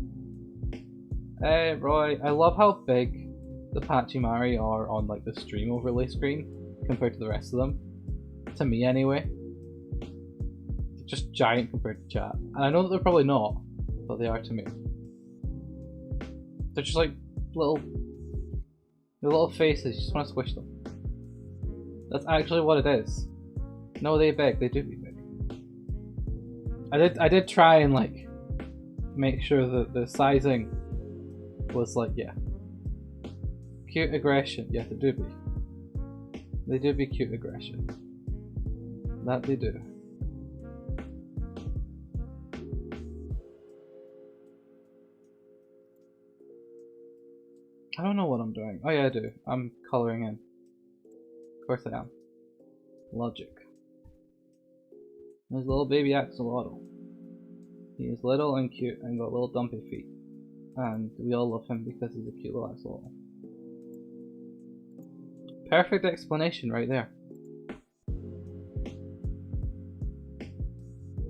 Hey, Roy, I love how big the Pachimari are on like the stream overlay screen compared to the rest of them. To me, anyway. They're just giant compared to chat. And I know that they're probably not, but they are to me. They're just like little faces, you just want to squish them. That's actually what it is. No, they big. They do be big. I did try and like make sure that the sizing was like, yeah. Cute aggression. Yes, they do be. They do be cute aggression. That they do. I don't know what I'm doing. Oh yeah, I do. I'm colouring in. Of course I am. Logic. There's little baby Axolotl. He is little and cute and got little dumpy feet. And we all love him because he's a cute little Axolotl. Perfect explanation right there.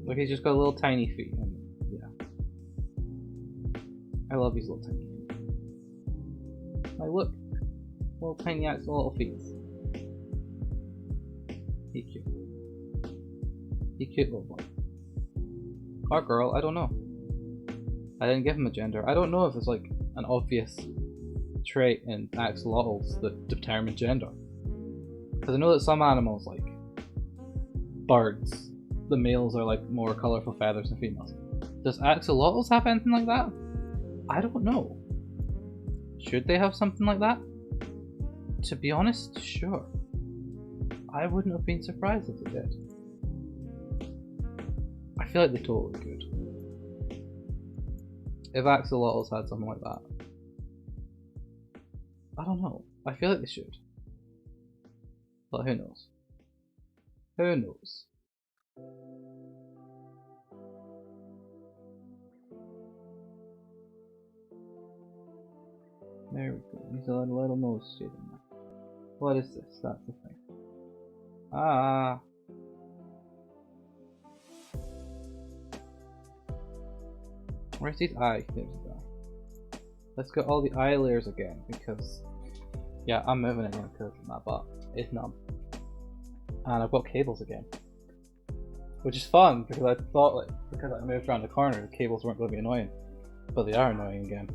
Look, he's just got little tiny feet. And yeah. I love these little tiny feet. Like, look. Little tiny Axolotl feet. He cute. He cute little boy. Or girl, I don't know. I didn't give him a gender. I don't know if there's like an obvious trait in axolotls that determine gender. Because I know that some animals, like birds, the males are like more colourful feathers than females. Does axolotls have anything like that? I don't know. Should they have something like that? To be honest, sure. I wouldn't have been surprised if they did. I feel like they totally could. If axolotls had something like that. I don't know. I feel like they should. But who knows? Who knows? There we go. He's a little nose shade in there. What is this? That's the thing. Ah. Where's these eye? There's the eye. Let's get all the eye layers again because, yeah, I'm moving again because my butt is numb. And I've got cables again. Which is fun because I thought like, because I moved around the corner, the cables weren't going to be annoying. But they are annoying again.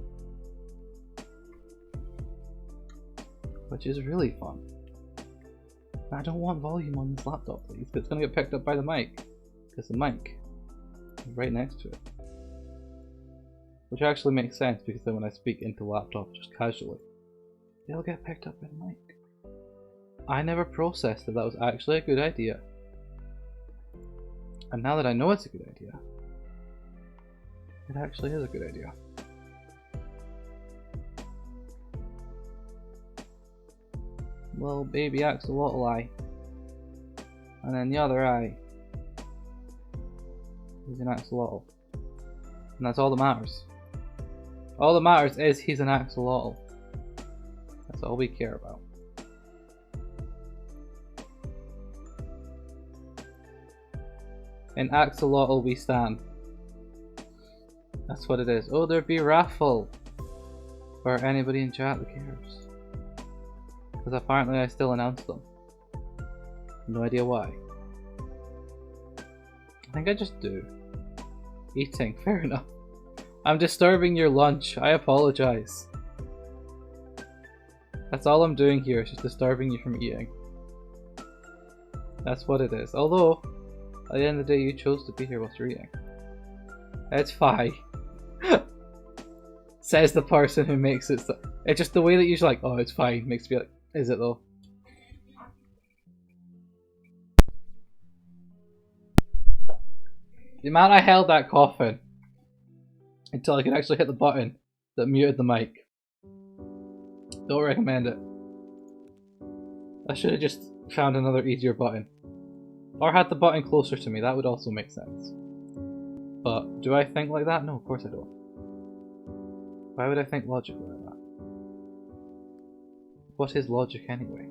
Which is really fun. I don't want volume on this laptop, please, but it's going to get picked up by the mic. Because the mic is right next to it. Which actually makes sense because then when I speak into the laptop just casually, it'll get picked up by the mic. I never processed that that was actually a good idea. And now that I know it's a good idea, it actually is a good idea. Little baby axolotl eye. And then the other eye is an axolotl. And that's all that matters. All that matters is he's an axolotl. That's all we care about. In Axolotl we stand. That's what it is. Oh, there'd be raffle for anybody in chat that cares. Because apparently I still announced them. No idea why. I think I just do. Eating, fair enough. I'm disturbing your lunch. I apologize. That's all I'm doing here, is just disturbing you from eating. That's what it is. Although, at the end of the day, you chose to be here whilst you're eating. It's fine. Says the person who makes it. It's just the way that you're like, oh, it's fine, makes me like, is it though? The amount I held that coffin until I could actually hit the button that muted the mic. Don't recommend it. I should have just found another easier button. Or had the button closer to me, that would also make sense. But do I think like that? No, of course I don't. Why would I think logically like that? What is logic anyway?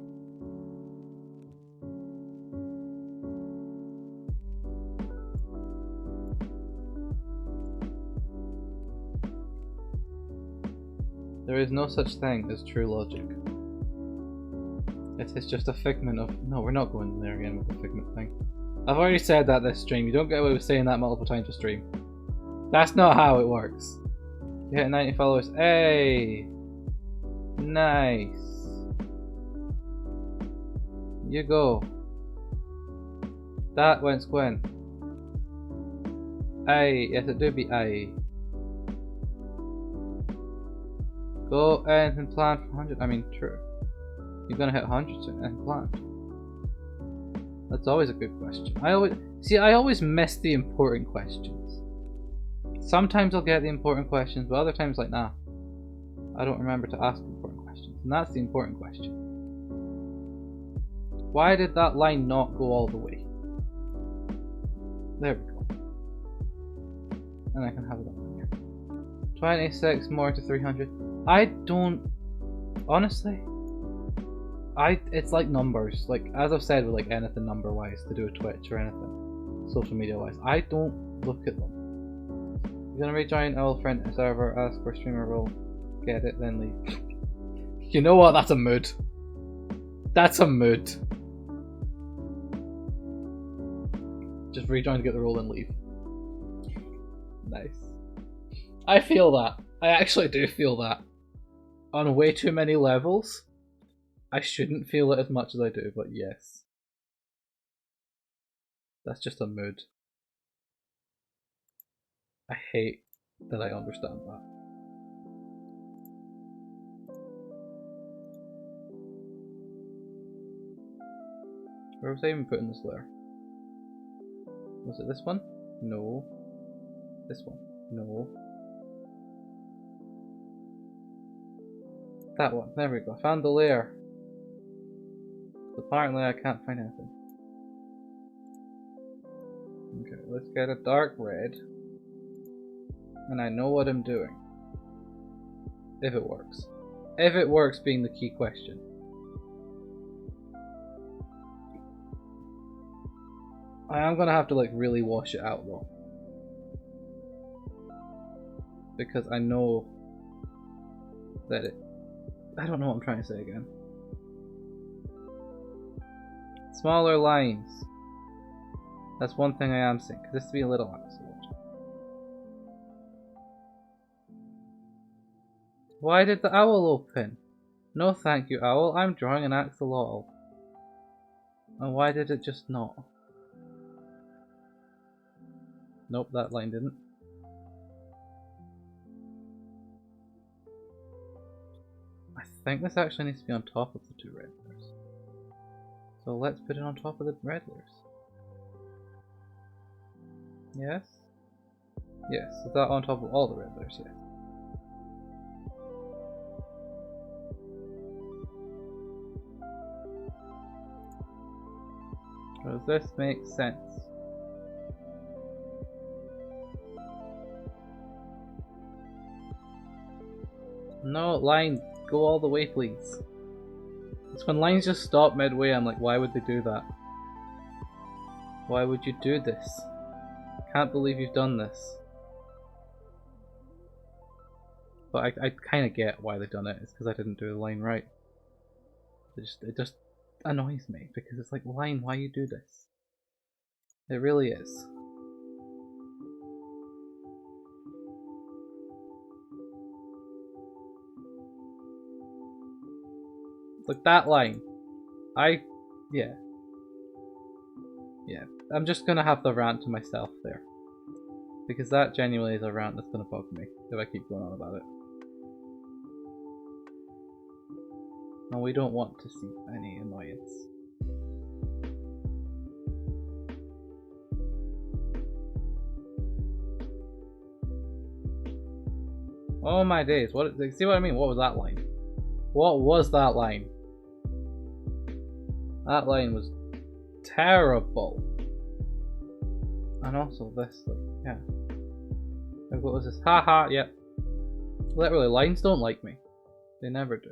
There is no such thing as true logic. It is just a figment of... No, we're not going there again with the figment thing. I've already said that this stream. You don't get away with saying that multiple times a stream. That's not how it works. You hit 90 followers. Hey! Nice. You go. That went Squin. Aye. Yes, it do be aye. Go anything planned for 100? I mean, true. You're gonna hit 100 soon, anything planned? That's always a good question. I always miss the important questions. Sometimes I'll get the important questions, but other times like, nah. I don't remember to ask the important questions. And that's the important question. Why did that line not go all the way? There we go. And I can have it on here. 26 more to 300. I don't... Honestly... It's like numbers. Like, as I've said with like anything number-wise to do with Twitch or anything social media-wise, I don't look at them. You're gonna rejoin our friend server, ask for streamer role, get it, then leave. You know what? That's a mood. That's a mood. Just rejoin to get the role and leave. Nice. I feel that. I actually do feel that. On way too many levels. I shouldn't feel it as much as I do, but yes. That's just a mood. I hate that I understand that. Where was I even putting this layer? Was it this one? No. This one? No. That one. There we go. I found the layer. Apparently I can't find anything. Okay, let's get a dark red. And I know what I'm doing. If it works. If it works being the key question. I am gonna have to like really wash it out though. Because I know that it... I don't know what I'm trying to say again. Smaller lines. That's one thing I am saying, because this to be a little axolotl. Why did the owl open? No thank you, owl. I'm drawing an axolotl. And why did it just not? Nope, that line didn't. I think this actually needs to be on top of the two red layers. So let's put it on top of the red layers. Yes? Yes, is that on top of all the red layers? Yes. Does this make sense? No, line, go all the way please. It's when lines just stop midway, I'm like, why would they do that? Why would you do this? Can't believe you've done this. But I kind of get why they've done it. It's because I didn't do the line right. It just annoys me because it's like, line, why you do this? It really is. Like that line. Yeah. I'm just gonna have the rant to myself there. Because that genuinely is a rant that's gonna bug me if I keep going on about it. And we don't want to see any annoyance. Oh my days, see what I mean? What was that line? What was that line? That line was terrible. And also this, like, yeah. What was this? Haha, yep. Literally, lines don't like me. They never do.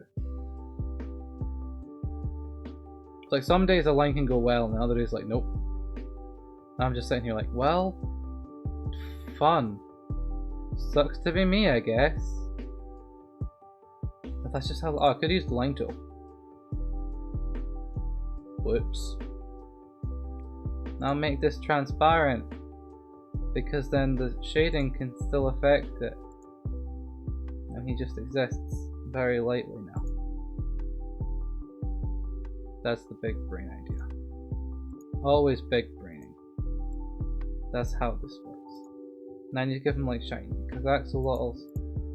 It's like some days a line can go well and the other days like, nope. And I'm just sitting here like, well, fun. Sucks to be me, I guess. But that's just how, oh, I could use the line tool. Whoops. Now make this transparent, because then the shading can still affect it. And he just exists very lightly now. That's the big brain idea. Always big braining. That's how this works. Now you give him like shiny, because axolotls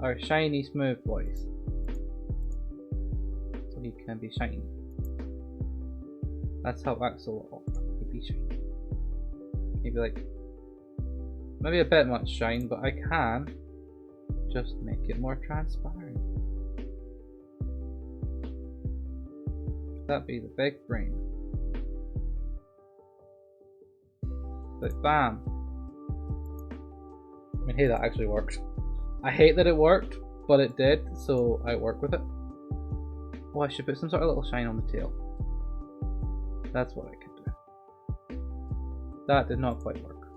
are shiny smooth boys. So he can be shiny. That's how axolotl would be shiny. Maybe like, maybe a bit much shine, but I can just make it more transparent. That'd be the big brain. But bam. I mean, hey, that actually works. I hate that it worked, but it did, so I work with it. Oh, I should put some sort of little shine on the tail. That's what I could do. That did not quite work.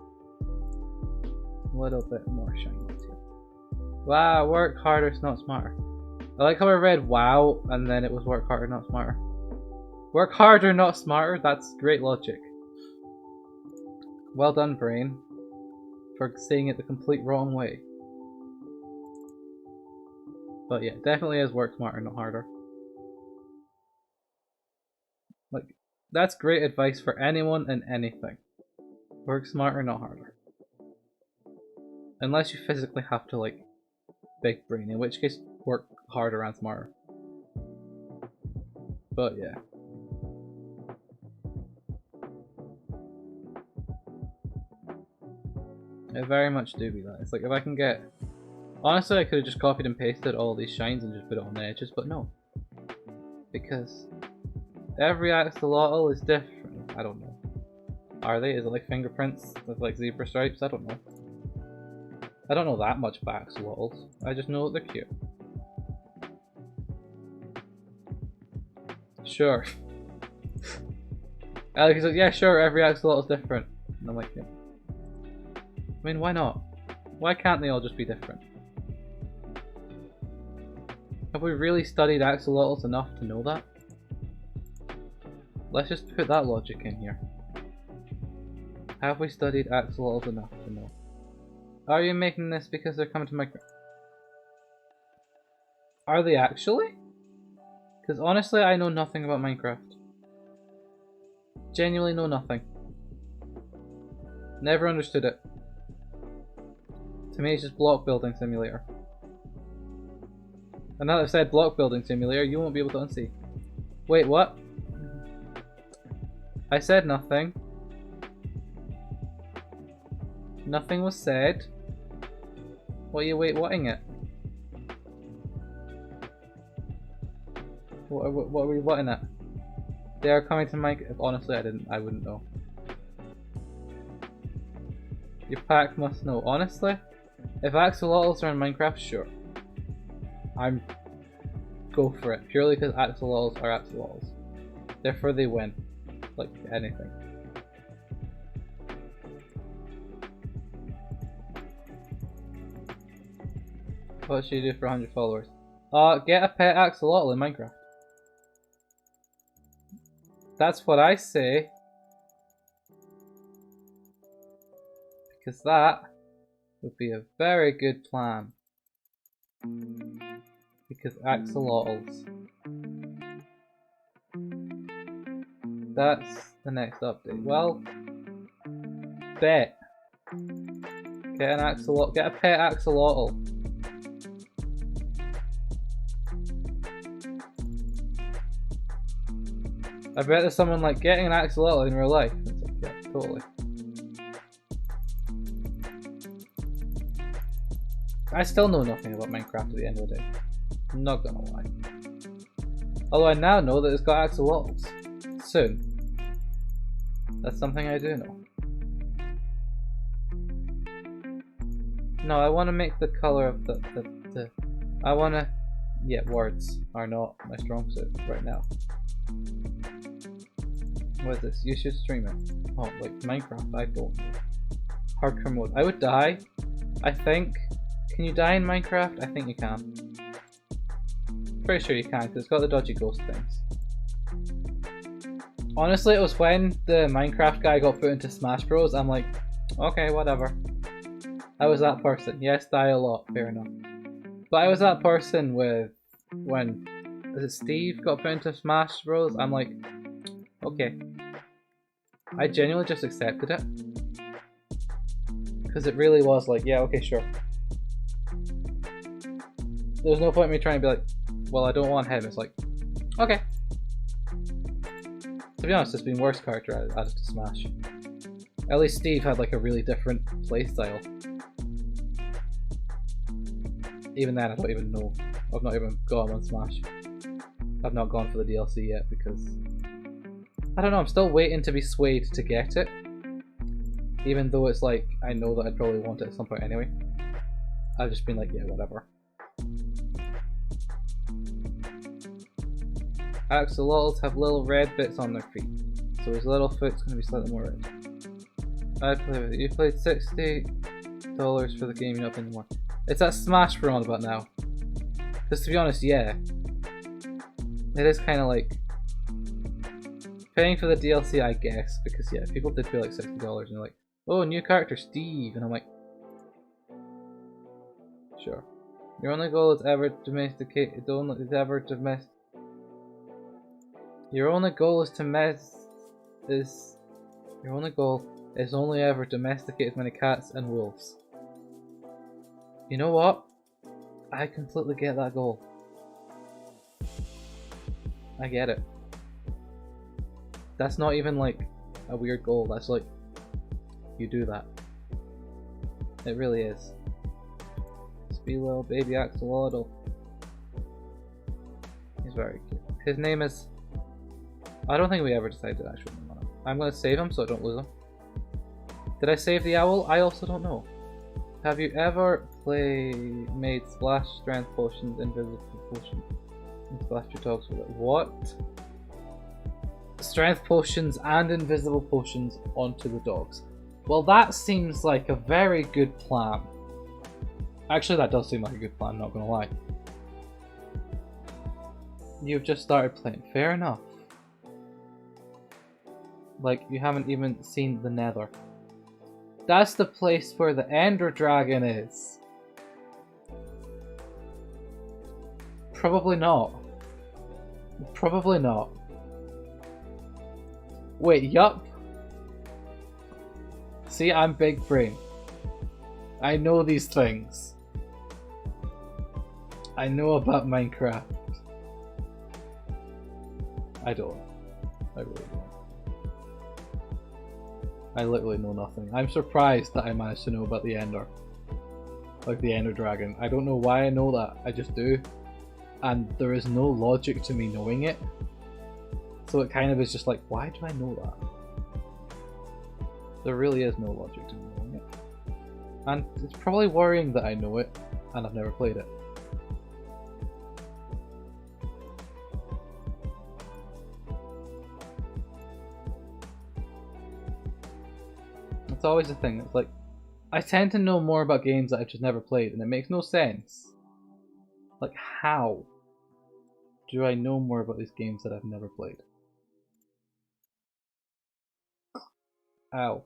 A little bit more shine on the tail. Wow, work harder, it's not smarter. I like how I read wow, and then it was work harder, not smarter. Work harder, not smarter? That's great logic. Well done, brain, for saying it the complete wrong way. But yeah, definitely is work smarter, not harder. Like, that's great advice for anyone and anything. Work smarter, not harder. Unless you physically have to, like, big brain, in which case work harder and smarter. But yeah. I very much do be that. It's like if I can get... Honestly, I could have just copied and pasted all these shines and just put it on the edges, but no. Because every axolotl is different. I don't know. Are they? Is it like fingerprints with like zebra stripes? I don't know. I don't know that much about axolotls. I just know that they're cute. Sure. Alex is like, yeah, sure, every axolotl is different. And I'm like, yeah. I mean, why not? Why can't they all just be different? Have we really studied axolotls enough to know that? Let's just put that logic in here. Have we studied axolotls enough to know? Are you making this because they're coming to Minecraft? Are they actually? Because honestly, I know nothing about Minecraft. Genuinely know nothing. Never understood it. To me, it's just block building simulator. And now that I've said block building simulator, you won't be able to unsee. Wait, what? I said nothing. Nothing was said. What are you whatting it? What are we whatting it? They are coming to Minecraft. Honestly, I wouldn't know. Your pack must know. Honestly, if axolotls are in Minecraft, sure. Go for it. Purely because axolotls are axolotls. Therefore they win. Like anything. What should you do for 100 followers? Get a pet axolotl in Minecraft. That's what I say. Because that would be a very good plan. Because axolotls. That's the next update. Well, bet. Get an axolotl. Get a pet axolotl. I bet there's someone like getting an axolotl in real life. It's like, yeah, totally. I still know nothing about Minecraft at the end of the day. I'm not gonna lie. Although I now know that it's got axolotls. Soon. That's something I do know. No, I want to make the color of the I want to... Yeah, words are not my strong suit right now. What is this? You should stream it. Oh, like Minecraft? I don't know. Hardcore mode. I would die. I think. Can you die in Minecraft? I think you can. Pretty sure you can because it's got the dodgy ghost things. Honestly, it was when the Minecraft guy got put into Smash Bros. I'm like, okay, whatever. I was that person. Yes, die a lot. Fair enough. But I was that person with when Steve got put into Smash Bros. I'm like, okay. I genuinely just accepted it. Because it really was like, yeah, okay, sure. There's no point in me trying to be like, well, I don't want him. It's like, okay. To be honest, there's been worse character added to Smash. At least Steve had like a really different playstyle. Even then, I don't even know. I've not even got him on Smash. I've not gone for the DLC yet because... I don't know, I'm still waiting to be swayed to get it. Even though it's like, I know that I'd probably want it at some point anyway. I've just been like, yeah, whatever. Axolotls have little red bits on their feet, so his little foot's going to be slightly more red. I'd play with it. You played $60 for the game, you're not playing anymore. It's that Smash we're on about now. Because to be honest, yeah. It is kind of like... paying for the DLC, I guess, because yeah, people did pay like $60 and they're like, oh, new character, Steve, and I'm like... Sure. Your only goal is ever domesticate... Your only goal is to Your only goal is only ever domesticate as many cats and wolves. You know what? I completely get that goal. I get it. That's not even like a weird goal, that's like, you do that. It really is. Sweet little baby axolotl. He's very cute. His name is... I don't think we ever decided actually. I'm gonna save him so I don't lose him. Did I save the owl? I also don't know. Have you ever made splash strength potions, invisible potions, and splashed your dogs with it? What? Strength potions and invisible potions onto the dogs. Well, that seems like a very good plan. Actually, that does seem like a good plan, not gonna lie. You've just started playing. Fair enough. Like, you haven't even seen the Nether. That's the place where the Ender Dragon is. Probably not. Probably not. Wait, yup. See, I'm big brain. I know these things. I know about Minecraft. I don't. I really don't. I literally know nothing. I'm surprised that I managed to know about the Ender. Like the Ender Dragon. I don't know why I know that, I just do. And there is no logic to me knowing it. So it kind of is just like, why do I know that? There really is no logic to me knowing it. And it's probably worrying that I know it, and I've never played it. It's always a thing. It's like, I tend to know more about games that I've just never played, and it makes no sense. Like, how do I know more about these games that I've never played? Ow.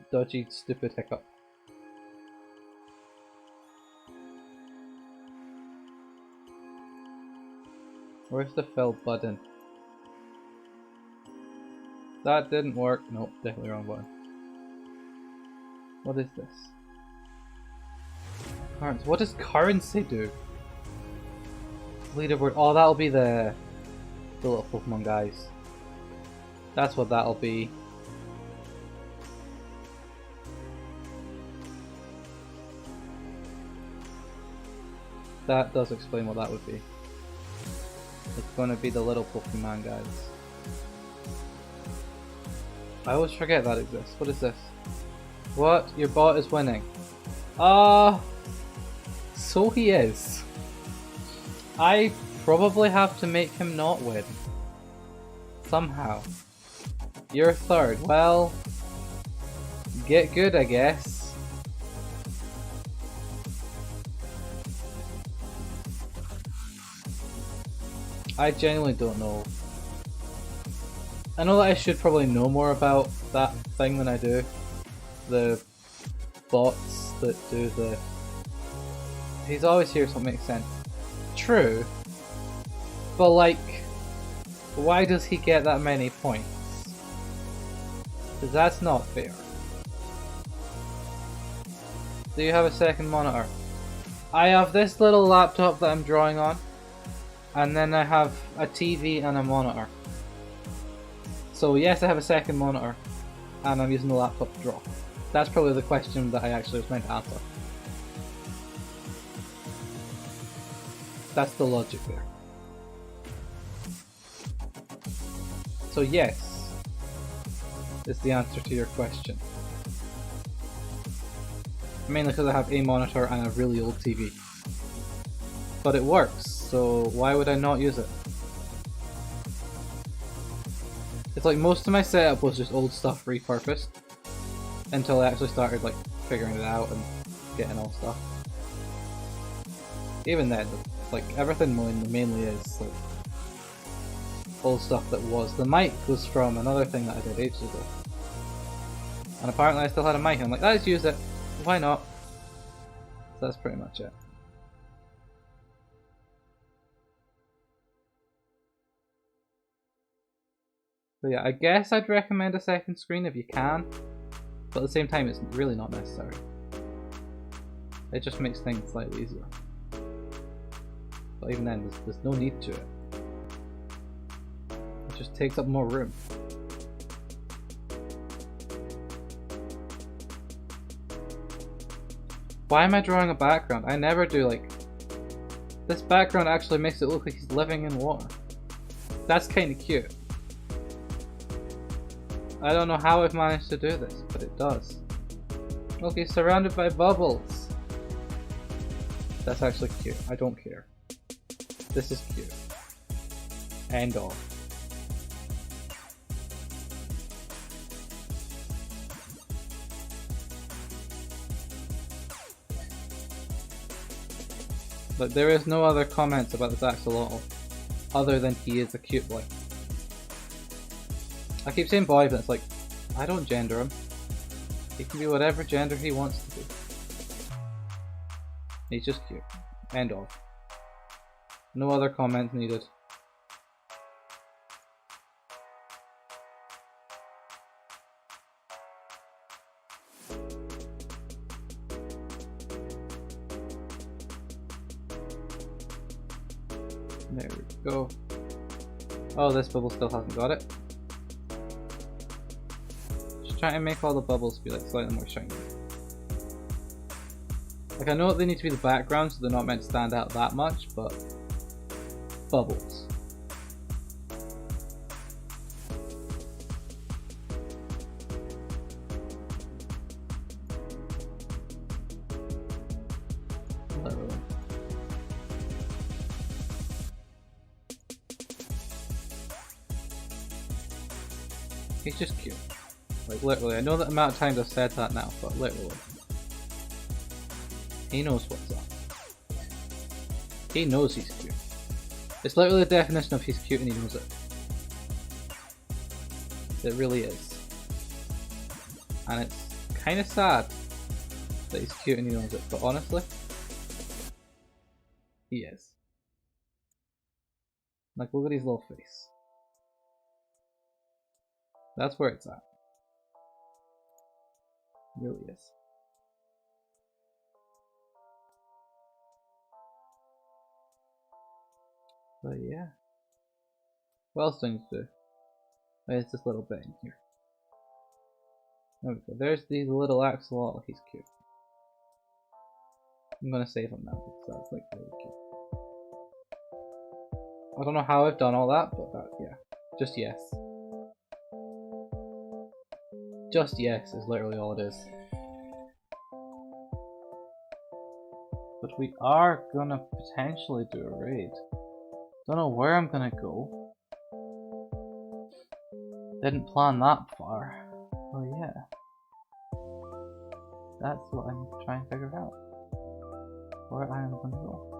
Dodgy, stupid hiccup. Where's the fill button? That didn't work. Nope, definitely wrong button. What is this? Currency. What does currency do? Leaderboard. Oh, that'll be the little Pokemon guys. That's what that'll be. That does explain what that would be. It's going to be the little Pokemon guys. I always forget that exists. What is this? What? Your bot is winning. So he is. I probably have to make him not win. Somehow. You're third. Well, get good, I guess. I genuinely don't know. I know that I should probably know more about that thing than I do. The bots that do the... He's always here, so it makes sense. True. But like, why does he get that many points? Because that's not fair. Do you have a second monitor? I have this little laptop that I'm drawing on. And then I have a TV and a monitor. So yes, I have a second monitor. And I'm using the laptop to draw. That's probably the question that I actually was meant to answer. That's the logic there. So yes, is the answer to your question. Mainly because I have a monitor and a really old TV. But it works, so why would I not use it? It's like most of my setup was just old stuff repurposed. Until I actually started like figuring it out and getting all stuff. Even then, like everything mainly is like old stuff that was. The mic was from another thing that I did ages ago. And apparently I still had a mic, and I'm like, let's use it. Why not? So that's pretty much it. So yeah, I guess I'd recommend a second screen if you can. But at the same time, it's really not necessary. It just makes things slightly easier. But even then, there's no need to it. It just takes up more room. Why am I drawing a background? I never do. Like, this background actually makes it look like he's living in water. That's kind of cute. I don't know how I've managed to do this, but it does. Look, he's surrounded by bubbles. That's actually cute. I don't care. This is cute. End of. But there is no other comments about this Axolotl, other than he is a cute boy. I keep saying boy, but it's like, I don't gender him. He can be whatever gender he wants to be. He's just cute. End of. No other comments needed. There we go. Oh, this bubble still hasn't got it. Trying to make all the bubbles be like slightly more shiny. Like I know they need to be the background, so they're not meant to stand out that much, but bubbles. Literally. He's just cute. Like literally, I know the amount of times I've said that now, but literally. He knows what's up. He knows he's cute. It's literally the definition of he's cute and he knows it. It really is. And it's kind of sad that he's cute and he knows it, but honestly, he is. Like, look at his little face. That's where it's at. It really is. But yeah. What else do I need to do? There's this little bit in here. There we go. There's the little axolotl. He's cute. I'm gonna save him now because that's like really cute. I don't know how I've done all that, but that, yeah. Just yes. Just yes is literally all it is. But we are gonna potentially do a raid. Don't know where I'm gonna go. Didn't plan that far. Oh yeah. That's what I'm trying to figure out. Where I am gonna go.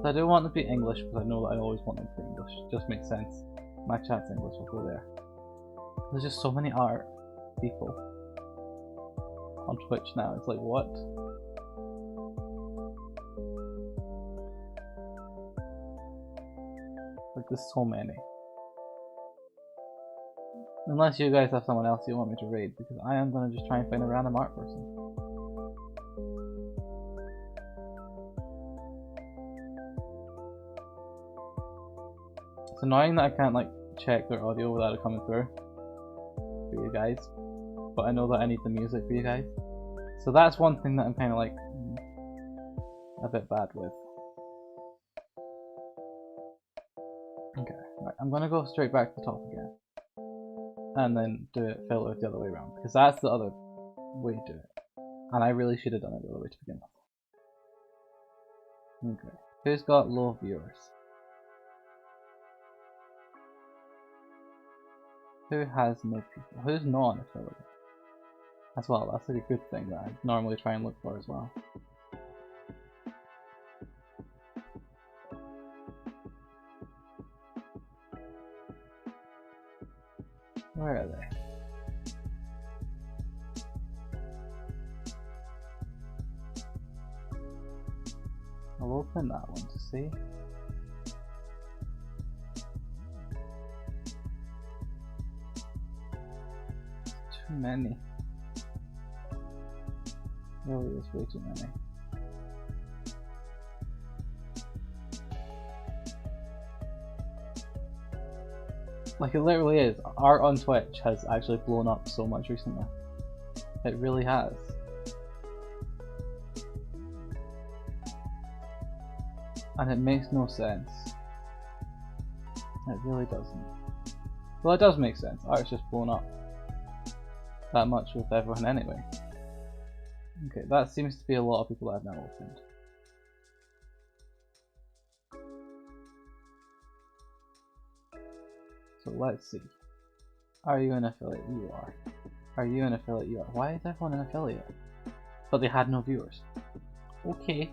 I do want to be English because I know that I always want them to be English. Just makes sense. My chat's English, will go there. There's just so many art people on Twitch now. It's like, what? Like, there's so many. Unless you guys have someone else you want me to raid, because I am gonna just try and find a random art person. It's annoying that I can't like check their audio without it coming through for you guys, but I know that I need the music for you guys. So that's one thing that I'm kind of like a bit bad with. Okay, right, I'm gonna go straight back to the top again, and then do it filter the other way around because that's the other way to do it, and I really should have done it the other way to begin with. Okay, who's got low viewers? Who has no people? Who's non-affiliate? As well, that's like a good thing that I normally try and look for as well. Where are they? I'll open that one to see. Too many. Really is way too many. Like, it literally is. Art on Twitch has actually blown up so much recently. It really has. And it makes no sense. It really doesn't. Well, it does make sense. Art's just blown up that much with everyone anyway. Okay, that seems to be a lot of people that I've now opened. So let's see. Are you an affiliate? You are. Are you an affiliate? You are. Why is everyone an affiliate? But they had no viewers. Okay.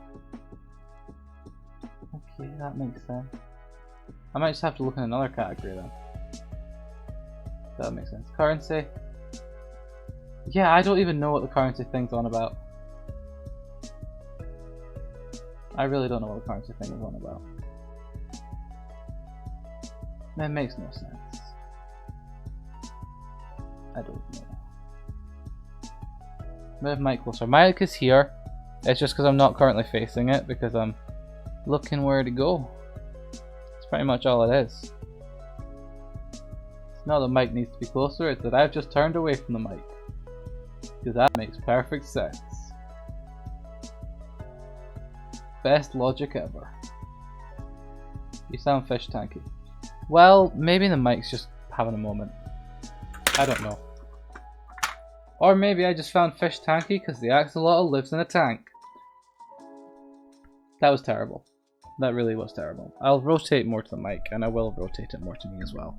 Okay, that makes sense. I might just have to look in another category then. That makes sense. Currency. Yeah, I don't even know what the currency thing's on about. I really don't know what the currency thing is on about. It makes no sense. I don't know. Move mic closer. Mic is here. It's just because I'm not currently facing it because I'm looking where to go. That's pretty much all it is. It's not that the mic needs to be closer, it's that I've just turned away from the mic. Because that makes perfect sense. Best logic ever. You sound fish tanky. Well, maybe the mic's just having a moment. I don't know. Or maybe I just found fish tanky because the axolotl lives in a tank. That was terrible. That really was terrible. I'll rotate more to the mic, and I will rotate it more to me as well.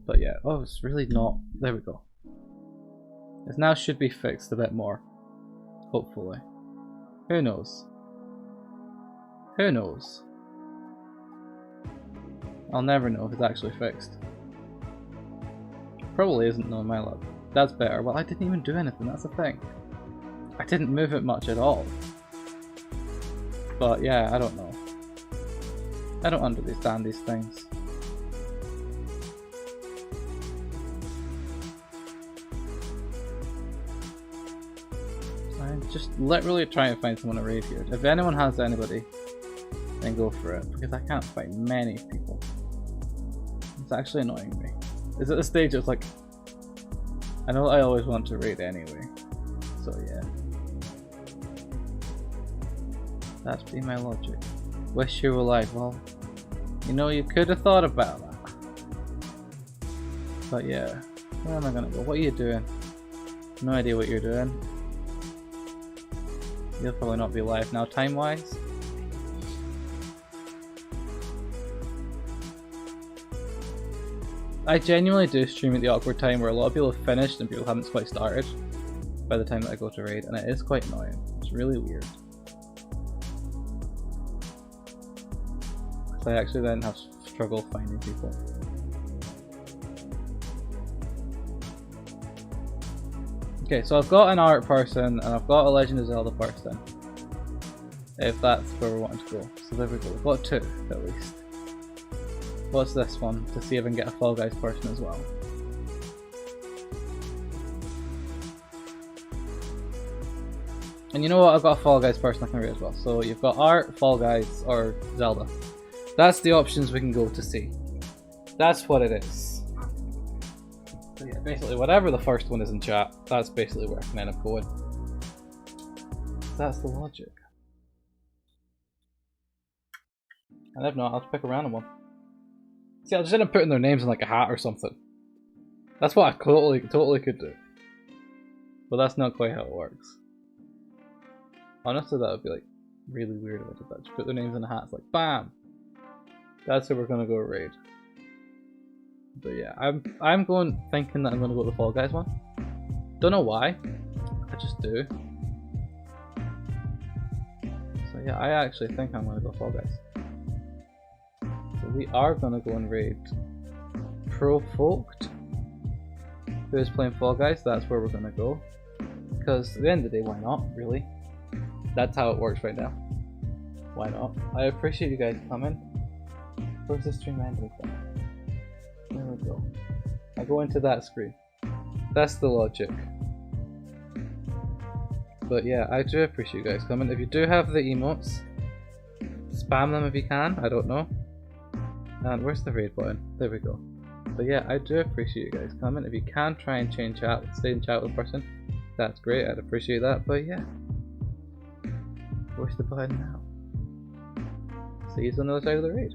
But yeah, oh, it's really not. There we go. It now should be fixed a bit more. Hopefully. Who knows? Who knows? I'll never know if it's actually fixed. Probably isn't, knowing my luck. That's better. Well, I didn't even do anything, that's the thing. I didn't move it much at all. But yeah, I don't know. I don't understand these things. I'm just literally trying to find someone to raid here. If anyone has anybody, then go for it, because I can't find many people. It's actually annoying me. It's at the stage it's like, I know I always want to raid anyway, so yeah. That's been my logic. Wish you were alive. Well, you know, you could have thought about that. But yeah, where am I gonna go? What are you doing? No idea what you're doing. You'll probably not be live now, time-wise. I genuinely do stream at the awkward time where a lot of people have finished and people haven't quite started by the time that I go to raid, and it is quite annoying. It's really weird. Because I actually then have struggle finding people. Okay, so I've got an art person and I've got a Legend of Zelda person. If that's where we want to go. So there we go, we've got two at least. What's this one? To see if I can get a Fall Guys person as well. And you know what, I've got a Fall Guys person I can read as well. So you've got Art, Fall Guys, or Zelda. That's the options we can go to see. That's what it is. So yeah, basically whatever the first one is in chat, that's basically where I can end up going. That's the logic. And if not, I'll just pick a random one. See, I'll just end up putting their names in like a hat or something. That's what I totally could do. But that's not quite how it works. Honestly, that would be like really weird if I did that. Just put their names in a hat, it's like BAM! That's who we're gonna go raid. But yeah, I'm going thinking that I'm gonna go to the Fall Guys one. Don't know why. I just do. So yeah, I actually think I'm gonna go Fall Guys. So we are gonna go and raid Provoked, who is playing Fall Guys. That's where we're gonna go. Because at the end of the day, why not, really? That's how it works right now. Why not? I appreciate you guys coming. Where's the stream ending from? There we go. I go into that screen. That's the logic. But yeah, I do appreciate you guys coming. If you do have the emotes, spam them if you can. I don't know. And where's the raid button? There we go. But yeah, I do appreciate you guys coming. If you can try and change chat, stay in chat with a person, that's great. I'd appreciate that. But yeah, where's the button now? See you on the other side of the raid.